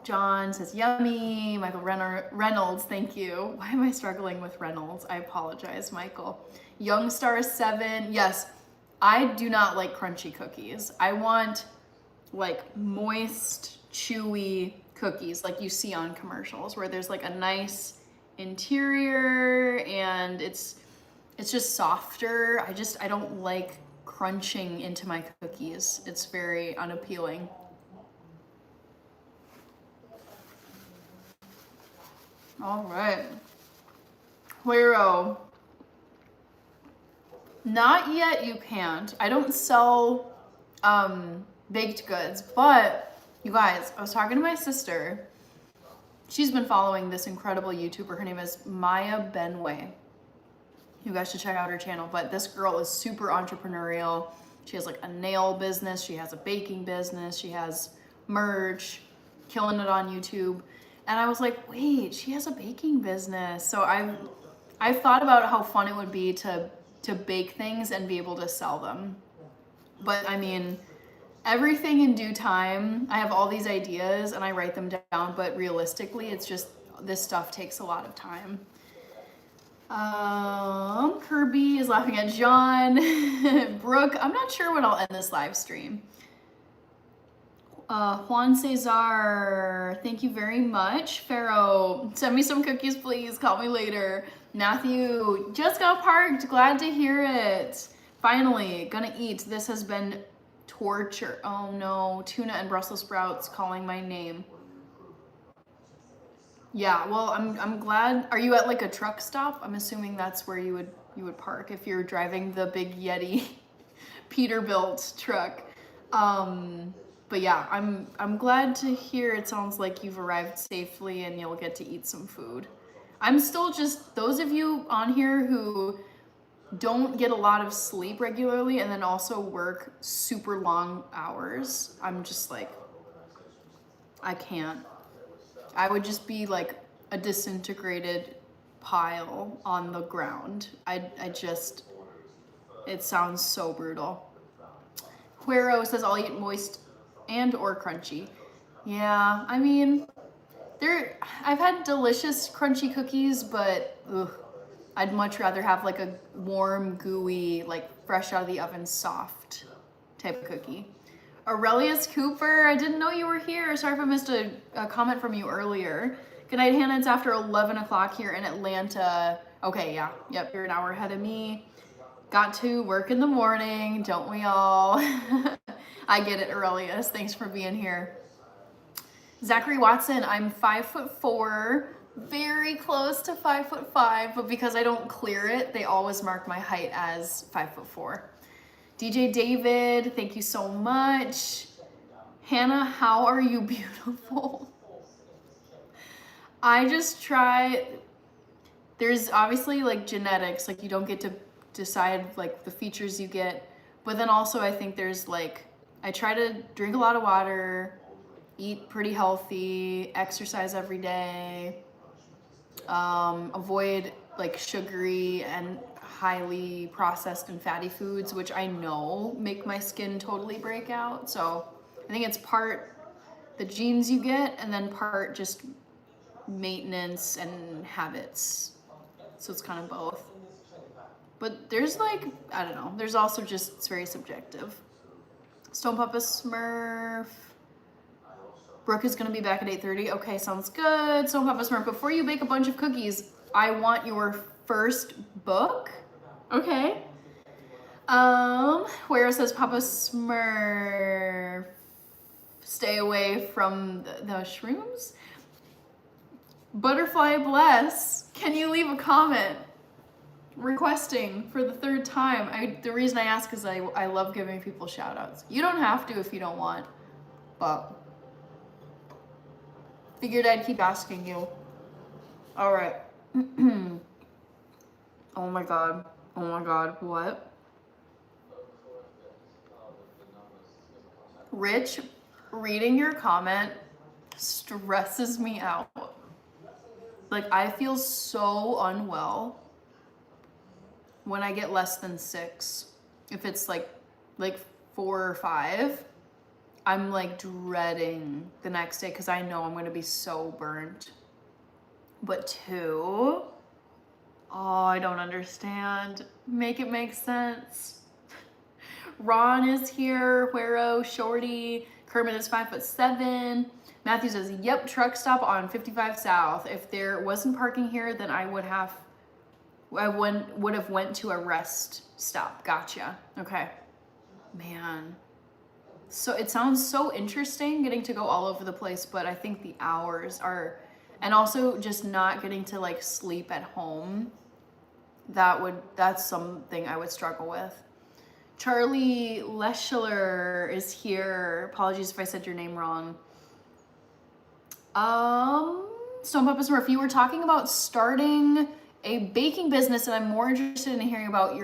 John says yummy. Michael Reynolds, thank you. Why am I struggling with Reynolds? I apologize, Michael. Youngstar 7, yes, I do not like crunchy cookies. I want like moist, chewy cookies like you see on commercials where there's like a nice interior and it's just softer. I don't like crunching into my cookies. It's very unappealing. All right. Huero. Not yet, you can't. I don't sell baked goods, but you guys, I was talking to my sister. She's been following this incredible YouTuber. Her name is Maya Benway. You guys should check out her channel, but this girl is super entrepreneurial. She has like a nail business. She has a baking business. She has merch, killing it on YouTube. And I was like, wait, she has a baking business. So I've thought about how fun it would be to bake things and be able to sell them. But I mean, everything in due time. I have all these ideas and I write them down, but realistically, it's just, this stuff takes a lot of time. Kirby is laughing at John. Brooke, I'm not sure when I'll end this live stream. Juan Cesar, thank you very much. Pharaoh, send me some cookies, please. Call me later. Matthew, just got parked. Glad to hear it. Finally, gonna eat. This has been torture. Oh no, tuna and Brussels sprouts calling my name. Yeah, well, I'm glad. Are you at like a truck stop? I'm assuming that's where you would park if you're driving the big Yeti Peterbilt truck. But yeah, I'm glad to hear it sounds like you've arrived safely and you'll get to eat some food. I'm still just, those of you on here who don't get a lot of sleep regularly and then also work super long hours, I'm just like, I can't. I would just be like a disintegrated pile on the ground. I just, it sounds so brutal. Huero says I'll eat moist and or crunchy. Yeah, I mean, I've had delicious crunchy cookies, but ugh, I'd much rather have like a warm, gooey, like fresh out of the oven, soft type of cookie. Aurelius Cooper, I didn't know you were here. Sorry if I missed a comment from you earlier. Good night, Hannah. It's after 11 o'clock here in Atlanta. Okay, yeah, yep, you're an hour ahead of me. Got to work in the morning, don't we all? I get it, Aurelius. Thanks for being here. Zachary Watson, I'm 5'4", very close to 5'5", but because I don't clear it, they always mark my height as 5'4". DJ David, thank you so much. Hannah, how are you beautiful? I just try, there's obviously like genetics, like you don't get to decide like the features you get, but then also I think there's like, I try to drink a lot of water, eat pretty healthy, exercise every day, avoid like sugary and highly processed and fatty foods, which I know make my skin totally break out. So I think it's part the genes you get and then part just maintenance and habits. So it's kind of both. But there's like, I don't know, there's also just, it's very subjective. Stone Papa Smurf. Brooke is gonna be back at 8:30. Okay, sounds good. Stone Papa Smurf, before you bake a bunch of cookies, I want your first book. Okay. Where it says Papa Smurf, stay away from the shrooms. Butterfly Bless, can you leave a comment requesting for the third time? The reason I ask is I love giving people shout outs. You don't have to if you don't want, but figured I'd keep asking you. All right. Oh my God. Oh my God, what? Rich, reading your comment stresses me out. Like, I feel so unwell when I get less than 6. If it's like 4 or 5, I'm like dreading the next day because I know I'm gonna be so burnt. But 2, oh, I don't understand. Make it make sense. Ron is here, Huero, Shorty, Kermit is 5'7". Matthew says, yep, truck stop on 55 South. If there wasn't parking here, then I would have went to a rest stop. Gotcha. Okay. Man. So it sounds so interesting getting to go all over the place, but I think the hours are, and also just not getting to like sleep at home, that's something I would struggle with. Charlie Leschler is here. Apologies if I said your name wrong. Stone Papa Smurf, you were talking about starting a baking business, and I'm more interested in hearing about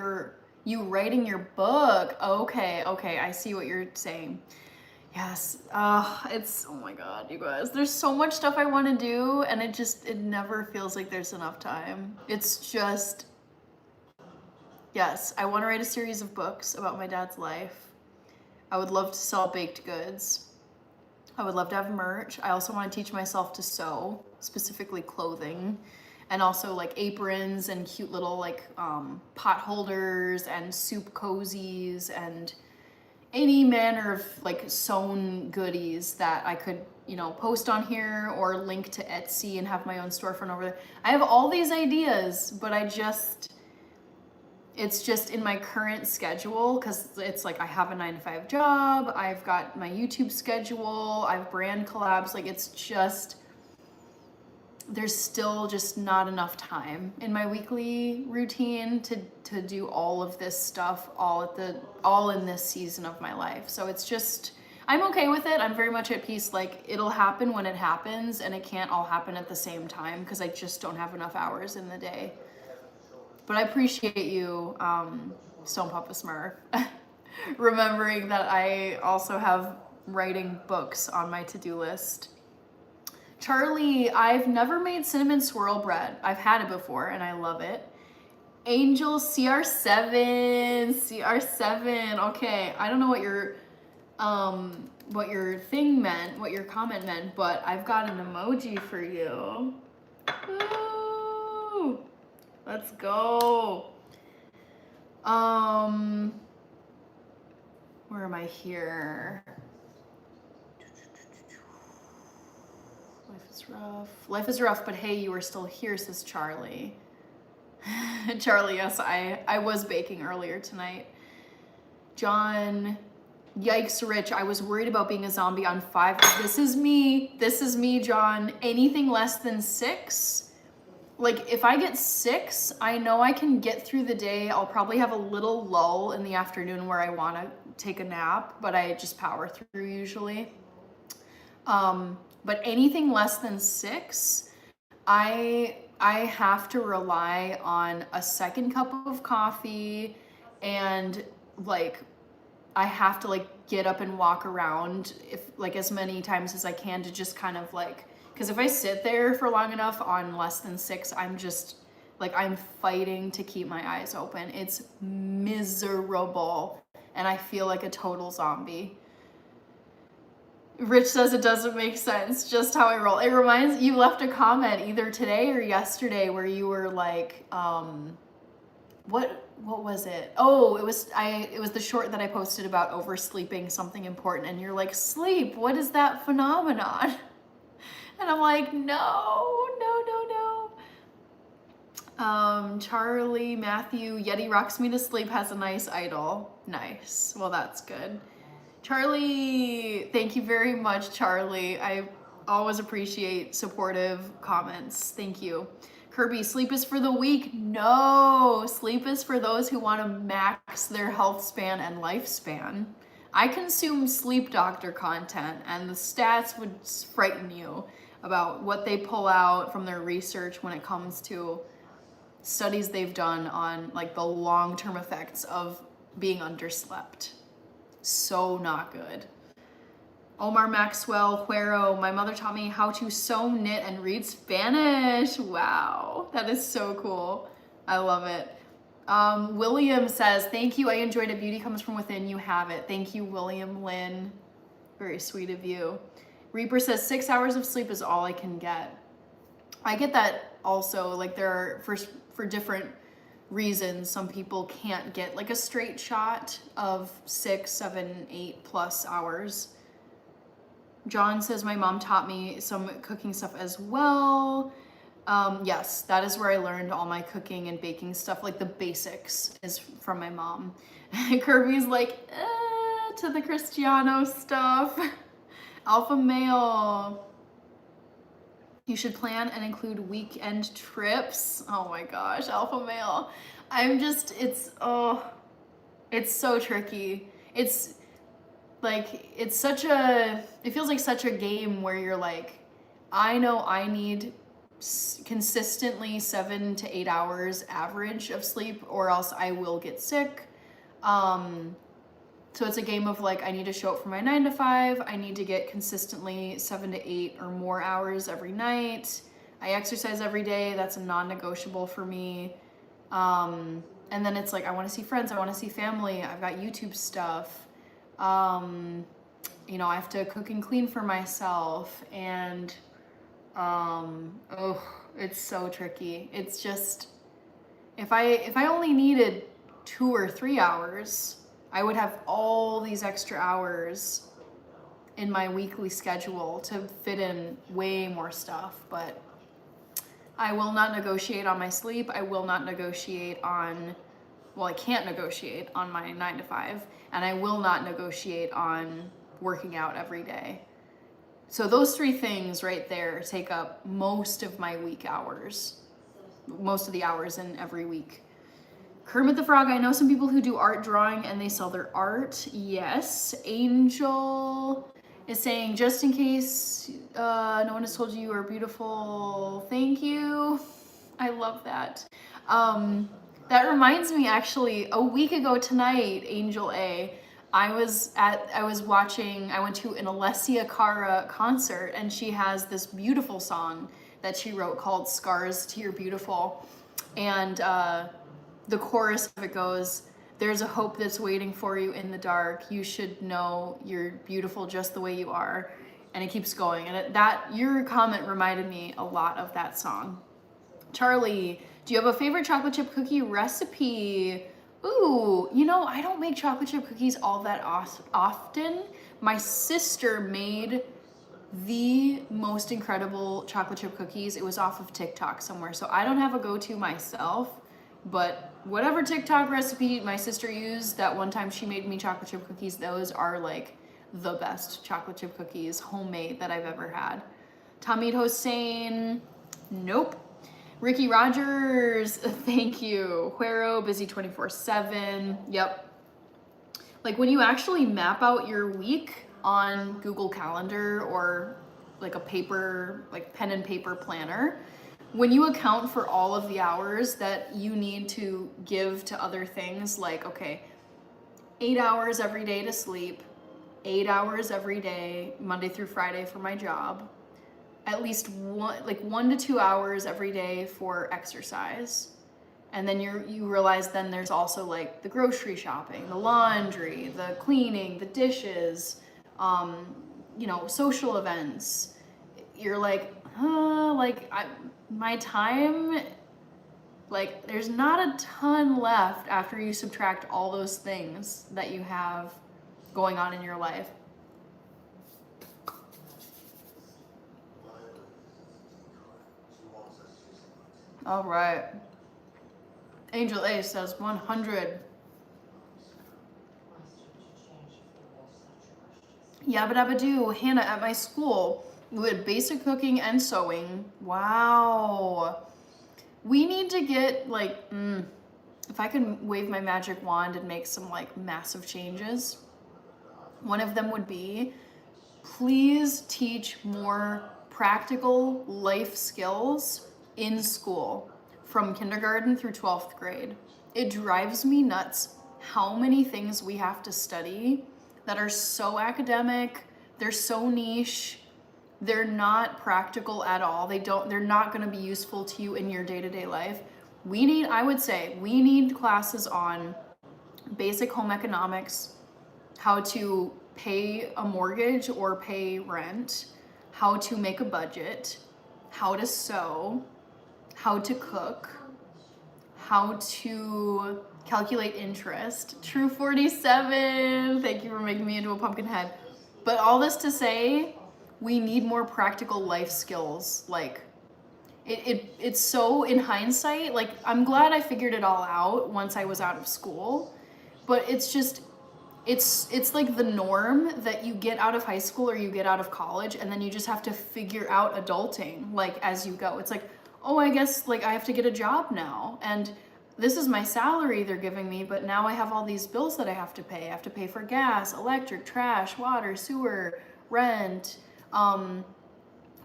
you writing your book. Okay, I see what you're saying. Yes, it's, oh my God, you guys, there's so much stuff I want to do, and it never feels like there's enough time. It's just, yes, I want to write a series of books about my dad's life. I would love to sell baked goods. I would love to have merch. I also want to teach myself to sew, specifically clothing. and also like aprons and cute little like pot holders and soup cozies and any manner of like sewn goodies that I could, you know, post on here or link to Etsy and have my own storefront over there. I have all these ideas, but it's just in my current schedule, because it's like I have a 9-to-5 job, I've got my YouTube schedule, I have brand collabs, like it's just, there's still just not enough time in my weekly routine to do all of this stuff all in this season of my life. So it's just, I'm okay with it. I'm very much at peace. Like, it'll happen when it happens, and it can't all happen at the same time because I just don't have enough hours in the day. But I appreciate you, Stone Papa Smurf, remembering that I also have writing books on my to-do list. Charlie, I've never made cinnamon swirl bread. I've had it before and I love it. Angel CR7. Okay, I don't know what your thing meant, what your comment meant, but I've got an emoji for you. Woo! Let's go. Where am I here? Life is rough, but hey, you are still here, says Charlie. Charlie, yes, I was baking earlier tonight. John, yikes, Rich, I was worried about being a zombie on 5. This is me, John. Anything less than 6, like if I get 6, I know I can get through the day. I'll probably have a little lull in the afternoon where I want to take a nap, but I just power through usually. But anything less than 6, I have to rely on a second cup of coffee, and like I have to like get up and walk around as many times as I can to just kind of like, because if I sit there for long enough on less than 6, I'm just like, I'm fighting to keep my eyes open. It's miserable, and I feel like a total zombie. Rich says it doesn't make sense, just how I roll. It reminds, you left a comment either today or yesterday where you were like, what was it? Oh, it was the short that I posted about oversleeping something important, and you're like, sleep, what is that phenomenon? And I'm like, no. Charlie, Matthew, Yeti rocks me to sleep has a nice idol. Nice, well that's good. Charlie, thank you very much, Charlie. I always appreciate supportive comments. Thank you. Kirby, sleep is for the weak. No, sleep is for those who want to max their health span and lifespan. I consume sleep doctor content, and the stats would frighten you about what they pull out from their research when it comes to studies they've done on like the long-term effects of being underslept. So not good. Omar Maxwell, Huero, my mother taught me how to sew, knit, and read Spanish. Wow, that is so cool. I love it. William says, thank you, I enjoyed it. Beauty comes from within, you have it. Thank you, William Lynn. Very sweet of you. Reaper says 6 hours of sleep is all I can get. I get that also, like there are, for different reasons, some people can't get like a straight shot of 6, 7, 8 plus hours. John says my mom taught me some cooking stuff as well. Yes, that is where I learned all my cooking and baking stuff, like the basics is from my mom. Kirby's like, to the Cristiano stuff. Alpha male. You should plan and include weekend trips. Oh my gosh, alpha male. It's so tricky. It feels like such a game where you're like, I know I need consistently 7 to 8 hours average of sleep or else I will get sick. So it's a game of like, I need to show up for my 9 to 5. I need to get consistently 7 to 8 or more hours every night. I exercise every day. That's a non-negotiable for me. And then it's like, I want to see friends. I want to see family. I've got YouTube stuff. I have to cook and clean for myself. And Oh, it's so tricky. It's just, if I only needed 2 or 3 hours, I would have all these extra hours in my weekly schedule to fit in way more stuff. But I will not negotiate on my sleep. I will not negotiate on, well, I can't negotiate on my 9 to 5, and I will not negotiate on working out every day. So those three things right there take up most of my week hours, most of the hours in every week. Kermit the Frog, I know some people who do art drawing and they sell their art. Yes. Angel is saying, just in case no one has told you are beautiful, thank you. I love that. That reminds me, actually, a week ago tonight, Angel A, I went to an Alessia Cara concert, and she has this beautiful song that she wrote called Scars to Your Beautiful. And the chorus of it goes, there's a hope that's waiting for you in the dark. You should know you're beautiful just the way you are. And it keeps going. And your comment reminded me a lot of that song. Charlie, do you have a favorite chocolate chip cookie recipe? Ooh, I don't make chocolate chip cookies all that often. My sister made the most incredible chocolate chip cookies. It was off of TikTok somewhere. So I don't have a go-to myself, but whatever TikTok recipe my sister used, that one time she made me chocolate chip cookies, those are like the best chocolate chip cookies, homemade, that I've ever had. Tamid Hossein, nope. Ricky Rogers, thank you. Huero, busy 24/7. Yep. Like when you actually map out your week on Google Calendar or like a paper, like pen and paper planner, when you account for all of the hours that you need to give to other things, like, okay, 8 hours every day to sleep, 8 hours every day, Monday through Friday for my job, at least 1 to 2 hours every day for exercise. And then you realize then there's also like the grocery shopping, the laundry, the cleaning, the dishes, social events. You're like, my time, like there's not a ton left after you subtract all those things that you have going on in your life. All right. Angel A says 100. Yabba dabba doo. Hannah, at my school, we had basic cooking and sewing. Wow. We need to get if I could wave my magic wand and make some like massive changes, one of them would be, please teach more practical life skills in school from kindergarten through 12th grade. It drives me nuts how many things we have to study that are so academic, they're so niche, they're not practical at all. They're not going to be useful to you in your day-to-day life. I would say we need classes on basic home economics, how to pay a mortgage or pay rent, how to make a budget, how to sew, how to cook, how to calculate interest. True 47, thank you for making me into a pumpkin head. But all this to say, we need more practical life skills. Like it's so, in hindsight, like I'm glad I figured it all out once I was out of school, but it's just, it's like the norm that you get out of high school or you get out of college and then you just have to figure out adulting like as you go. It's like, oh, I guess like I have to get a job now, and this is my salary they're giving me, but now I have all these bills that I have to pay. I have to pay for gas, electric, trash, water, sewer, rent,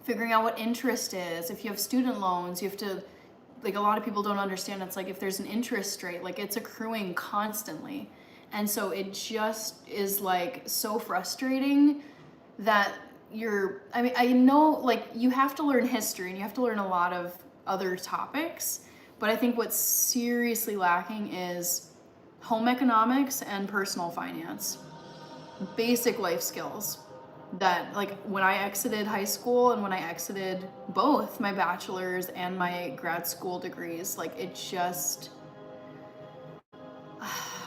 figuring out what interest is. If you have student loans, you have to, like, a lot of people don't understand, it's like if there's an interest rate, like it's accruing constantly. And so it just is like so frustrating that I know like you have to learn history and you have to learn a lot of other topics, but I think what's seriously lacking is home economics and personal finance, basic life skills. that like when I exited high school and when I exited both my bachelor's and my grad school degrees, like it just,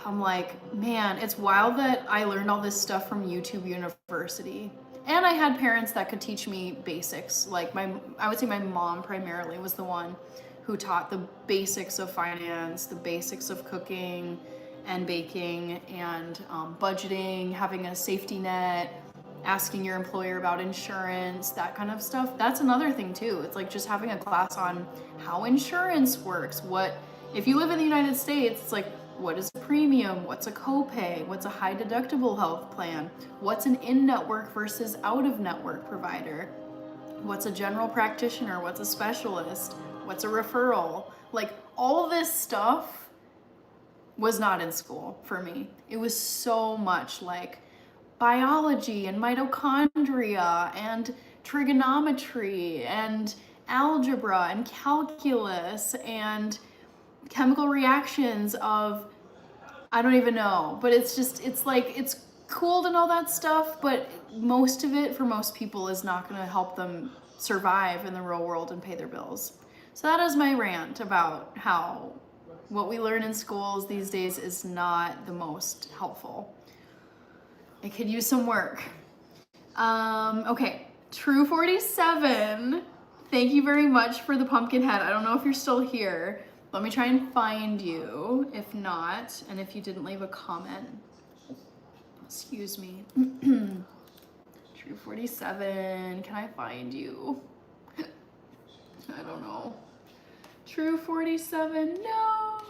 I'm like, man, it's wild that I learned all this stuff from YouTube University. And I had parents that could teach me basics. Like I would say my mom primarily was the one who taught the basics of finance, the basics of cooking and baking and budgeting, having a safety net, asking your employer about insurance, that kind of stuff. That's another thing too. It's like just having a class on how insurance works. What, if you live in the United States, it's like, what is a premium? What's a copay? What's a high deductible health plan? What's an in-network versus out-of-network provider? What's a general practitioner? What's a specialist? What's a referral? Like all this stuff was not in school for me. It was so much like biology and mitochondria and trigonometry and algebra and calculus and chemical reactions of, I don't even know, but it's just, it's like, it's cool to know that stuff, but most of it for most people is not going to help them survive in the real world and pay their bills. So that is my rant about how what we learn in schools these days is not the most helpful. It could use some work. Okay, True 47. Thank you very much for the pumpkin head. I don't know if you're still here. Let me try and find you, if not, and if you didn't leave a comment. Excuse me. True 47, can I find you? I don't know. True 47, no.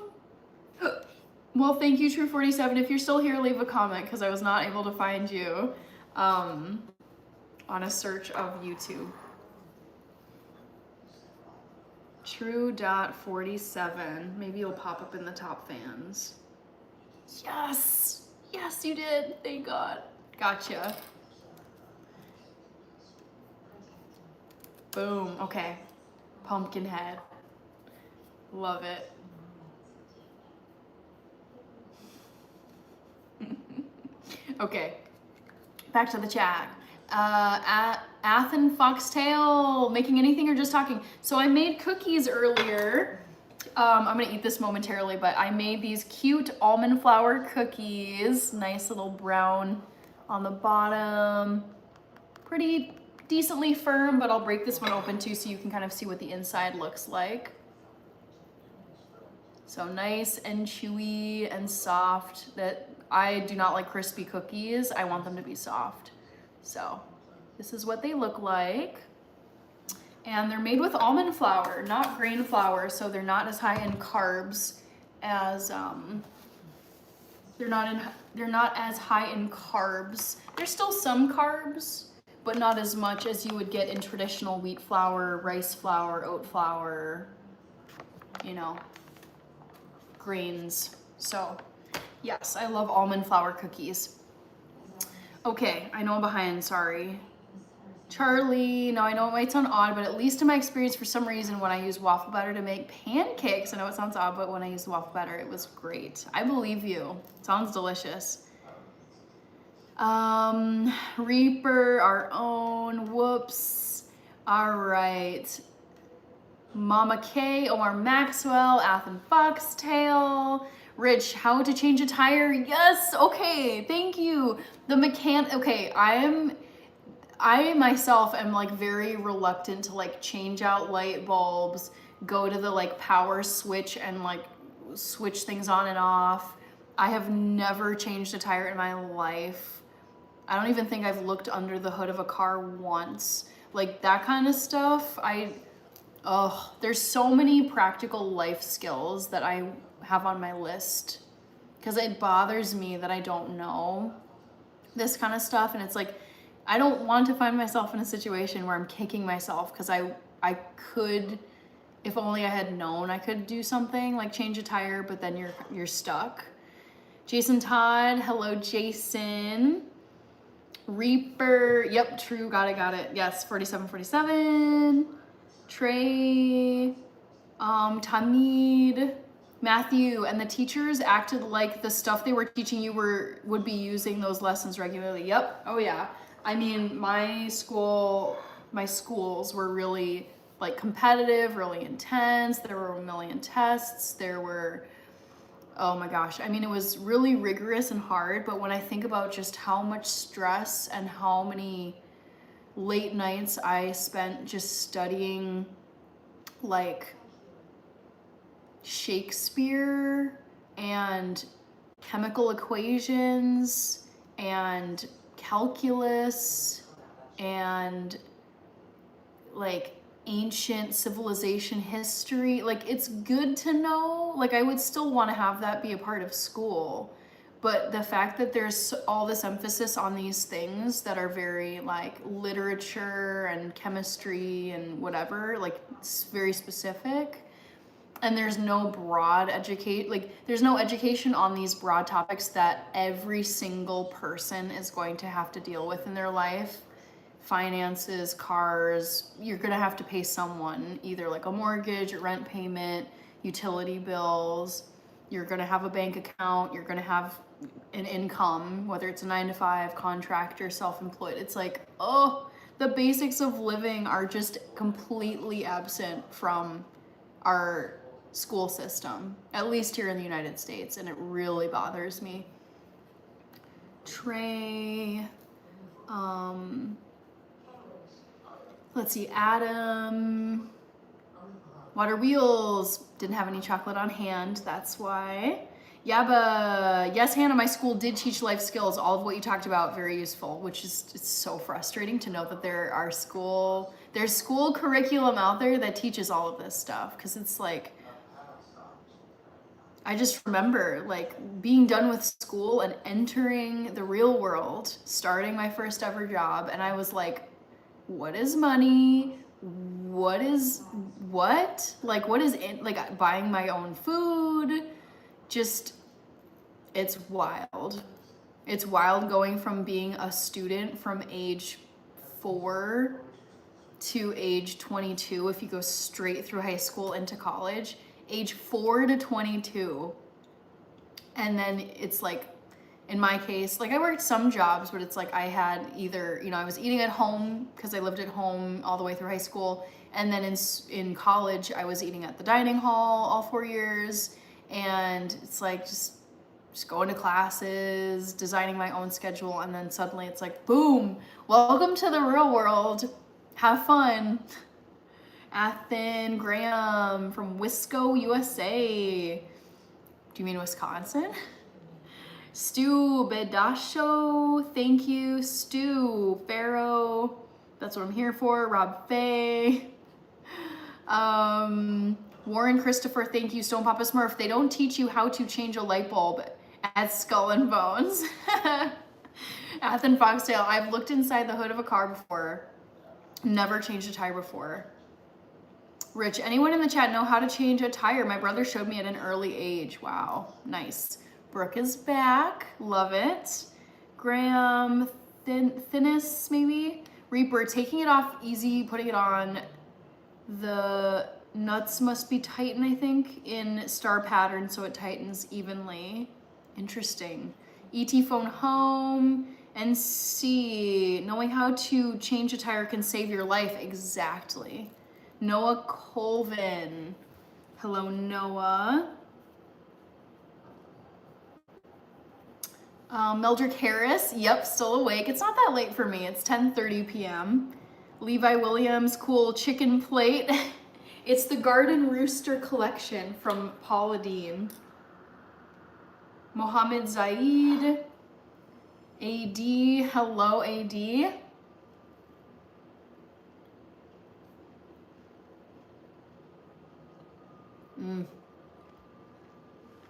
Well, thank you, True 47. If you're still here, leave a comment because I was not able to find you on a search of YouTube. True.47. Maybe you'll pop up in the top fans. Yes! Yes, you did. Thank God. Gotcha. Boom. Okay. Pumpkin head. Love it. Okay. Back to the chat. Athen Foxtail, making anything or just talking? So I made cookies earlier. I'm gonna eat this momentarily, but I made these cute almond flour cookies. Nice little brown on the bottom. Pretty decently firm, but I'll break this one open too so you can kind of see what the inside looks like. So nice and chewy and soft. That I do not like crispy cookies. I want them to be soft. So this is what they look like. And they're made with almond flour, not grain flour, so they're not as high in carbs as they're not as high in carbs. There's still some carbs, but not as much as you would get in traditional wheat flour, rice flour, oat flour, you know, grains. So yes, I love almond flour cookies. Okay, I know I'm behind, sorry. Charlie, now I know it might sound odd, but at least in my experience, for some reason, when I use waffle batter to make pancakes, I know it sounds odd, but when I used waffle batter, it was great. I believe you. Sounds delicious. Reaper, our own, whoops. All right. Mama K, Omar Maxwell, Athen Foxtail. Rich, how to change a tire? Yes, okay, thank you. Okay, I myself am like very reluctant to like change out light bulbs, go to the like power switch and like switch things on and off. I have never changed a tire in my life. I don't even think I've looked under the hood of a car once. Like that kind of stuff, there's so many practical life skills that I have on my list because it bothers me that I don't know this kind of stuff, and it's like I don't want to find myself in a situation where I'm kicking myself because I could, if only I had known I could do something like change a tire, but then you're stuck. Jason Todd, hello Jason. Reaper, yep, true, got it. Yes, 4747. Trey, Tamid, Matthew, and the teachers acted like the stuff they were teaching you would be using those lessons regularly. Yep, oh yeah. I mean, my schools were really like competitive, really intense. There were a million tests. There were, oh my gosh. I mean, it was really rigorous and hard, but when I think about just how much stress and how many late nights I spent just studying like Shakespeare and chemical equations and calculus and like ancient civilization history, like it's good to know. Like I would still want to have that be a part of school, but the fact that there's all this emphasis on these things that are very like literature and chemistry and whatever, like it's very specific, and there's no broad there's no education on these broad topics that every single person is going to have to deal with in their life. Finances, cars, you're gonna have to pay someone, either like a mortgage, rent payment, utility bills, you're gonna have a bank account, you're gonna have an income, whether it's a 9 to 5, contractor, self-employed. It's like, oh, the basics of living are just completely absent from our school system, at least here in the United States, and it really bothers me. Trey, let's see, Adam, Water Wheels, didn't have any chocolate on hand, that's why. Yaba, yes, Hannah, my school did teach life skills, all of what you talked about, very useful, which is, it's so frustrating to know that there's school curriculum out there that teaches all of this stuff, because it's like, I just remember like being done with school and entering the real world, starting my first ever job, and I was like, what is money? What is like buying my own food? Just, it's wild. It's wild going from being a student from age 4 to age 22 if you go straight through high school into college. Age 4 to 22. And then it's like, in my case, like I worked some jobs, but it's like I had either, I was eating at home because I lived at home all the way through high school. And then in college, I was eating at the dining hall all 4 years. And it's like just going to classes, designing my own schedule. And then suddenly it's like, boom, welcome to the real world. Have fun. Athen Graham from Wisco, USA. Do you mean Wisconsin? Stu Bedasho, thank you. Stu Farrow, that's what I'm here for. Rob Faye. Warren Christopher, thank you. Stone Papa Smurf, they don't teach you how to change a light bulb at Skull and Bones. Athen Foxdale, I've looked inside the hood of a car before. Never changed a tire before. Rich, anyone in the chat know how to change a tire? My brother showed me at an early age. Wow, nice. Brooke is back, love it. Graham, Thinnis maybe? Reaper, taking it off easy, putting it on. The nuts must be tightened, I think, in star pattern so it tightens evenly. Interesting. ET phone home. And C, knowing how to change a tire can save your life. Exactly. Noah Colvin. Hello, Noah. Meldrick Harris. Yep, still awake. It's not that late for me. It's 10:30 p.m. Levi Williams. Cool chicken plate. It's the Garden Rooster collection from Paula Deen. Mohammed Zaid. AD. Hello, AD.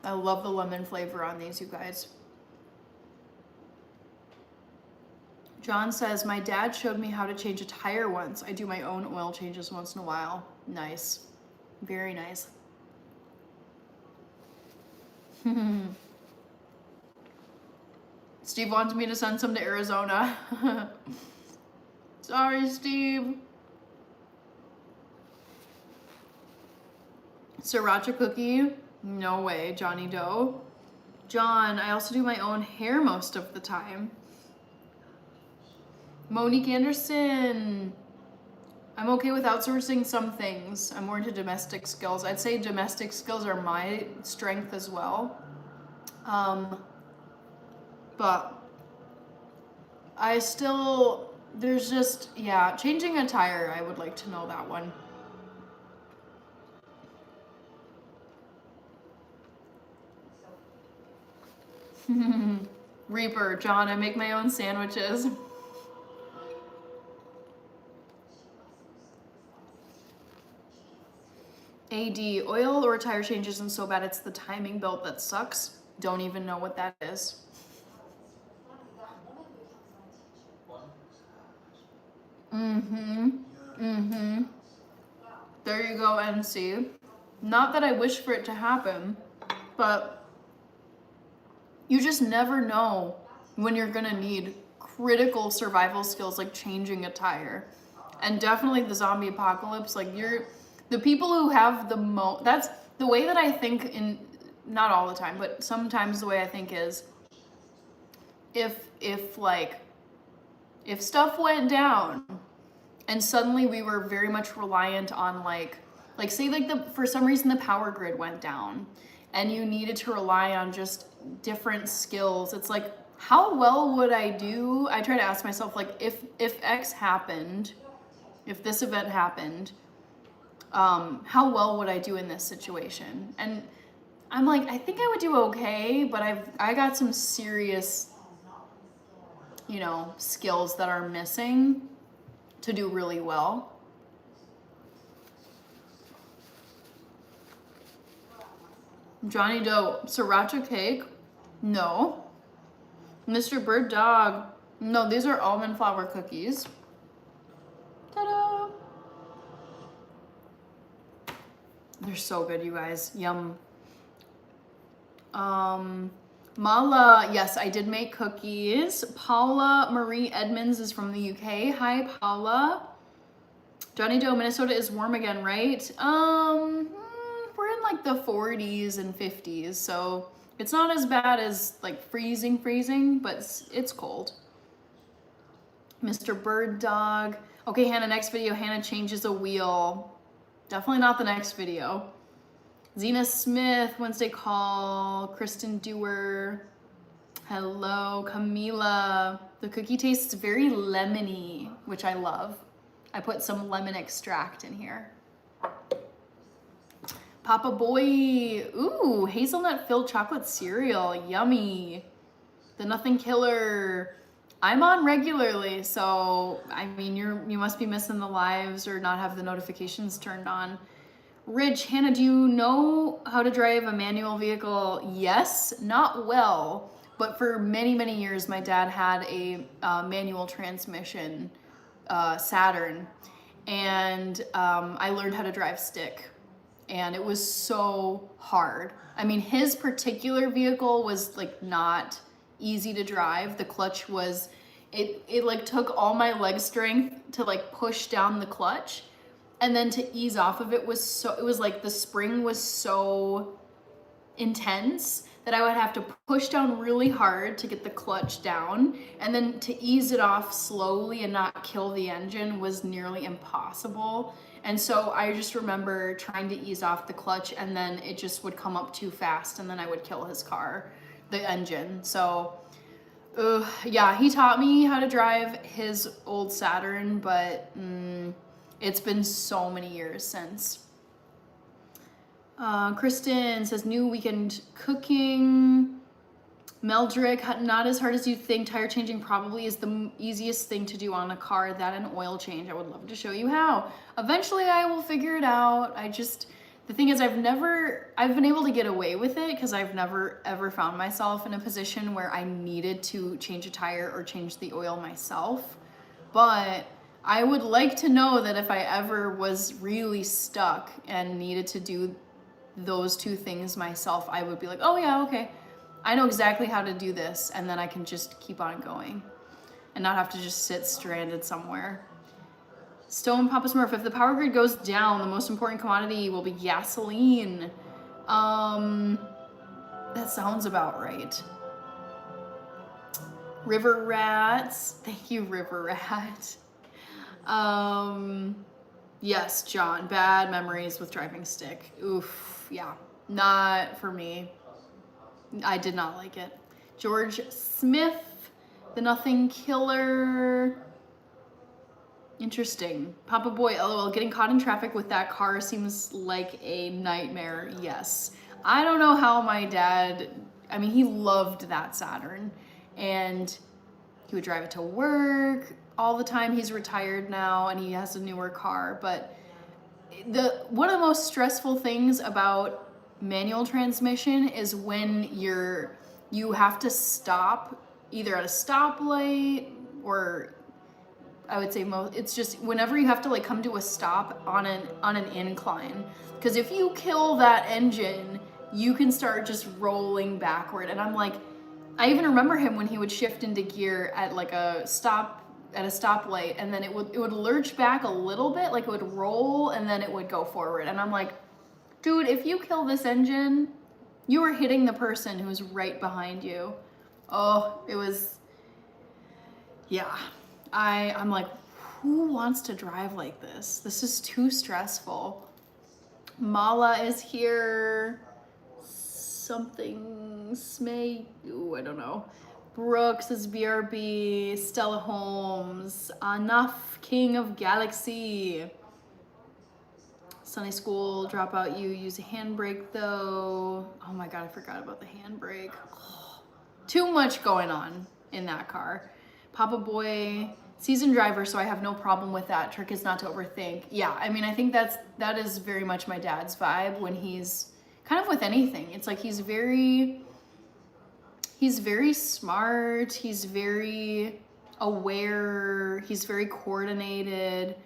I love the lemon flavor on these, you guys. John says, my dad showed me how to change a tire once. I do my own oil changes once in a while. Nice. Very nice. Steve wants me to send some to Arizona. Sorry, Steve. Sriracha cookie? No way, Johnny Doe. John, I also do my own hair most of the time. Monique Anderson. I'm okay with outsourcing some things. I'm more into domestic skills. I'd say domestic skills are my strength as well. But I still, there's just, yeah, changing a tire, I would like to know that one. Reaper, John, I make my own sandwiches. AD, oil or tire change isn't so bad, it's the timing belt that sucks. Don't even know what that is. There you go, NC. Not that I wish for it to happen, but you just never know when you're gonna need critical survival skills like changing a tire. And definitely the zombie apocalypse, like the people who have the most, that's the way that I think in, not all the time, but sometimes the way I think is, if stuff went down and suddenly we were very much reliant on like say like for some reason the power grid went down and you needed to rely on just different skills, it's like, how well would I do? I try to ask myself, like, if X happened, if this event happened, how well would I do in this situation? And I'm like, I think I would do okay, but I got some serious, you know, skills that are missing to do really well. Johnny Doe, sriracha cake? No. Mr. Bird Dog, no, these are almond flour cookies. Ta-da! They're so good, you guys. Yum. Mala, yes, I did make cookies. Paula Marie Edmonds is from the UK. Hi, Paula. Johnny Doe, Minnesota is warm again, right? We're in like the 40s and 50s, so it's not as bad as like freezing, but it's cold. Mr. Bird Dog. Okay, Hannah, next video, Hannah changes a wheel. Definitely not the next video. Zena Smith, Wednesday Call, Kristen Dewar. Hello, Camila. The cookie tastes very lemony, which I love. I put some lemon extract in here. Papa Boy, ooh, hazelnut filled chocolate cereal, yummy. The Nothing Killer, I'm on regularly, so I mean, you must be missing the lives or not have the notifications turned on. Rich, Hannah, do you know how to drive a manual vehicle? Yes, not well, but for many, many years, my dad had a manual transmission Saturn, and I learned how to drive stick, and it was so hard. I mean, his particular vehicle was like not easy to drive. The clutch was, it like took all my leg strength to like push down the clutch. And then to ease off of it was so, it was like the spring was so intense that I would have to push down really hard to get the clutch down. And then to ease it off slowly and not kill the engine was nearly impossible. And so I just remember trying to ease off the clutch and then it just would come up too fast and then I would kill his car, the engine. So yeah, he taught me how to drive his old Saturn, but it's been so many years since. Kristen says, new weekend cooking. Meldrick, not as hard as you think. Tire changing probably is the easiest thing to do on a car, that and oil change. I would love to show you how. Eventually I will figure it out. The thing is, I've been able to get away with it because I've never ever found myself in a position where I needed to change a tire or change the oil myself. But I would like to know that if I ever was really stuck and needed to do those two things myself, I would be like, oh yeah, okay, I know exactly how to do this, and then I can just keep on going and not have to just sit stranded somewhere. Stone Papa Smurf, if the power grid goes down, the most important commodity will be gasoline. That sounds about right. River Rats. Thank you, River Rat. Yes, John. Bad memories with driving stick. Oof. Yeah. Not for me. I did not like it. George Smith, the Nothing Killer. Interesting. Papa Boy, LOL, getting caught in traffic with that car seems like a nightmare. Yes. I don't know how my dad, I mean, he loved that Saturn and he would drive it to work all the time. He's retired now and he has a newer car, but one of the most stressful things about manual transmission is when you have to stop either at a stoplight or I would say it's just whenever you have to like come to a stop on an incline, because if you kill that engine you can start just rolling backward. And I'm like, I even remember him when he would shift into gear at like a stoplight, and then it would lurch back a little bit, like it would roll and then it would go forward. And I'm like, dude, if you kill this engine, you are hitting the person who's right behind you. Oh, it was, yeah. I'm like, who wants to drive like this? This is too stressful. Mala is here. Something Smay, ooh, I don't know. Brooks is BRB. Stella Holmes. Enough King of Galaxy. Sunday School, Dropout You, use a handbrake though. Oh my God, I forgot about the handbrake. Oh, too much going on in that car. Papa Boy, seasoned driver, so I have no problem with that. Trick is not to overthink. Yeah, I mean, I think that is very much my dad's vibe when he's kind of with anything. It's like he's very smart, he's very aware, he's very coordinated,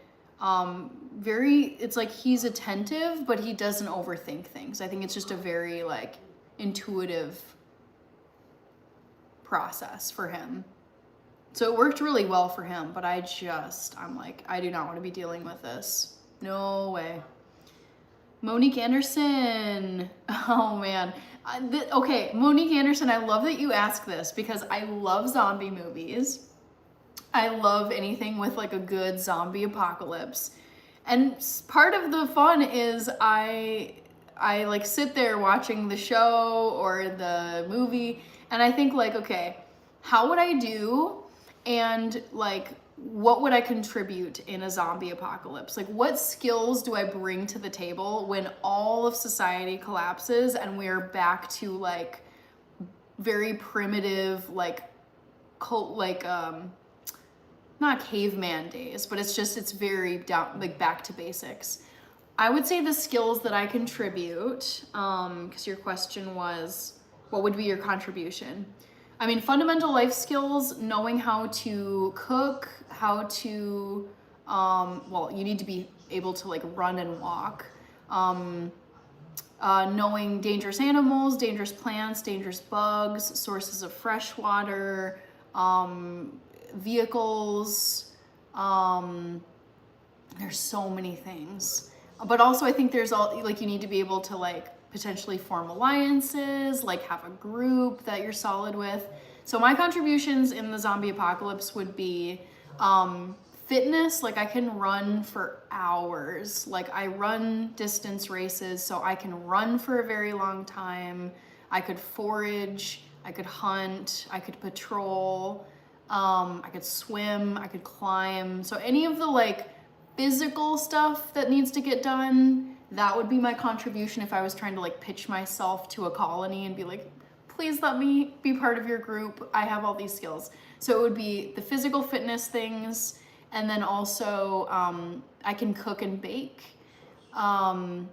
it's like he's attentive, but he doesn't overthink things. I think it's just a very like intuitive process for him. So it worked really well for him, but I'm like, I do not want to be dealing with this. No way. Monique Anderson. Oh man. Okay, Monique Anderson, I love that you ask this because I love zombie movies. I love anything with like a good zombie apocalypse. And part of the fun is I like sit there watching the show or the movie and I think like, okay, how would I do? And like, what would I contribute in a zombie apocalypse? Like, what skills do I bring to the table when all of society collapses and we're back to like very primitive, like not caveman days, but it's very down, like back to basics. I would say the skills that I contribute, because your question was, what would be your contribution? I mean, fundamental life skills, knowing how to cook, how to, well, you need to be able to like run and walk. Knowing dangerous animals, dangerous plants, dangerous bugs, sources of fresh water, vehicles. There's so many things. But also I think there's like, you need to be able to like potentially form alliances, like have a group that you're solid with. So my contributions in the zombie apocalypse would be fitness. Like I can run for hours. Like I run distance races, so I can run for a very long time. I could forage, I could hunt, I could patrol, I could swim, I could climb. So any of the like physical stuff that needs to get done, that would be my contribution if I was trying to like pitch myself to a colony and be like, please let me be part of your group. I have all these skills. So it would be the physical fitness things. And then also I can cook and bake and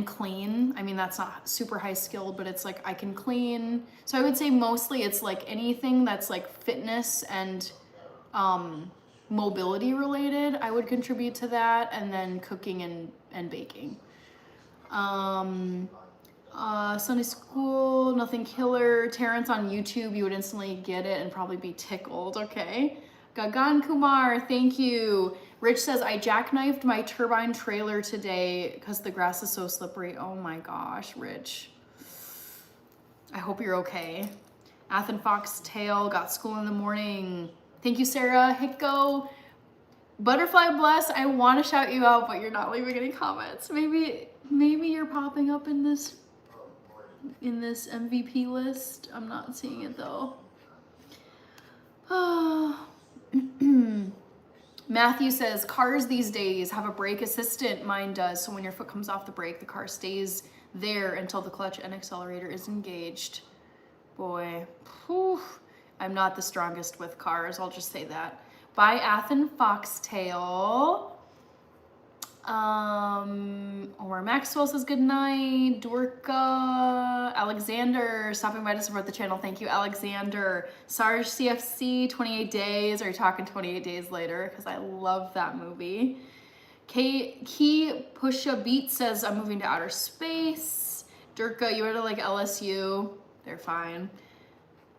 clean. I mean, that's not super high skilled, but it's like I can clean. So I would say mostly it's like anything that's like fitness and mobility related, I would contribute to that. And then cooking and baking. Sunday School, Nothing Killer, Terrence on YouTube, you would instantly get it and probably be tickled. Okay. Gagan Kumar, thank you. Rich says, I jackknifed my turbine trailer today because the grass is so slippery. Oh my gosh, Rich. I hope you're okay. Athen Foxtail, got school in the morning. Thank you, Sarah. Hicko. Butterfly Bless, I want to shout you out, but you're not leaving any comments. Maybe you're popping up in this MVP list. I'm not seeing it though. Matthew says, cars these days have a brake assistant. Mine does. So when your foot comes off the brake, the car stays there until the clutch and accelerator is engaged. Boy, whew, I'm not the strongest with cars. I'll just say that. Bye, Athen Foxtail. Or Maxwell says good night. Dorka, Alexander stopping by to support the channel. Thank you, Alexander. Sarge CFC, 28 days. Are you talking 28 days later? Because I love that movie. Key Pusha Beat says I'm moving to outer space. Durka, you were to like LSU. They're fine.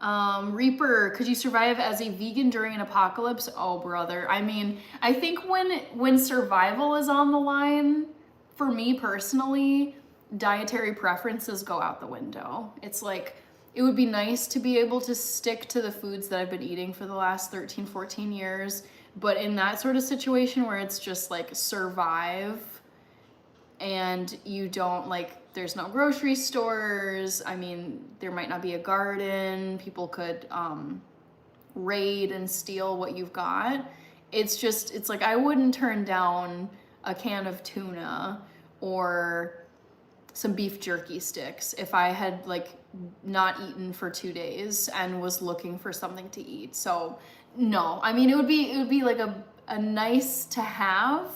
Reaper, could you survive as a vegan during an apocalypse? Oh, brother. I mean, I think when survival is on the line, for me personally, dietary preferences go out the window. It's like, it would be nice to be able to stick to the foods that I've been eating for the last 13, 14 years. But in that sort of situation where it's just like survive and you don't like, there's no grocery stores. I mean, there might not be a garden. People could raid and steal what you've got. It's like I wouldn't turn down a can of tuna or some beef jerky sticks if I had like not eaten for 2 days and was looking for something to eat. So no, I mean, it would be like a nice to have.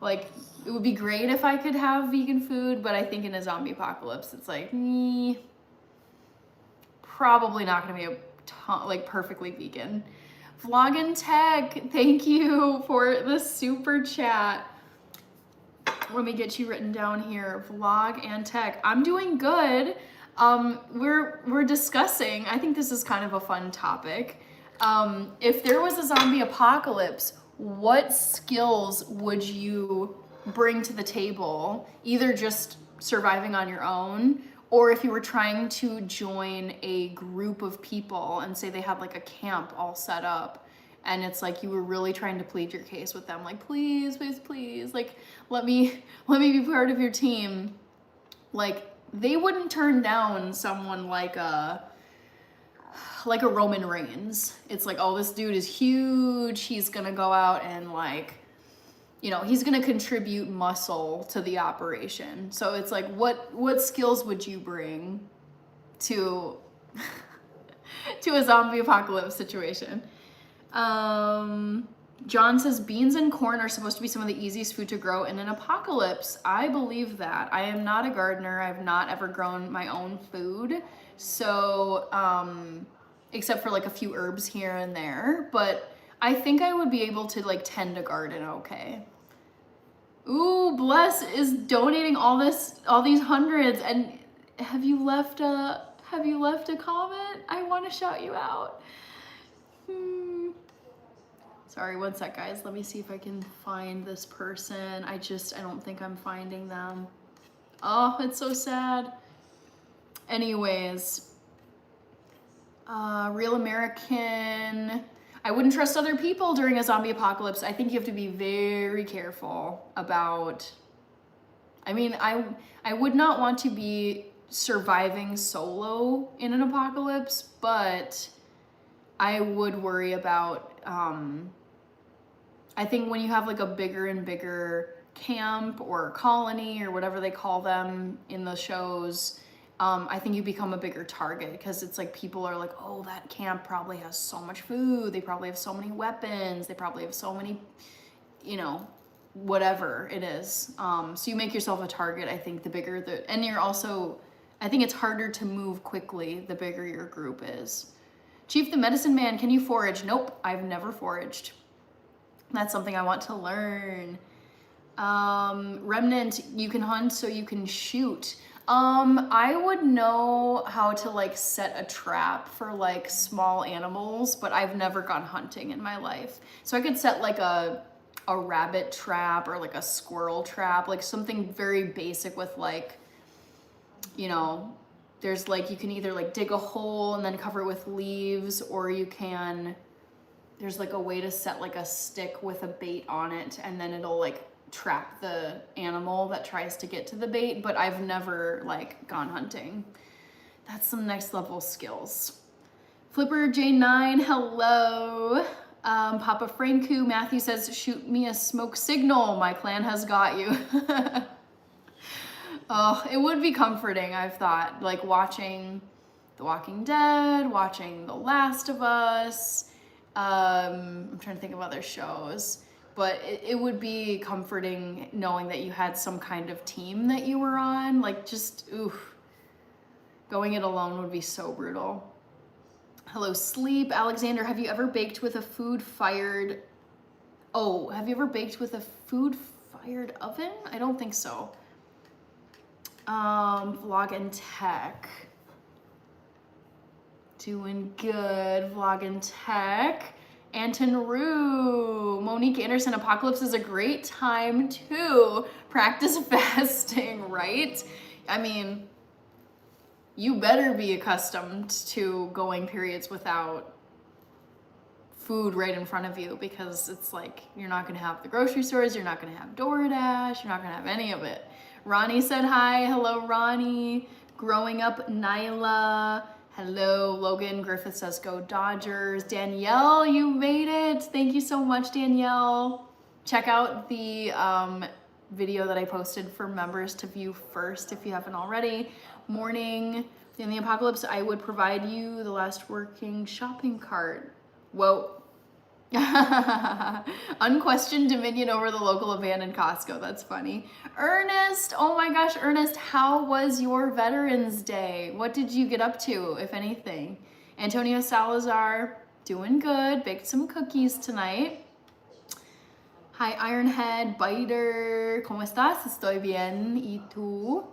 Like, it would be great if I could have vegan food, but I think in a zombie apocalypse, it's like, probably not gonna be a ton, like perfectly vegan. Vlog and Tech, thank you for the super chat. Let me get you written down here. Vlog and Tech, I'm doing good. We're discussing, I think this is kind of a fun topic. If there was a zombie apocalypse, what skills would you bring to the table? Either just surviving on your own, or if you were trying to join a group of people and say they had like a camp all set up, and it's like you were really trying to plead your case with them, like please, please, please, like let me be part of your team. Like they wouldn't turn down someone like a Roman Reigns. It's like, oh, this dude is huge. He's gonna go out and like, you know, he's gonna contribute muscle to the operation. So it's like, what skills would you bring to to a zombie apocalypse situation? John says beans and corn are supposed to be some of the easiest food to grow in an apocalypse. I believe that. I am not a gardener. I've not ever grown my own food. So, except for like a few herbs here and there, but I think I would be able to like tend a garden okay. Ooh, Bless is donating all these hundreds, and have you left a comment? I want to shout you out. Sorry, one sec, guys. Let me see if I can find this person. I don't think I'm finding them. Oh, it's so sad. Anyways, Real American. I wouldn't trust other people during a zombie apocalypse. I think you have to be very careful about, I mean, I would not want to be surviving solo in an apocalypse, but I would worry about, I think when you have like a bigger and bigger camp or colony or whatever they call them in the shows, I think you become a bigger target because it's like people are like, oh, that camp probably has so much food. They probably have so many weapons. They probably have so many, you know, whatever it is. So you make yourself a target, I think, the bigger and you're also, I think it's harder to move quickly the bigger your group is. Chief the Medicine Man, can you forage? Nope, I've never foraged. That's something I want to learn. Remnant, you can hunt so you can shoot. I would know how to like set a trap for like small animals, but I've never gone hunting in my life. So I could set like a rabbit trap or like a squirrel trap, like something very basic with like, you know, there's like, you can either like dig a hole and then cover it with leaves, or you can, there's like a way to set like a stick with a bait on it, and then it'll like trap the animal that tries to get to the bait. But I've never like gone hunting. That's some next level skills. Flipper J9, hello. Papa Franku, Matthew says, shoot me a smoke signal. My clan has got you. Oh, it would be comforting, I've thought, like watching The Walking Dead, watching The Last of Us. I'm trying to think of other shows, but it would be comforting knowing that you had some kind of team that you were on. Like, just, oof, going it alone would be so brutal. Hello, Sleep. Alexander, have you ever baked with a food-fired... Oh, have you ever baked with a food-fired oven? I don't think so. Vlog and Tech. Doing good, Vlog and Tech. Anton Rue. Monique Anderson, Apocalypse is a great time to practice fasting, right? I mean, you better be accustomed to going periods without food right in front of you, because it's like, you're not gonna have the grocery stores, you're not gonna have DoorDash, you're not gonna have any of it. Ronnie said hi. Hello, Ronnie. Growing Up, Nyla. Hello, Logan Griffith says go Dodgers. Danielle, you made it. Thank you so much, Danielle. Check out the video that I posted for members to view first if you haven't already. Morning in the Apocalypse, I would provide you the last working shopping cart. Whoa. Unquestioned dominion over the local abandoned Costco. That's funny. Ernest, oh my gosh, Ernest, how was your Veterans Day? What did you get up to, if anything? Antonio Salazar, doing good. Baked some cookies tonight. Hi, Ironhead, Biter, ¿cómo estás? Estoy bien. ¿Y tú?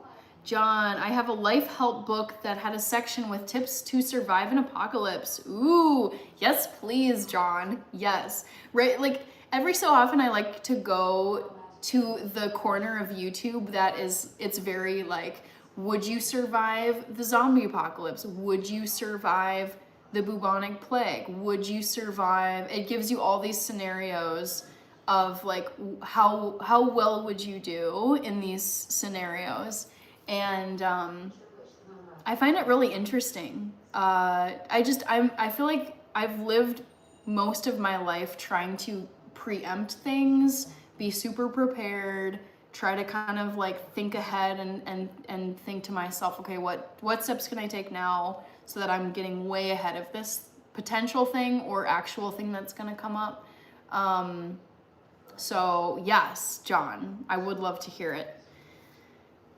John, I have a life help book that had a section with tips to survive an apocalypse. Ooh, yes, please, John. Yes. Right, like every so often I like to go to the corner of YouTube that is, it's very like, would you survive the zombie apocalypse? Would you survive the bubonic plague? Would you survive? It gives you all these scenarios of like, how well would you do in these scenarios? And I find it really interesting. I feel like I've lived most of my life trying to preempt things, be super prepared, try to kind of like think ahead and think to myself, okay, what steps can I take now so that I'm getting way ahead of this potential thing or actual thing that's gonna come up. So yes, John, I would love to hear it.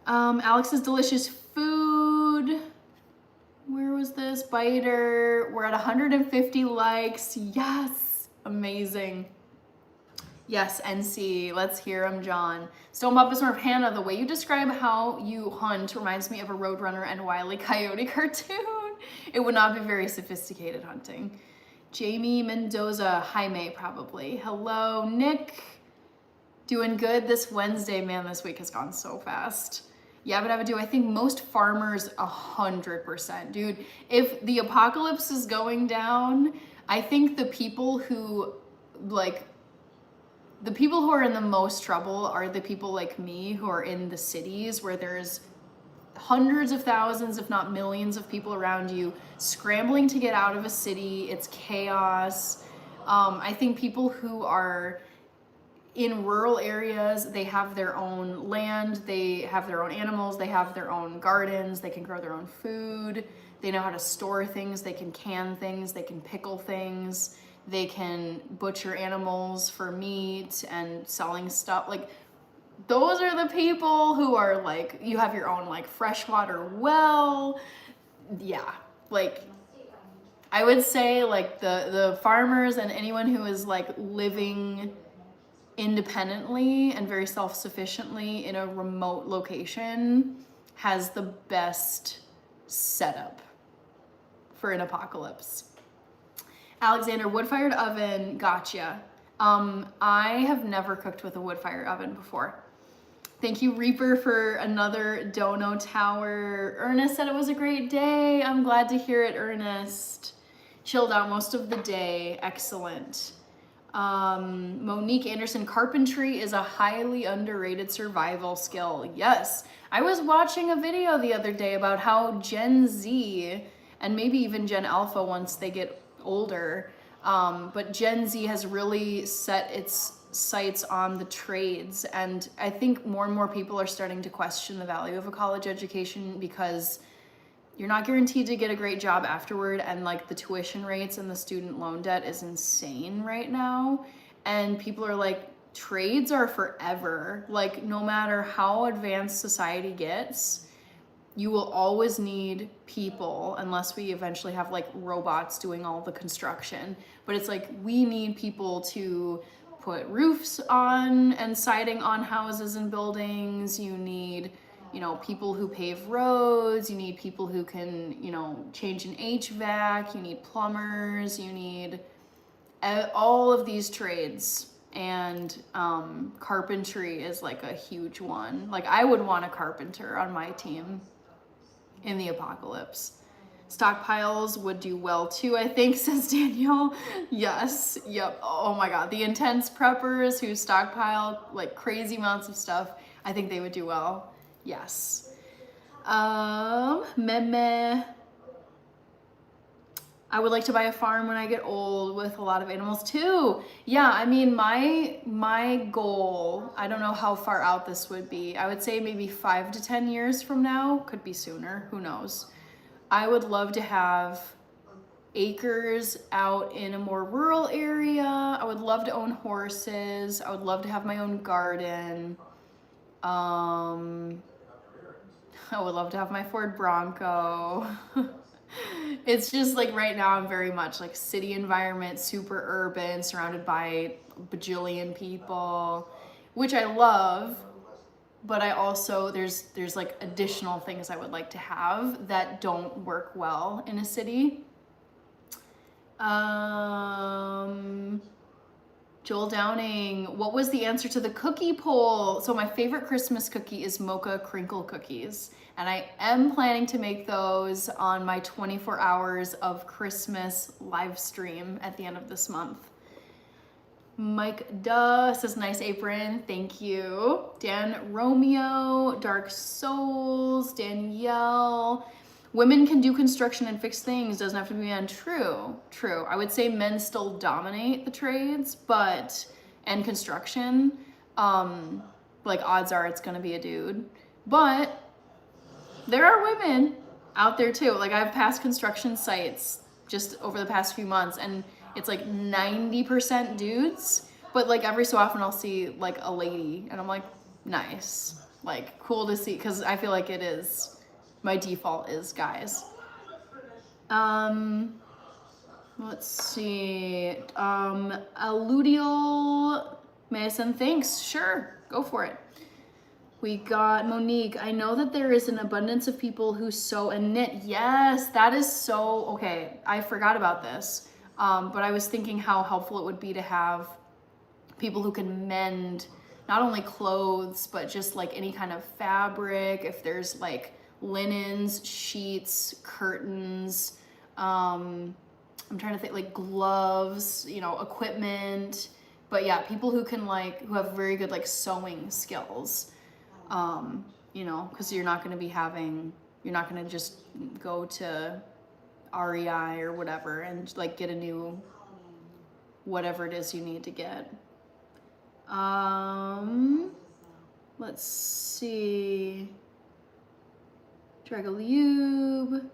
Alex's delicious food. Where was this? Biter. We're at 150 likes. Yes. Amazing. Yes, NC. Let's hear him, John. Stone Papa Smurf Hannah, the way you describe how you hunt reminds me of a Roadrunner and Wile E. Coyote cartoon. It would not be very sophisticated hunting. Jamie Mendoza, Jaime probably. Hello, Nick. Doing good this Wednesday. Man, this week has gone so fast. Yabba dabba do. I think most farmers 100%. Dude, if the apocalypse is going down, I think the people who are in the most trouble are the people like me who are in the cities where there's hundreds of thousands, if not millions of people around you scrambling to get out of a city. It's chaos. I think people who are in rural areas, they have their own land, they have their own animals, they have their own gardens, they can grow their own food, they know how to store things, they can can things, they can pickle things, they can butcher animals for meat and selling stuff. Like, those are the people who are like, you have your own like freshwater well. Yeah, like I would say like the farmers and anyone who is like living independently and very self-sufficiently in a remote location has the best setup for an apocalypse. Alexander, wood-fired oven, gotcha. I have never cooked with a wood-fired oven before. Thank you, Reaper, for another dono tower. Ernest said it was a great day. I'm glad to hear it, Ernest. Chilled out most of the day. Excellent. Monique Anderson, carpentry is a highly underrated survival skill. Yes. I was watching a video the other day about how Gen Z, and maybe even Gen Alpha once they get older, but Gen Z has really set its sights on the trades. And I think more and more people are starting to question the value of a college education because you're not guaranteed to get a great job afterward, and like the tuition rates and the student loan debt is insane right now. And people are like, trades are forever. Like, no matter how advanced society gets, you will always need people unless we eventually have like robots doing all the construction. But it's like, we need people to put roofs on and siding on houses and buildings. You need, you know, people who pave roads. You need people who can, you know, change an HVAC. You need plumbers. You need all of these trades. And carpentry is like a huge one. Like, I would want a carpenter on my team in the apocalypse. Stockpiles would do well too, I think, says Danielle. Yes, yep. Oh my God, the intense preppers who stockpile like crazy amounts of stuff, I think they would do well. Yes. Meme. I would like to buy a farm when I get old with a lot of animals too. Yeah, I mean, my goal, I don't know how far out this would be. I would say maybe 5 to 10 years from now, could be sooner, who knows. I would love to have acres out in a more rural area. I would love to own horses. I would love to have my own garden. I would love to have my Ford Bronco. It's just like right now I'm very much like city environment, super urban, surrounded by a bajillion people, which I love. But I also, there's like additional things I would like to have that don't work well in a city. Joel Downing, what was the answer to the cookie poll? So my favorite Christmas cookie is mocha crinkle cookies. And I am planning to make those on my 24 hours of Christmas live stream at the end of this month. Mike Duh says, nice apron, thank you. Dan Romeo, Dark Souls, Danielle. Women can do construction and fix things, doesn't have to be men. True. I would say men still dominate the trades, and construction, like odds are it's gonna be a dude. But there are women out there too. Like, I've passed construction sites just over the past few months, and it's like 90% dudes, but like every so often I'll see like a lady and I'm like, nice, like cool to see, because I feel like it is, my default is guys. Let's see, Alludial Mason, thanks, sure, go for it. We got Monique. I know that there is an abundance of people who sew and knit. Yes, that is so, okay, I forgot about this. But I was thinking how helpful it would be to have people who can mend not only clothes, but just like any kind of fabric. If there's like linens, sheets, curtains, I'm trying to think, like gloves, you know, equipment. But yeah, people who can like, who have very good like sewing skills. You know, because you're not going to just go to REI or whatever and like get a new whatever it is you need to get. Let's see. Dragolube.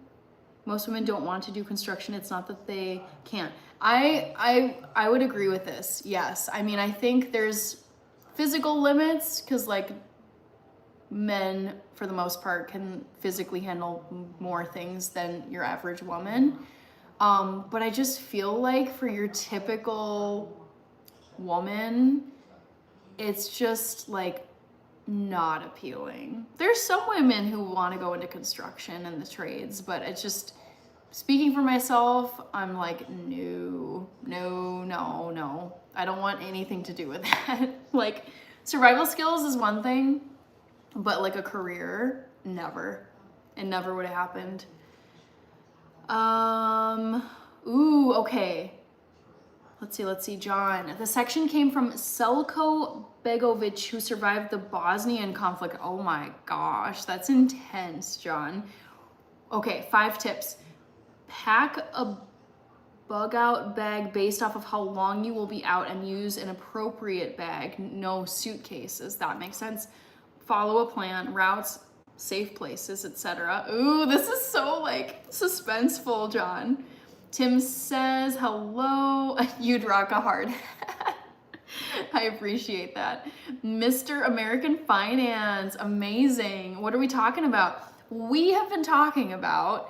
Most women don't want to do construction. It's not that they can't. I would agree with this. Yes. I mean, I think there's physical limits because like men for the most part can physically handle more things than your average woman. But I just feel like for your typical woman, it's just like not appealing. There's some women who want to go into construction and the trades, but it's just, speaking for myself, I'm like, no. I don't want anything to do with that. Like, survival skills is one thing, but like a career, never. It never would have happened. Ooh, okay. Let's see, John. The section came from Selko Begovic, who survived the Bosnian conflict. Oh my gosh, that's intense, John. Okay, 5 tips. Pack a bug out bag based off of how long you will be out and use an appropriate bag, no suitcases. That makes sense. Follow a plan, routes, safe places, etc. Ooh, this is so like suspenseful, John. Tim says, hello. You'd rock a hard hat. I appreciate that. Mr. American Finance, amazing. What are we talking about? We have been talking about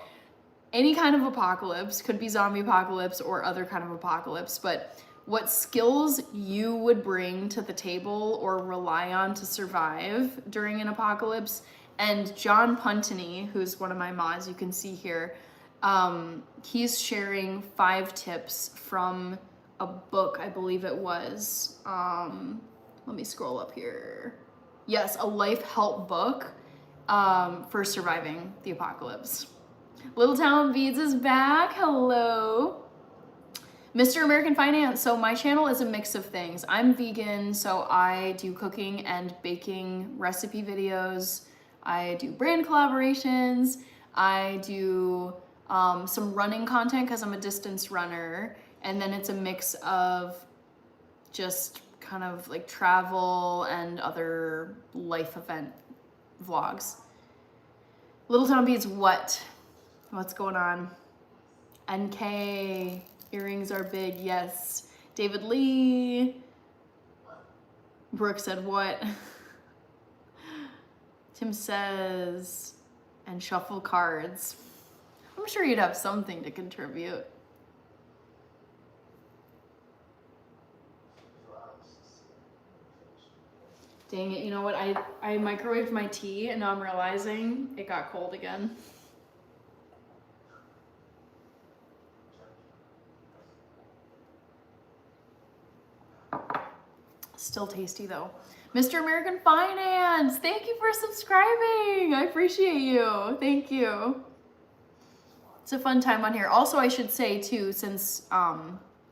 any kind of apocalypse, could be zombie apocalypse or other kind of apocalypse, but what skills you would bring to the table or rely on to survive during an apocalypse. And John Puntany, who's one of my mods, you can see here, he's sharing 5 tips from a book, I believe it was. Let me scroll up here. Yes, a life help book for surviving the apocalypse. Little Town Beads is back. Hello. Mr. American Finance. So my channel is a mix of things. I'm vegan, so I do cooking and baking recipe videos. I do brand collaborations. I do some running content because I'm a distance runner. And then it's a mix of just kind of like travel and other life event vlogs. Little Town Beads, what? What's going on? NK, earrings are big, yes. David Lee. Brooke said what? Tim says, and shuffle cards. I'm sure you'd have something to contribute. Dang it, you know what? I microwaved my tea and now I'm realizing it got cold again. Still tasty though. Mr. American Finance, thank you for subscribing. I appreciate you. Thank you. It's a fun time on here. Also, I should say too, since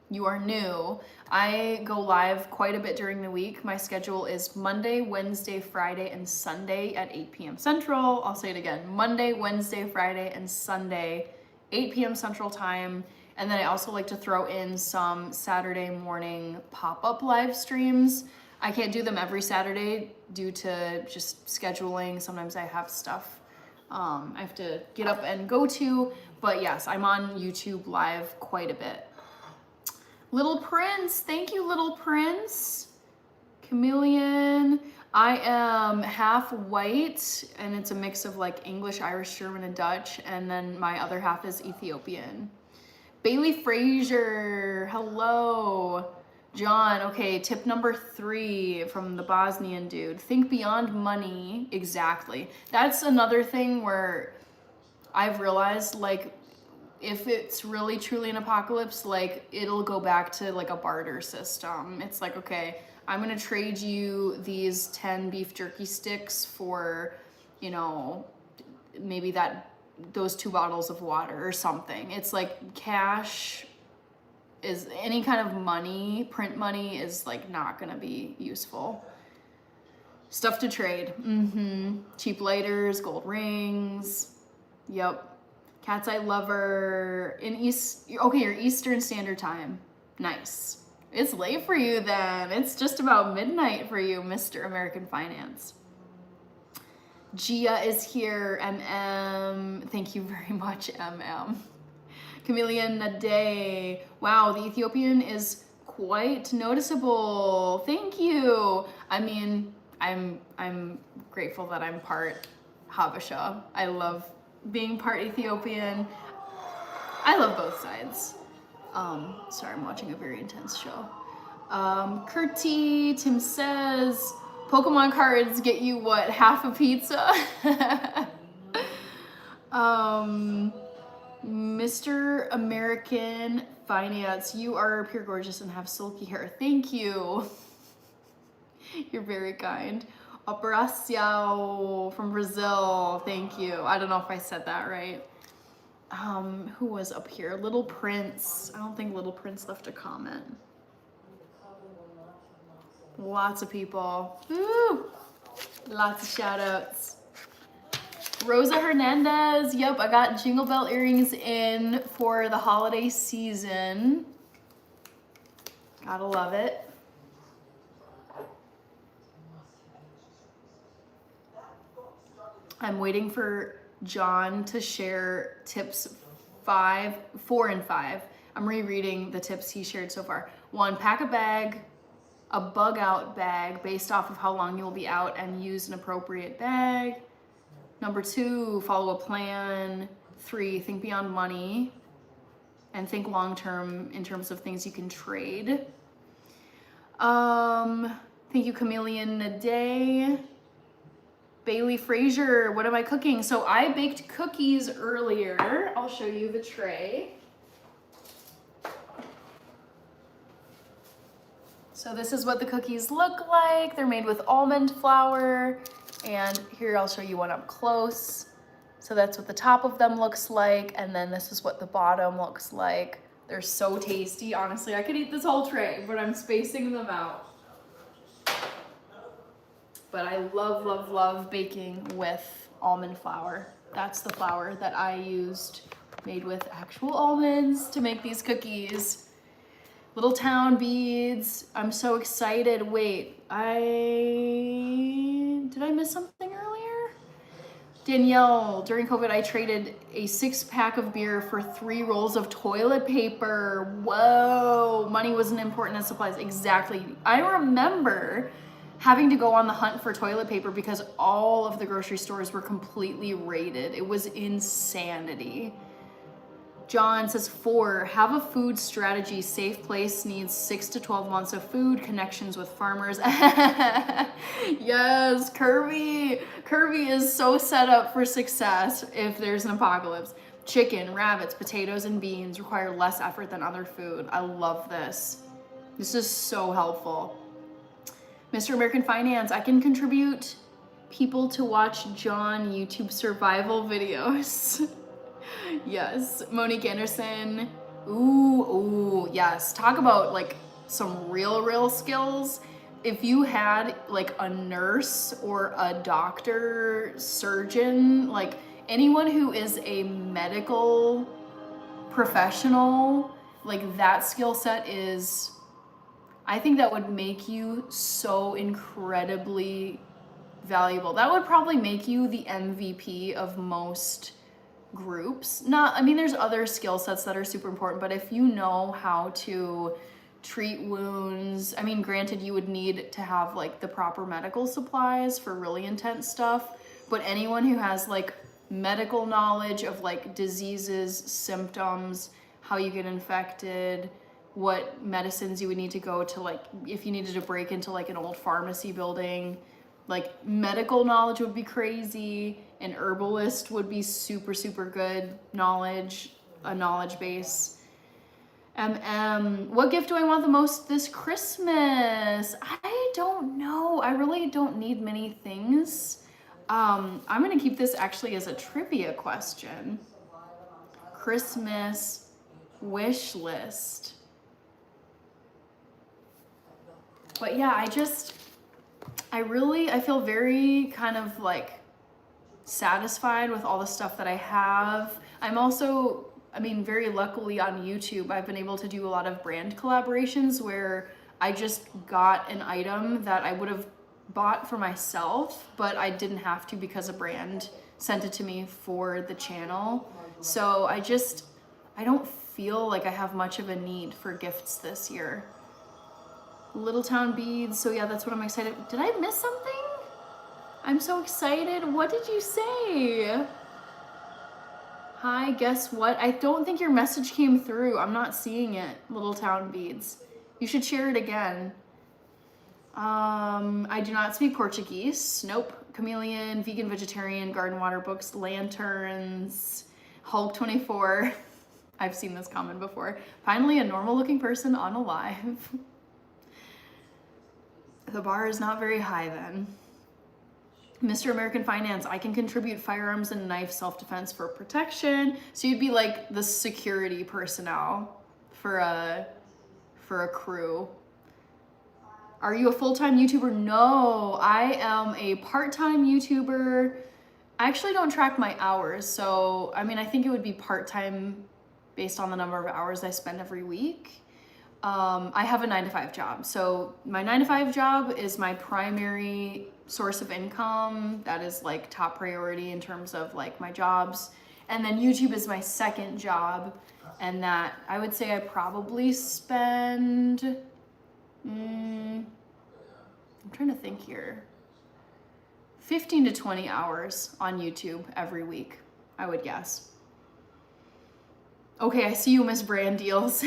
you are new, I go live quite a bit during the week. My schedule is Monday, Wednesday, Friday, and Sunday at 8 p.m. Central. I'll say it again. Monday, Wednesday, Friday, and Sunday, 8 p.m. Central time. And then I also like to throw in some Saturday morning pop-up live streams. I can't do them every Saturday due to just scheduling. Sometimes I have stuff I have to get up and go to. But yes, I'm on YouTube live quite a bit. Little Prince, thank you, Little Prince. Chameleon, I am half white, and it's a mix of like English, Irish, German, and Dutch, and then my other half is Ethiopian. Bailey Frazier, hello. John, okay, tip number 3 from the Bosnian dude. Think beyond money, exactly. That's another thing where I've realized, like, if it's really truly an apocalypse, like, it'll go back to like a barter system. It's like, okay, I'm gonna trade you these 10 beef jerky sticks for, you know, maybe those 2 bottles of water or something. It's like cash is, any kind of money, print money is like not gonna be useful. Stuff to trade. Cheap lighters, gold rings. Yep. Cat's Eye Lover in okay, you're Eastern Standard Time. Nice. It's late for you then. It's just about midnight for you, Mr. American Finance. Gia is here, MM. Thank you very much, MM. Chameleon Nade. Wow, the Ethiopian is quite noticeable. Thank you. I mean, I'm grateful that I'm part Habesha. I love being part Ethiopian. I love both sides. Sorry, I'm watching a very intense show. Kurti, Tim says, Pokemon cards get you what, half a pizza? Mr. American Finance, you are pure gorgeous and have silky hair. Thank you. You're very kind. Operação from Brazil. Thank you. I don't know if I said that right. Who was up here? Little Prince. I don't think Little Prince left a comment. Lots of people. Woo! Lots of shout outs. Rosa Hernandez. Yep, I got Jingle Bell earrings in for the holiday season. Gotta love it. I'm waiting for John to share tips 4 and 5. I'm rereading the tips he shared so far. 1, pack a bug out bag based off of how long you'll be out and use an appropriate bag. Number 2, follow a plan. 3, think beyond money and think long term in terms of things you can trade. Thank you, Chameleon Naday. Bailey Frazier, what am I cooking? So I baked cookies earlier. I'll show you the tray. So this is what the cookies look like. They're made with almond flour. And here I'll show you one up close. So that's what the top of them looks like. And then this is what the bottom looks like. They're so tasty. Honestly, I could eat this whole tray, but I'm spacing them out. But I love, love, love baking with almond flour. That's the flour that I used, made with actual almonds to make these cookies. Little Town beads. I'm so excited. Wait, did I miss something earlier? Danielle, during COVID, I traded a 6-pack of beer for 3 rolls of toilet paper. Whoa, money wasn't important as supplies. Exactly. I remember having to go on the hunt for toilet paper because all of the grocery stores were completely raided. It was insanity. John says 4, have a food strategy. Safe place needs 6 to 12 months of food, connections with farmers. Yes, Kirby. Kirby is so set up for success if there's an apocalypse. Chicken, rabbits, potatoes, and beans require less effort than other food. I love this. This is so helpful. Mr. American Finance, I can contribute people to watch John YouTube survival videos. Yes. Monique Anderson. Ooh, yes. Talk about like some real skills. If you had like a nurse or a doctor, surgeon, like anyone who is a medical professional, like that skill set is, I think that would make you so incredibly valuable. That would probably make you the MVP of most groups. There's other skill sets that are super important, but if you know how to treat wounds, granted you would need to have like the proper medical supplies for really intense stuff, but anyone who has like medical knowledge of like diseases, symptoms, how you get infected, what medicines you would need to go to, like if you needed to break into like an old pharmacy building, like medical knowledge would be crazy. An herbalist would be super good knowledge, a knowledge base. What gift do I want the most this Christmas? I don't know. I really don't need many things. I'm gonna keep this actually as a trivia question. Christmas wish list. But yeah, I feel very kind of like satisfied with all the stuff that I have. I'm also, very luckily on YouTube, I've been able to do a lot of brand collaborations where I just got an item that I would have bought for myself, but I didn't have to because a brand sent it to me for the channel. So I don't feel like I have much of a need for gifts this year. Little Town beads, so yeah, that's what I'm excited. Did I miss something? I'm so excited. What did you say? Hi, guess what? I don't think your message came through. I'm not seeing it, Little Town beads. You should share it again. I do not speak Portuguese. Nope. Chameleon, vegan, vegetarian, garden water books, lanterns, Hulk 24. I've seen this comment before. Finally, a normal looking person on a live. The bar is not very high then. Mr. American Finance, I can contribute firearms and knife self-defense for protection. So you'd be like the security personnel for a crew. Are you a full-time YouTuber? No, I am a part-time YouTuber. I actually don't track my hours. So, I mean, I think it would be part-time based on the number of hours I spend every week. I have a 9-to-5 job. So my 9-to-5 job is my primary source of income. That is like top priority in terms of like my jobs. And then YouTube is my second job. And that I would say I probably spend, I'm trying to think here, 15 to 20 hours on YouTube every week, I would guess. Okay, I see you, Miss Brand Deals.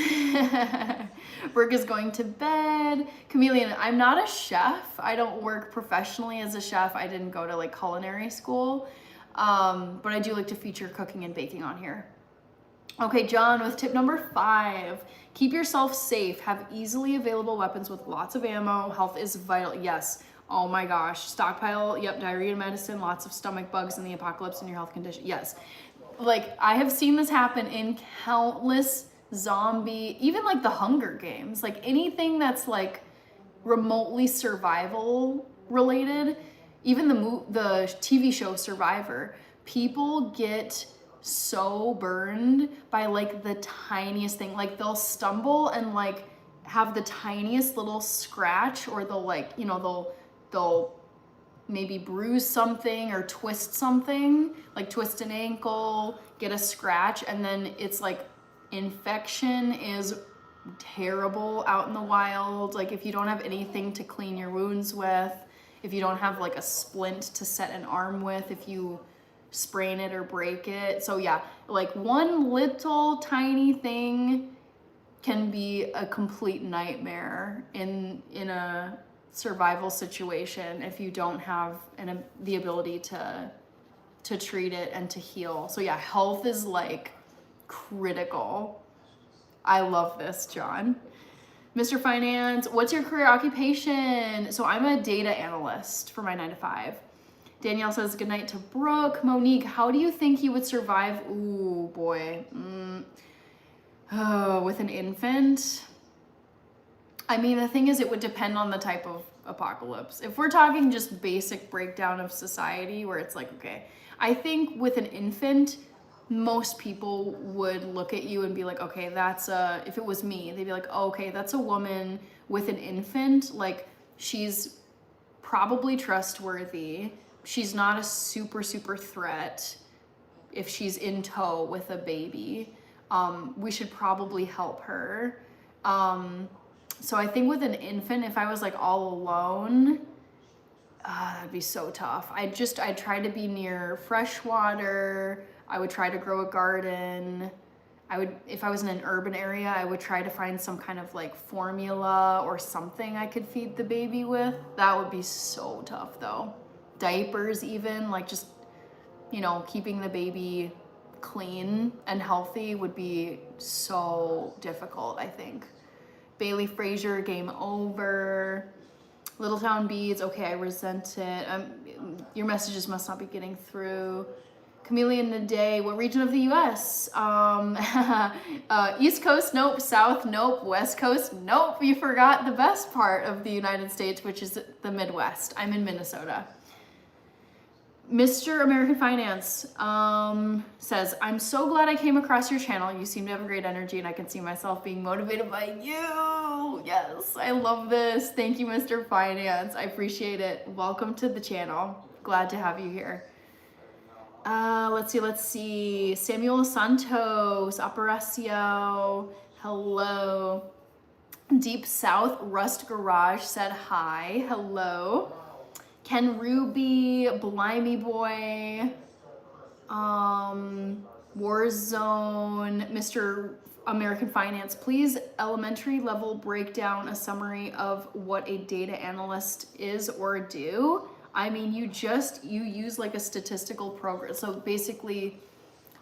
Brooke is going to bed. Chameleon, I'm not a chef. I don't work professionally as a chef. I didn't go to like culinary school, but I do like to feature cooking and baking on here. Okay, John, with tip number 5, keep yourself safe. Have easily available weapons with lots of ammo. Health is vital. Yes. Oh my gosh. Stockpile. Yep. Diarrhea medicine. Lots of stomach bugs in the apocalypse in your health condition. Yes. Like, I have seen this happen in countless zombie, even like the Hunger Games, like anything that's like remotely survival related, even the TV show Survivor, people get so burned by like the tiniest thing. Like they'll stumble and like have the tiniest little scratch, or they'll like, you know, they'll maybe bruise something or twist something, like twist an ankle, get a scratch, and then it's like infection is terrible out in the wild. Like if you don't have anything to clean your wounds with, if you don't have like a splint to set an arm with, if you sprain it or break it. So yeah, like one little tiny thing can be a complete nightmare in a survival situation if you don't have the ability to treat it and to heal. So yeah, health is like critical. I love this, John. Mr. Finance, what's your career occupation? So I'm a data analyst for my 9-to-5. Danielle says, good night to Brooke. Monique, how do you think you would survive? Ooh, boy. Oh, with an infant? I mean, the thing is, it would depend on the type of apocalypse. If we're talking just basic breakdown of society where it's like, okay, I think with an infant, most people would look at you and be like, okay, if it was me, they'd be like, oh, okay, that's a woman with an infant. Like, she's probably trustworthy. She's not a super threat if she's in tow with a baby. We should probably help her. So I think with an infant, if I was like all alone, that'd be so tough. I'd try to be near fresh water. I would try to grow a garden. If I was in an urban area, I would try to find some kind of like formula or something I could feed the baby with. That would be so tough though. Diapers even, like just, you know, keeping the baby clean and healthy would be so difficult, I think. Bailey Frazier, game over. Little Town Beads, okay, I resent it. Your messages must not be getting through. Chameleon Naday, what region of the US? East Coast, nope. South, nope. West Coast, nope. You forgot the best part of the United States, which is the Midwest. I'm in Minnesota. Mr. American Finance says, I'm so glad I came across your channel. You seem to have a great energy and I can see myself being motivated by you. Yes, I love this. Thank you, Mr. Finance. I appreciate it. Welcome to the channel. Glad to have you here. Let's see. Samuel Santos, Aparacio. Hello. Deep South Rust Garage said hi. Hello. Ken Ruby, Blimey Boy, Warzone, Mr. American Finance, please elementary level break down a summary of what a data analyst is or do. I mean, you use like a statistical program. So basically,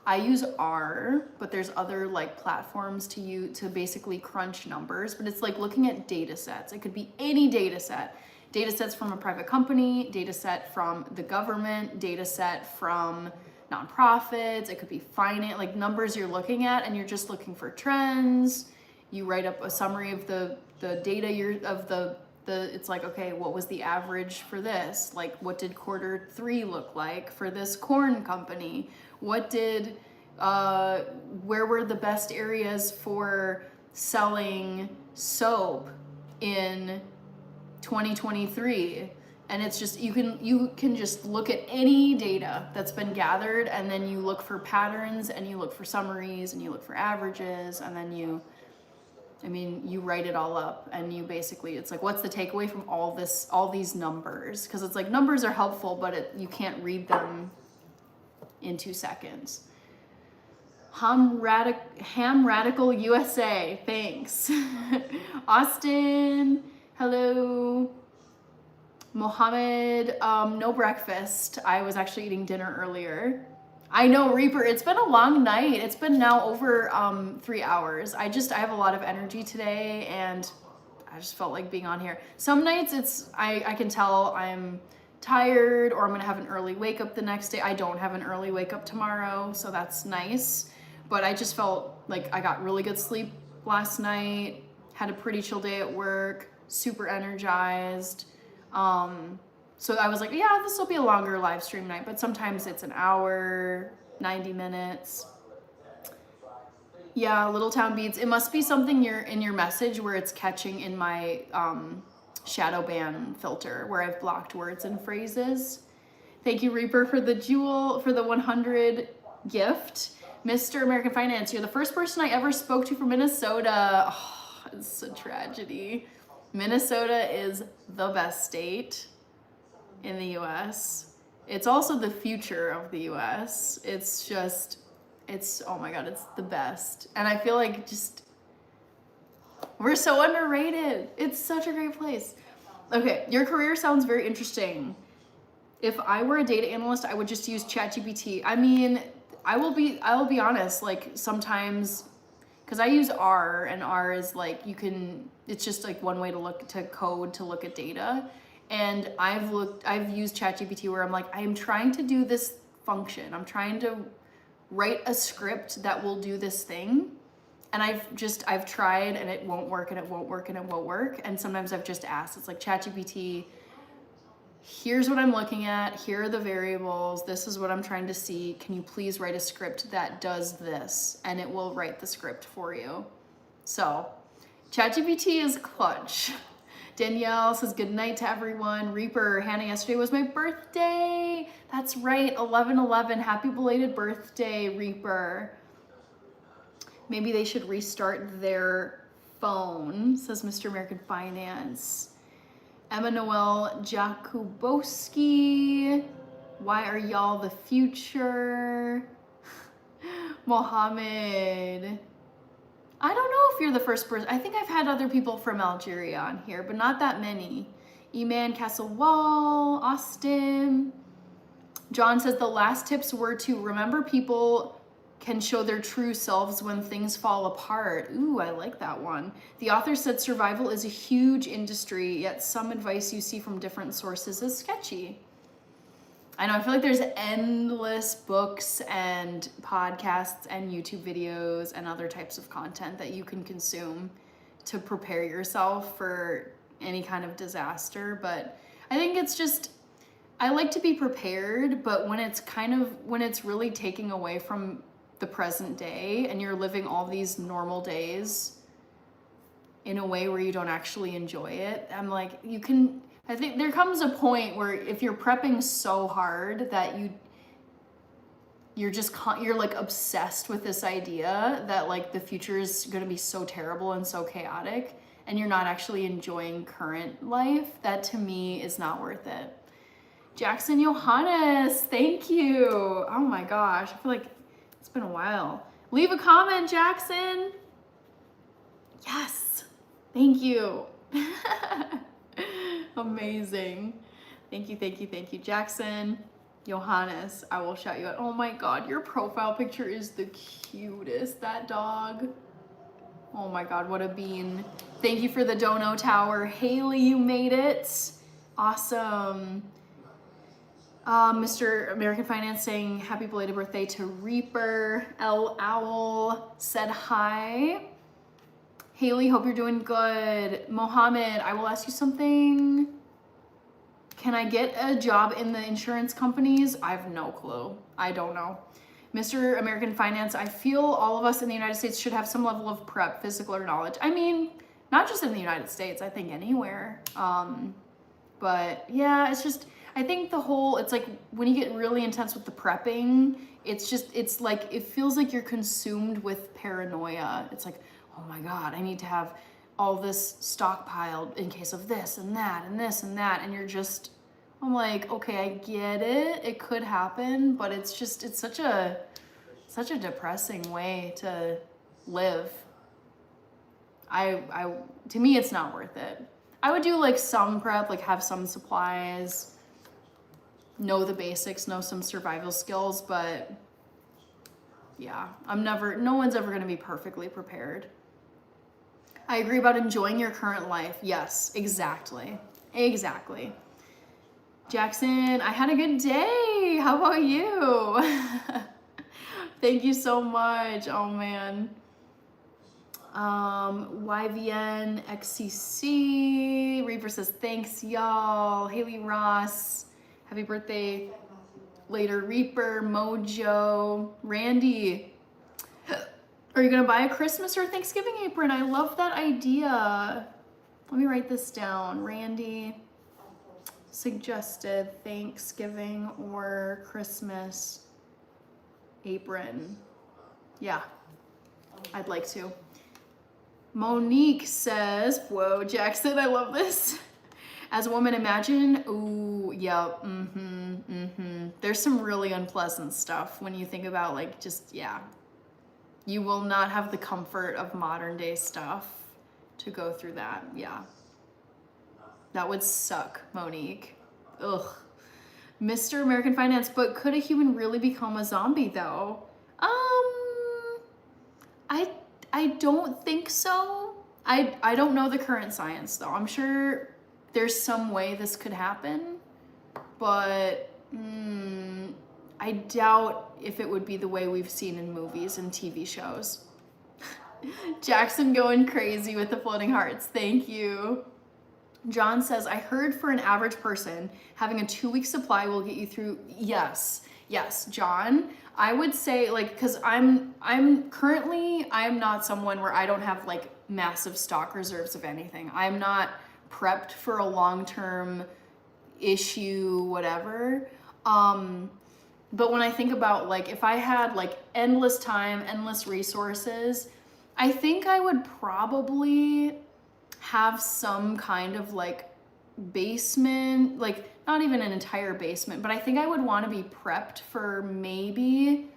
I use R, but there's other like platforms to basically crunch numbers, but it's like looking at data sets. It could be any data set. data sets from a private company, data set from the government, data set from nonprofits. It could be finance, like numbers you're looking at, and you're just looking for trends. You write up a summary of the data it's like, okay, what was the average for this? Like, what did Q3 look like for this corn company? What did, where were the best areas for selling soap in 2023? And it's just, you can just look at any data that's been gathered, and then you look for patterns, and you look for summaries, and you look for averages, and then you write it all up, and you basically, it's like, what's the takeaway from all these numbers? Because it's like, numbers are helpful, but you can't read them in 2 seconds. Ham Radical USA, thanks. Austin, hello. Mohammed, no breakfast. I was actually eating dinner earlier. I know, Reaper, it's been a long night. It's been now over 3 hours. I have a lot of energy today, and I just felt like being on here. Some nights I can tell I'm tired, or I'm gonna have an early wake up the next day. I don't have an early wake up tomorrow, so that's nice. But I just felt like I got really good sleep last night, had a pretty chill day at work, super energized. So I was like, yeah, this will be a longer live stream night, but sometimes it's an hour, 90 minutes. Yeah, Little Town Beats. It must be something in your message where it's catching in my shadow ban filter, where I've blocked words and phrases. Thank you, Reaper, for the jewel, for the 100 gift. Mr. American Finance, you're the first person I ever spoke to from Minnesota. Oh, it's a tragedy. Minnesota is the best state in the US. It's also the future of the US. Oh my God, it's the best. And I feel like we're so underrated. It's such a great place. Okay, your career sounds very interesting. If I were a data analyst, I would just use ChatGPT. I mean, I will be honest, like sometimes, because I use R, and R is like, it's just like one way to look at data. And I've used ChatGPT where I'm like, I am trying to do this function. I'm trying to write a script that will do this thing. And I've tried, and it won't work, and it won't work, and it won't work. And sometimes I've just asked, it's like, ChatGPT, here's what I'm looking at. Here are the variables. This is what I'm trying to see. Can you please write a script that does this? And it will write the script for you. So ChatGPT is clutch. Danielle says, good night to everyone. Reaper, Hannah, yesterday was my birthday. That's right, 11/11. Happy belated birthday, Reaper. Maybe they should restart their phone, says Mr. American Finance. Emma Noel Jakubowski, why are y'all the future? Mohammed, I don't know if you're the first person. I think I've had other people from Algeria on here, but not that many. Eman Castle Wall, Austin. John says the last tips were to remember people can show their true selves when things fall apart. Ooh, I like that one. The author said survival is a huge industry, yet some advice you see from different sources is sketchy. I know, I feel like there's endless books and podcasts and YouTube videos and other types of content that you can consume to prepare yourself for any kind of disaster. But I think it's just, I like to be prepared, but when it's really taking away from the present day and you're living all these normal days in a way where you don't actually enjoy it, I'm like, I think there comes a point where if you're prepping so hard that you're like obsessed with this idea that like the future is going to be so terrible and so chaotic, and you're not actually enjoying current life, that to me is not worth it. Jackson Johannes, thank you. Oh my gosh, I feel like it's been a while. Leave a comment, Jackson. Yes, thank you. Amazing. Thank you, Jackson. Johannes, I will shout you out. Oh my God, your profile picture is the cutest, that dog. Oh my God, what a bean. Thank you for the dono tower. Haley, you made it. Awesome. Mr. American Finance saying happy belated birthday to Reaper. L Owl said hi. Haley, hope you're doing good. Mohammed, I will ask you something. Can I get a job in the insurance companies? I have no clue. I don't know. Mr. American Finance, I feel all of us in the United States should have some level of prep, physical or knowledge. I mean, not just in the United States, I think anywhere. But yeah, it's just, I think it's like when you get really intense with the prepping, it's like, it feels like you're consumed with paranoia. It's like, oh my God, I need to have all this stockpiled in case of this and that and this and that. And I'm like, okay, I get it. It could happen, but it's such a depressing way to live. To me, it's not worth it. I would do like some prep, like have some supplies, know the basics, know some survival skills, but yeah, no one's ever gonna be perfectly prepared. I agree about enjoying your current life. Yes, exactly. Exactly. Jackson, I had a good day. How about you? Thank you so much. Oh man. YVN XCC. Reaper says thanks, y'all. Haley Ross, happy birthday. Later, Reaper, Mojo, Randy. Are you gonna buy a Christmas or Thanksgiving apron? I love that idea. Let me write this down. Randy suggested Thanksgiving or Christmas apron. Yeah, I'd like to. Monique says, whoa, Jackson, I love this. As a woman, imagine, ooh, yeah, There's some really unpleasant stuff when you think about like, just, yeah. You will not have the comfort of modern day stuff to go through that, yeah. That would suck, Monique. Ugh. Mr. American Finance, but could a human really become a zombie though? I don't think so. I don't know the current science though. I'm sure there's some way this could happen, but I doubt if it would be the way we've seen in movies and TV shows. Jackson going crazy with the floating hearts. Thank you. John says, I heard for an average person, having a 2-week supply will get you through. Yes, John. I would say like, cause I'm not someone where I don't have like massive stock reserves of anything. I'm not prepped for a long-term issue, whatever. But when I think about like, if I had like endless time, endless resources, I think I would probably have some kind of like basement, like not even an entire basement, but I think I would want to be prepped for maybe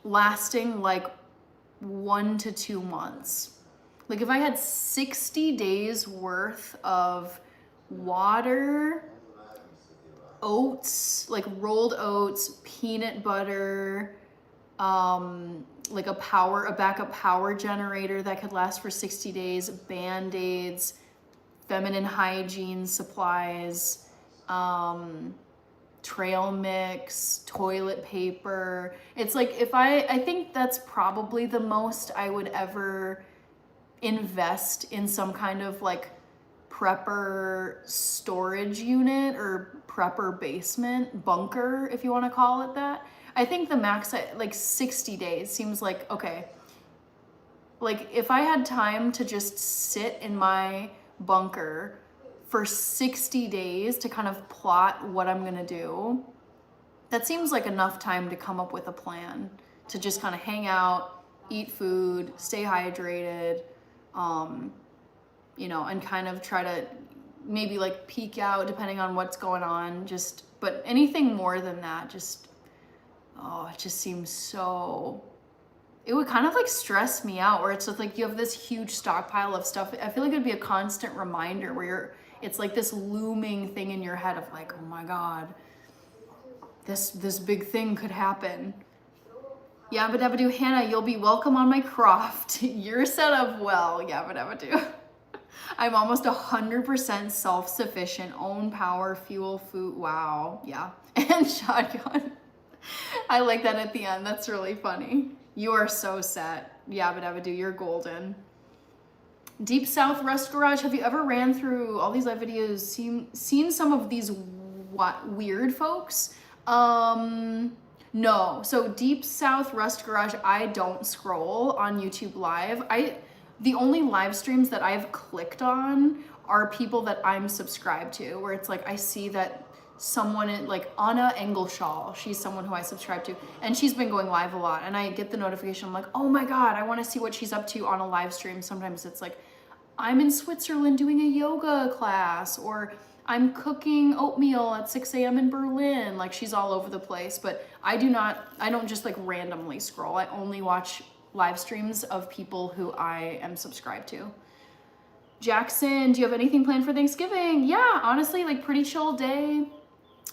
lasting like 1 to 2 months. Like if I had 60 days worth of water, oats, like rolled oats, peanut butter, like a backup power generator that could last for 60 days, Band-Aids, feminine hygiene supplies, trail mix, toilet paper. It's like I think that's probably the most I would ever invest in some kind of like prepper storage unit or prepper basement, bunker, if you want to call it that. I think the max, like 60 days seems like, okay. Like if I had time to just sit in my bunker for 60 days to kind of plot what I'm gonna do, that seems like enough time to come up with a plan to just kind of hang out, eat food, stay hydrated, you know, and kind of try to maybe like peek out depending on what's going on, but anything more than that, it just seems so, it would kind of like stress me out where it's just like you have this huge stockpile of stuff. I feel like it'd be a constant reminder where it's like this looming thing in your head of like, oh my God, this big thing could happen. Yabba dabba doo, Hannah, you'll be welcome on my croft. You're set up well, yabba dabba doo. I'm almost 100% self-sufficient, own power, fuel, food. Wow, yeah. And shotgun. I like that at the end. That's really funny. You are so set. Yabba dabba do, you're golden. Deep South Rust Garage. Have you ever ran through all these live videos, seen some of these weird folks? No. So Deep South Rust Garage, I don't scroll on YouTube Live. The only live streams that I've clicked on are people that I'm subscribed to, where it's like I see that someone like Anna Engelschall, she's someone who I subscribe to, and she's been going live a lot, and I get the notification. I'm like, oh my god, I want to see what she's up to on a live stream. Sometimes it's like I'm in Switzerland doing a yoga class, or I'm cooking oatmeal at 6 a.m. in Berlin. Like, she's all over the place. But I don't just like randomly scroll. I only watch live streams of people who I am subscribed to. Jackson, do you have anything planned for Thanksgiving? Yeah, honestly, like pretty chill day.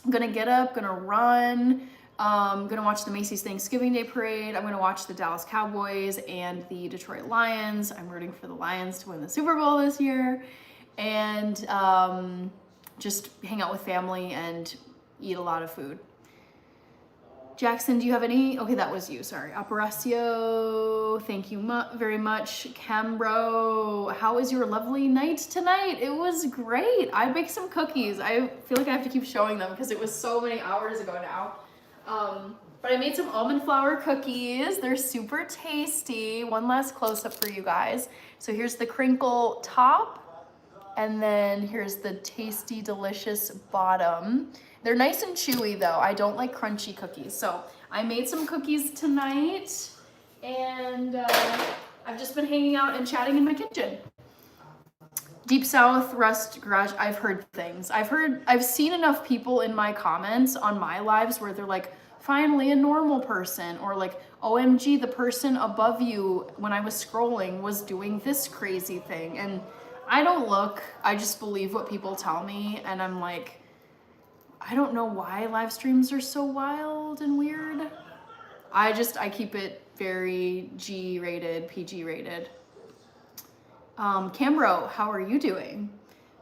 I'm gonna get up, gonna run, gonna watch the Macy's Thanksgiving Day Parade. I'm gonna watch the Dallas Cowboys and the Detroit Lions. I'm rooting for the Lions to win the Super Bowl this year. And just hang out with family and eat a lot of food. Jackson, do you have any? Okay, that was you, sorry. Operacio, thank you very much. Cambro, how was your lovely night tonight? It was great. I baked some cookies. I feel like I have to keep showing them because it was so many hours ago now. But I made some almond flour cookies. They're super tasty. One last close-up for you guys. So here's the crinkle top, and then here's the tasty, delicious bottom. They're nice and chewy though. I don't like crunchy cookies. So I made some cookies tonight, and I've just been hanging out and chatting in my kitchen. Deep South Rust Garage, I've heard things. I've seen enough people in my comments on my lives where they're like, finally a normal person, or like, OMG, the person above you when I was scrolling was doing this crazy thing. And I don't look, I just believe what people tell me, and I'm like, I don't know why live streams are so wild and weird. I keep it very G-rated, PG-rated. Cambro, how are you doing?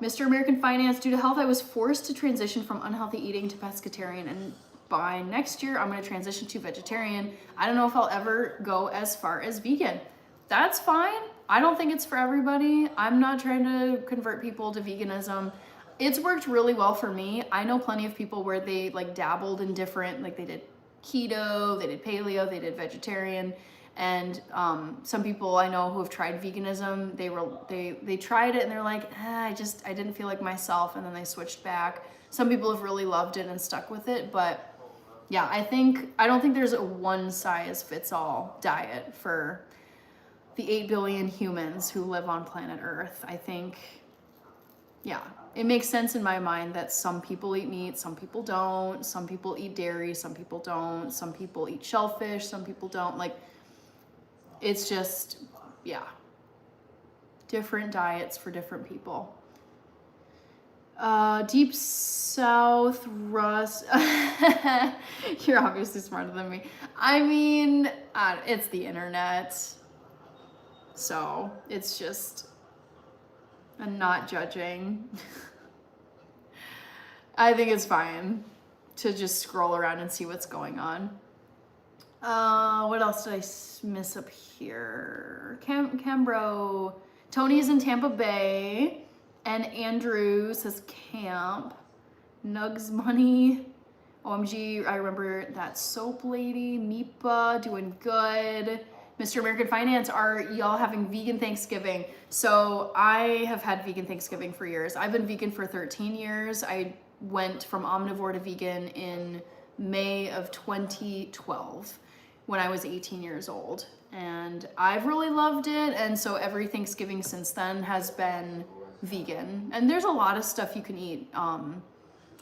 Mr. American Finance, due to health, I was forced to transition from unhealthy eating to pescatarian, and by next year, I'm gonna transition to vegetarian. I don't know if I'll ever go as far as vegan. That's fine. I don't think it's for everybody. I'm not trying to convert people to veganism. It's worked really well for me. I know plenty of people where they like dabbled in different, like they did keto, they did paleo, they did vegetarian. And some people I know who have tried veganism, they tried it and they're like, I didn't feel like myself, and then they switched back. Some people have really loved it and stuck with it, but yeah, I don't think there's a one size fits all diet for the 8 billion humans who live on planet Earth. I think, yeah, it makes sense in my mind that some people eat meat, some people don't, some people eat dairy, some people don't, some people eat shellfish, some people don't. Like, it's just, yeah, different diets for different people. Deep South Rust. You're obviously smarter than me. I mean, it's the internet. So it's just, I'm not judging. I think it's fine to just scroll around and see what's going on. What else did I miss up here? Cambro. Tony's in Tampa Bay. And Andrew says camp. Nugs money. OMG, I remember that soap lady. Mipa, doing good. Mr. American Finance, are y'all having vegan Thanksgiving? So I have had vegan Thanksgiving for years. I've been vegan for 13 years. I went from omnivore to vegan in May of 2012 when I was 18 years old. And I've really loved it. And so every Thanksgiving since then has been vegan. And there's a lot of stuff you can eat.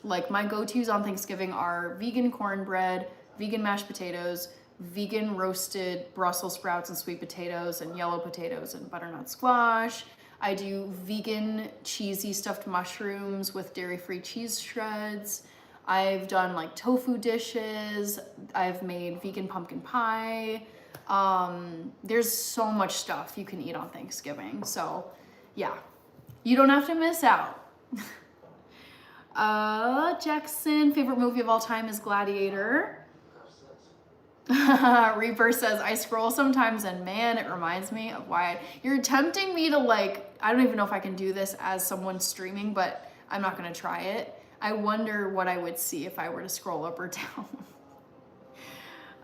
Like my go-tos on Thanksgiving are vegan cornbread, vegan mashed potatoes, vegan roasted Brussels sprouts and sweet potatoes and yellow potatoes and butternut squash. I do vegan cheesy stuffed mushrooms with dairy-free cheese shreds. I've done like tofu dishes. I've made vegan pumpkin pie. There's so much stuff you can eat on Thanksgiving. So yeah, You don't have to miss out. Jackson, favorite movie of all time is Gladiator. Reaper says, I scroll sometimes and man, it reminds me of why you're tempting me to like, I don't even know if I can do this as someone streaming, but I'm not gonna try it. I wonder what I would see if I were to scroll up or down.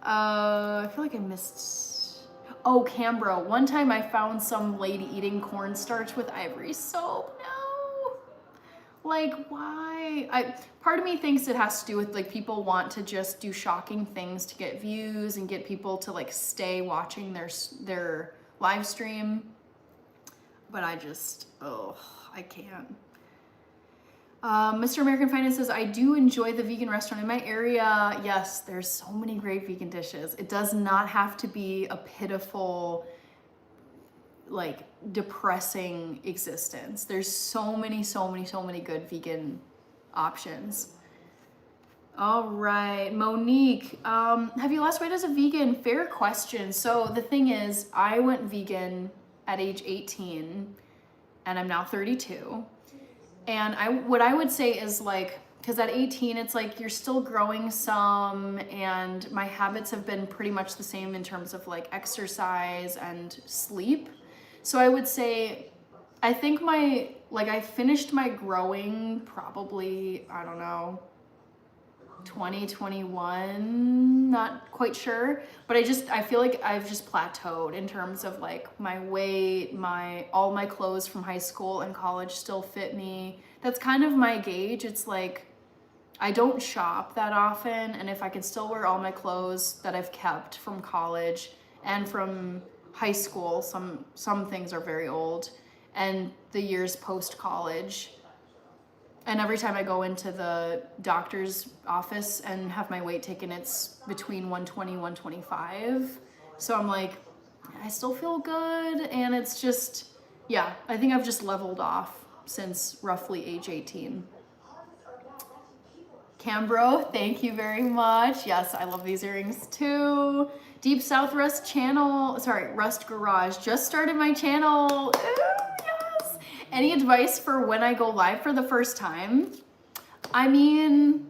I feel like I missed, oh, Cambro. One time I found some lady eating cornstarch with ivory soap. No. Like, why? Part of me thinks it has to do with like people want to just do shocking things to get views and get people to like stay watching their live stream. But I just, oh, I can't. Mr. American Finance says, I do enjoy the vegan restaurant in my area. Yes, there's so many great vegan dishes. It does not have to be a pitiful, like depressing existence. There's so many good vegan options. All right, Monique, have you lost weight as a vegan? Fair question. So the thing is, I went vegan at age 18 and I'm now 32. And what I would say is like, because at 18, it's like you're still growing some, and my habits have been pretty much the same in terms of like exercise and sleep. So I would say, I think I finished my growing probably, I don't know, 2021, not quite sure, but I feel like I've just plateaued in terms of like my weight, all my clothes from high school and college still fit me. That's kind of my gauge. It's like, I don't shop that often, and if I can still wear all my clothes that I've kept from college and from high school, some things are very old, and the years post-college, and every time I go into the doctor's office and have my weight taken, it's between 120, 125. So I'm like, I still feel good. And it's just, yeah, I think I've just leveled off since roughly age 18. Cambro, thank you very much. Yes, I love these earrings too. Deep South Rust Garage. Just started my channel. Ooh, yes. Any advice for when I go live for the first time? I mean,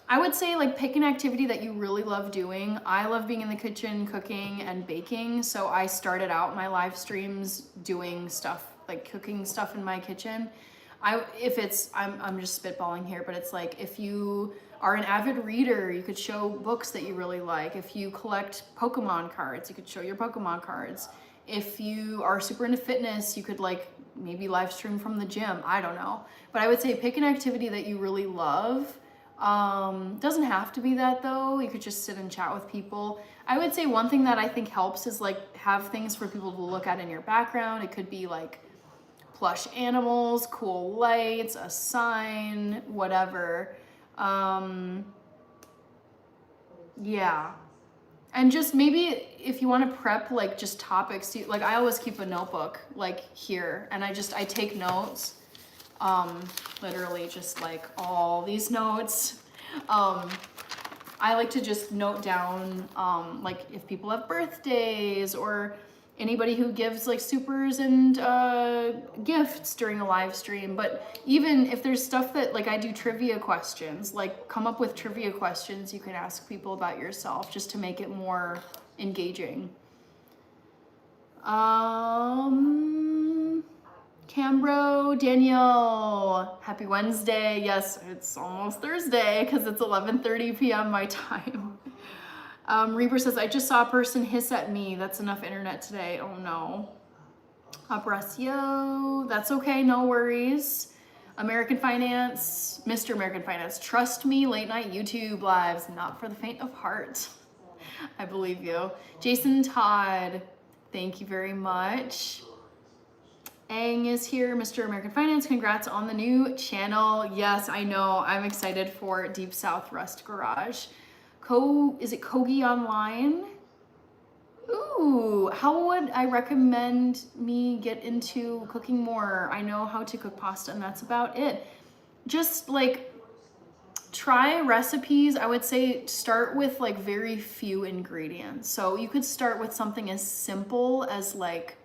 I would say like pick an activity that you really love doing. I love being in the kitchen, cooking and baking. So I started out my live streams doing stuff, like cooking stuff in my kitchen. I'm just spitballing here, but it's like, if you are an avid reader, you could show books that you really like. If you collect Pokemon cards, you could show your Pokemon cards. If you are super into fitness, you could like maybe live stream from the gym. I don't know. But I would say pick an activity that you really love. Doesn't have to be that though. You could just sit and chat with people. I would say one thing that I think helps is like have things for people to look at in your background. It could be like plush animals, cool lights, a sign, whatever. Yeah. And just maybe if you want to prep like just topics, like I always keep a notebook like here, and I take notes, literally just like all these notes. I like to just note down like if people have birthdays or anybody who gives like supers and gifts during a live stream. But even if there's stuff that like I do trivia questions, like come up with trivia questions you can ask people about yourself just to make it more engaging. Cambro, Daniel, happy Wednesday. Yes, it's almost Thursday because it's 11:30 p.m. my time. Reaper says, I just saw a person hiss at me. That's enough internet today. Oh no. Abracio, that's okay, no worries. American Finance, Mr. American Finance, trust me, late night YouTube lives, not for the faint of heart. I believe you. Jason Todd, thank you very much. Ang is here, Mr. American Finance, congrats on the new channel. Yes, I know, I'm excited for Deep South Rust Garage. Is it Kogi Online? Ooh, how would I recommend me get into cooking more? I know how to cook pasta and that's about it. Just like try recipes. I would say start with like very few ingredients. So you could start with something as simple as like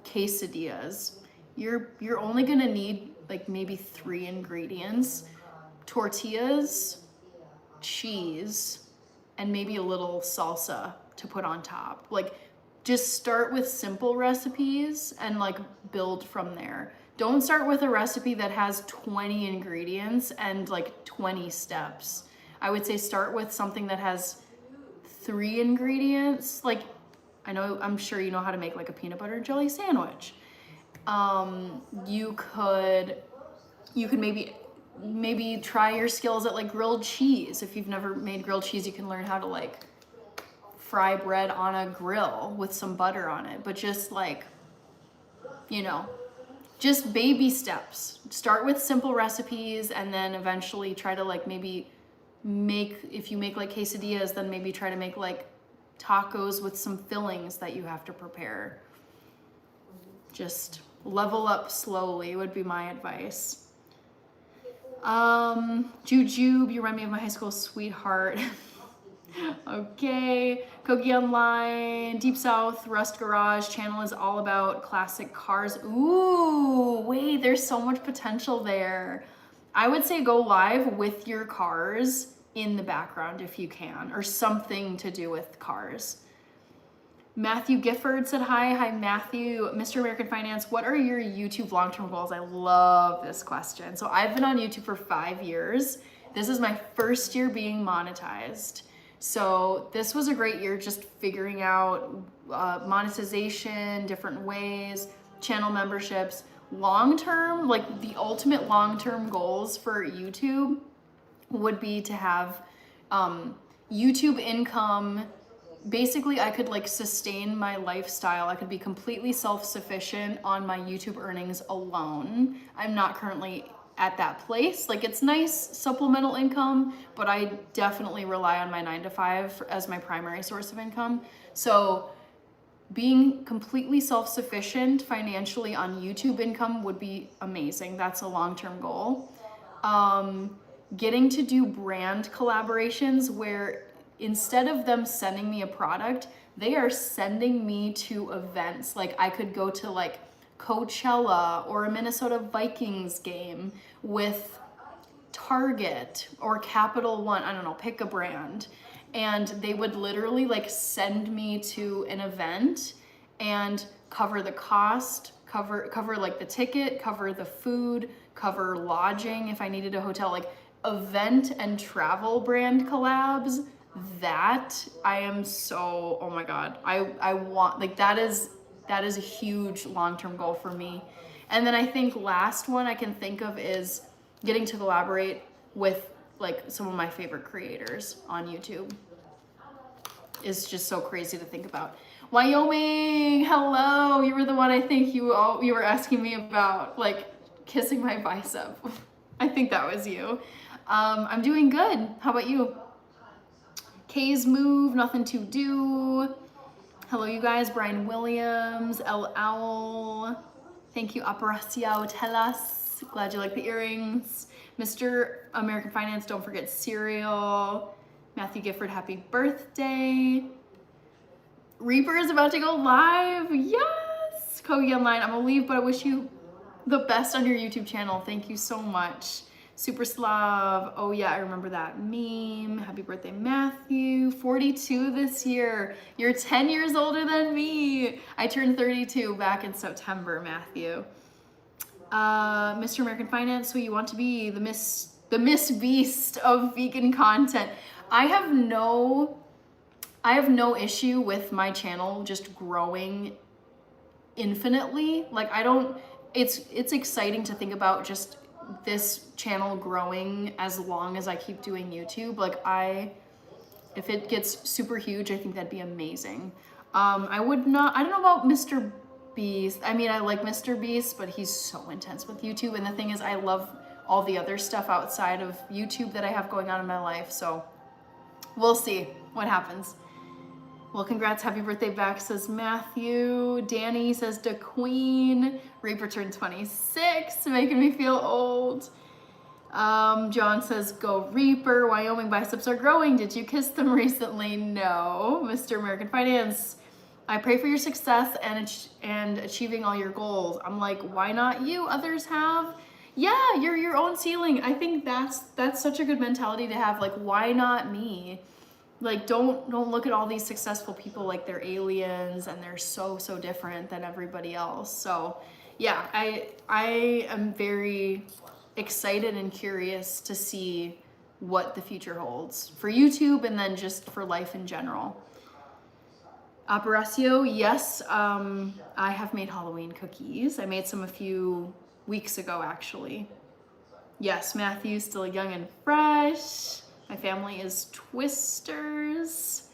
quesadillas. you're only gonna need like maybe 3 ingredients: tortillas, cheese, and maybe a little salsa to put on top. Like, just start with simple recipes and like build from there. Don't start with a recipe that has 20 ingredients and like 20 steps. I would say start with something that has 3 ingredients. Like, I'm sure you know how to make like a peanut butter and jelly sandwich. You could maybe try your skills at like grilled cheese. If you've never made grilled cheese, you can learn how to like fry bread on a grill with some butter on it. But just like, just baby steps. Start with simple recipes and then eventually try to like maybe if you make like quesadillas, then maybe try to make like tacos with some fillings that you have to prepare. Just level up slowly would be my advice. Jujube, you remind me of my high school sweetheart. Okay, Kogi Online, Deep South, Rust Garage channel is all about classic cars. Ooh, wait, there's so much potential there. I would say go live with your cars in the background if you can, or something to do with cars. Matthew Gifford said hi. Hi, Matthew. Mr. American Finance, what are your YouTube long-term goals? I love this question. So I've been on YouTube for 5 years. This is my first year being monetized. So this was a great year just figuring out monetization, different ways, channel memberships. Long-term, like the ultimate long-term goals for YouTube would be to have YouTube income. Basically, I could like sustain my lifestyle. I could be completely self-sufficient on my YouTube earnings alone. I'm not currently at that place. Like, it's nice supplemental income, but I definitely rely on my 9-to-5 as my primary source of income. So being completely self-sufficient financially on YouTube income would be amazing. That's a long-term goal. Getting to do brand collaborations where instead of them sending me a product, they are sending me to events. Like, I could go to like Coachella or a Minnesota Vikings game with Target or Capital One. I don't know, pick a brand. And they would literally like send me to an event and cover the cost, cover like the ticket, cover the food, cover lodging if I needed a hotel. Like, event and travel brand collabs, that I am so, oh my God, I want, like, that is a huge long-term goal for me. And then I think last one I can think of is getting to collaborate with like some of my favorite creators on YouTube. Is just so crazy to think about. Wyoming, hello. You were the one I think you were asking me about, like, kissing my bicep. I think that was you. I'm doing good. How about you? K's move, nothing to do. Hello, you guys. Brian Williams, El Owl. Thank you, Operacio Telas. Glad you like the earrings. Mr. American Finance, don't forget cereal. Matthew Gifford, happy birthday. Reaper is about to go live. Yes. Kogi Online, I'm gonna leave, but I wish you the best on your YouTube channel. Thank you so much. Super Slav. Oh yeah, I remember that meme. Happy birthday, Matthew. 42 this year. You're 10 years older than me. I turned 32 back in September, Matthew. Mr. American Finance, so you want to be the Miss Beast of vegan content. I have no issue with my channel just growing infinitely. Like, it's exciting to think about just this channel growing as long as I keep doing YouTube. Like, if it gets super huge, I think that'd be amazing. I don't know about Mr. Beast. I mean, I like Mr. Beast, but he's so intense with YouTube. And the thing is, I love all the other stuff outside of YouTube that I have going on in my life. So we'll see what happens. Well, congrats, happy birthday back, says Matthew. Danny says to Queen. Reaper turned 26, making me feel old. John says, go Reaper. Wyoming biceps are growing. Did you kiss them recently? No. Mr. American Finance. I pray for your success and achieving all your goals. I'm like, why not you? Others have. Yeah, you're your own ceiling. I think that's such a good mentality to have. Like, why not me? Like, don't look at all these successful people like they're aliens and they're so different than everybody else. So yeah, I am very excited and curious to see what the future holds for YouTube and then just for life in general. Operacio, yes, I have made Halloween cookies. I made some a few weeks ago, actually. Yes, Matthew, still young and fresh. My family is Twisters.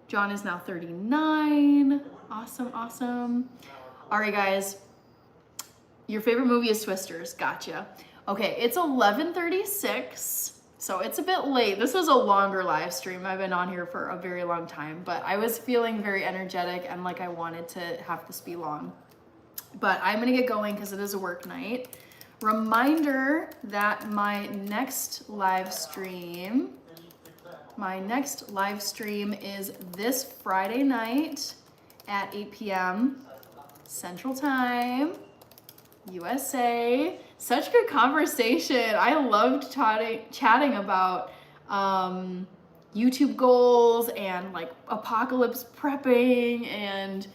John is now 39. Awesome, awesome. All right, guys. Your favorite movie is Twisters. Gotcha. Okay, it's 11:36. So it's a bit late. This was a longer live stream. I've been on here for a very long time, but I was feeling very energetic and like I wanted to have this be long. But I'm gonna get going because it is a work night. Reminder that my next live stream is this Friday night at 8 p.m. Central Time. USA. Such good conversation. I loved chatting about YouTube goals and like apocalypse prepping and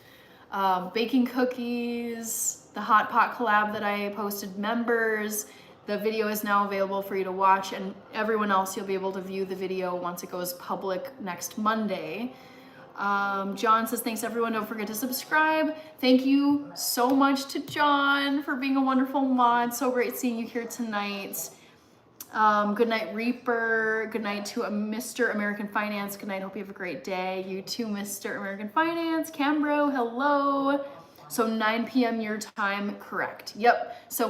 baking cookies, the hot pot collab that I posted members. The video is now available for you to watch, and everyone else, you'll be able to view the video once it goes public next Monday. John says, thanks everyone, don't forget to subscribe. Thank you so much to John for being a wonderful mod. So great seeing you here tonight. Good night, Reaper. Good night to Mr. American Finance. Good night, hope you have a great day. You too, Mr. American Finance. Cambro, hello. So 9 p.m. your time, correct. Yep, so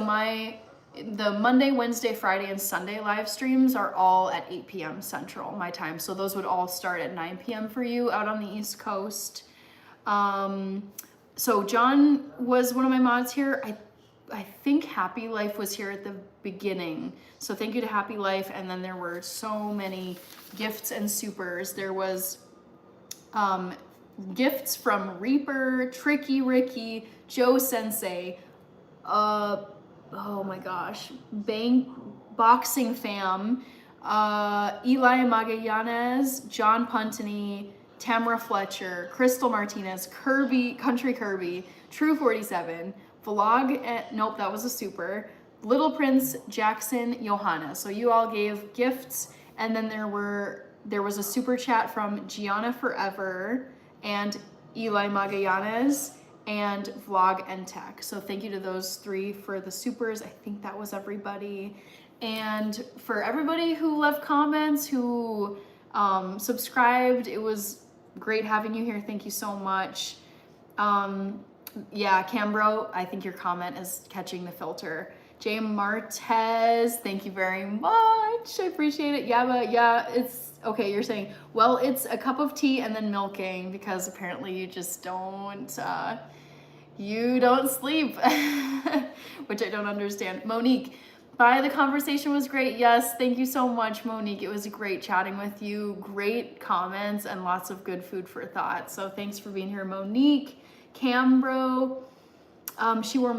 the Monday, Wednesday, Friday, and Sunday live streams are all at 8 p.m. Central, my time. So those would all start at 9 p.m. for you out on the East Coast. So John was one of my mods here. I think Happy Life was here at the beginning. So thank you to Happy Life. And then there were so many gifts and supers. There was gifts from Reaper, Tricky Ricky, Joe Sensei, oh my gosh, Boxing Fam, Eli Magallanes, John Puntany, Tamara Fletcher, Crystal Martinez, Country Kirby, True 47, nope, that was a super, Little Prince, Jackson, Johanna. So you all gave gifts, and then there was a super chat from Gianna Forever and Eli Magallanes and Vlog and Tech. So thank you to those three for the supers. I think that was everybody. And for everybody who left comments, who subscribed, it was great having you here. Thank you so much. Yeah, Cambro, I think your comment is catching the filter. Jay Martez, thank you very much. I appreciate it. Yeah, it's okay. You're saying, well, it's a cup of tea and then milking because apparently you just don't sleep, which I don't understand. Monique, bye. The conversation was great. Yes, thank you so much, Monique. It was great chatting with you. Great comments and lots of good food for thought. So thanks for being here, Monique. Cambro, she wore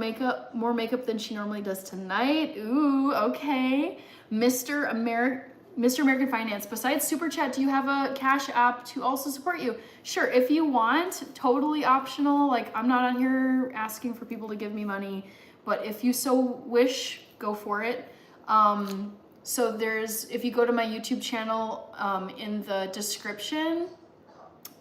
more makeup than she normally does tonight. Ooh, okay. Mr. American Finance, besides Super Chat, do you have a Cash App to also support you? Sure, if you want, totally optional. Like, I'm not on here asking for people to give me money, but if you so wish, go for it. So if you go to my YouTube channel, in the description,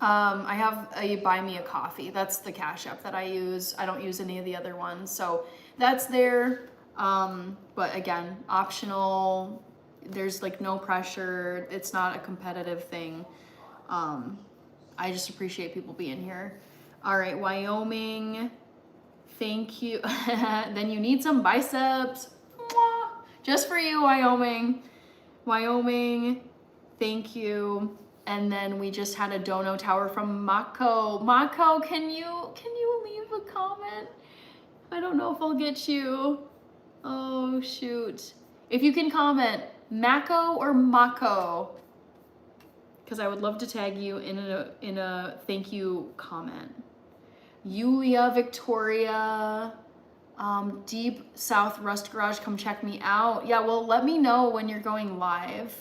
I have a Buy Me a Coffee. That's the Cash App that I use. I don't use any of the other ones. So that's there. But again, optional. There's like no pressure. It's not a competitive thing. I just appreciate people being here. All right, Wyoming. Thank you. Then you need some biceps. Mwah. Just for you, Wyoming. Wyoming, thank you. And then we just had a dono tower from Mako. Mako, can you leave a comment? I don't know if I'll get you. Oh, shoot. If you can comment, Mako or Mako? because I would love to tag you in a thank you comment. Yulia, Victoria, Deep South Rust Garage, come check me out. Yeah, well, let me know when you're going live.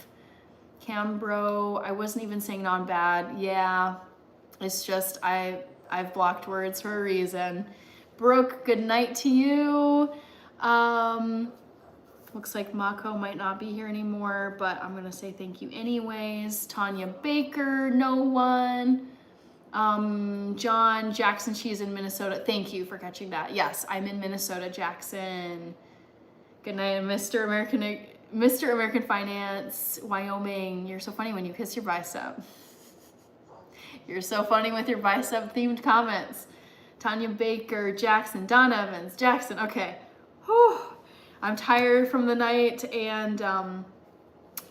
Cambro, I wasn't even saying non-bad. Yeah, it's just I've blocked words for a reason. Brooke, good night to you. Looks like Mako might not be here anymore, but I'm gonna say thank you anyways. Tanya Baker, no one. John Jackson, she's in Minnesota. Thank you for catching that. Yes, I'm in Minnesota, Jackson. Good night, Mr. American Finance, Wyoming. You're so funny when you kiss your bicep. You're so funny with your bicep themed comments. Tanya Baker, Jackson, Don Evans, Jackson. Okay. Whew. I'm tired from the night, and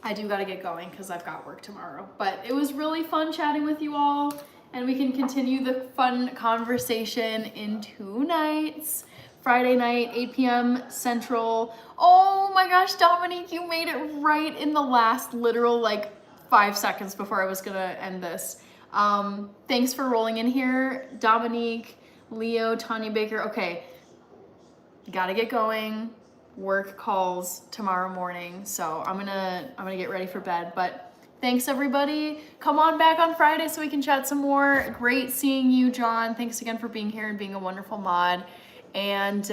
I do gotta get going because I've got work tomorrow. But it was really fun chatting with you all, and we can continue the fun conversation in 2 nights. Friday night, 8 p.m. Central. Oh my gosh, Dominique, you made it right in the last literal 5 seconds before I was gonna end this. Thanks for rolling in here, Dominique, Leo, Tanya Baker. Okay, gotta get going. Work calls tomorrow morning, so I'm gonna get ready for bed. But thanks everybody. Come on back on Friday so we can chat some more. Great seeing you, John. Thanks again for being here and being a wonderful mod. And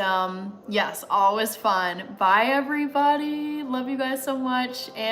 yes, always fun. Bye everybody. Love you guys so much. And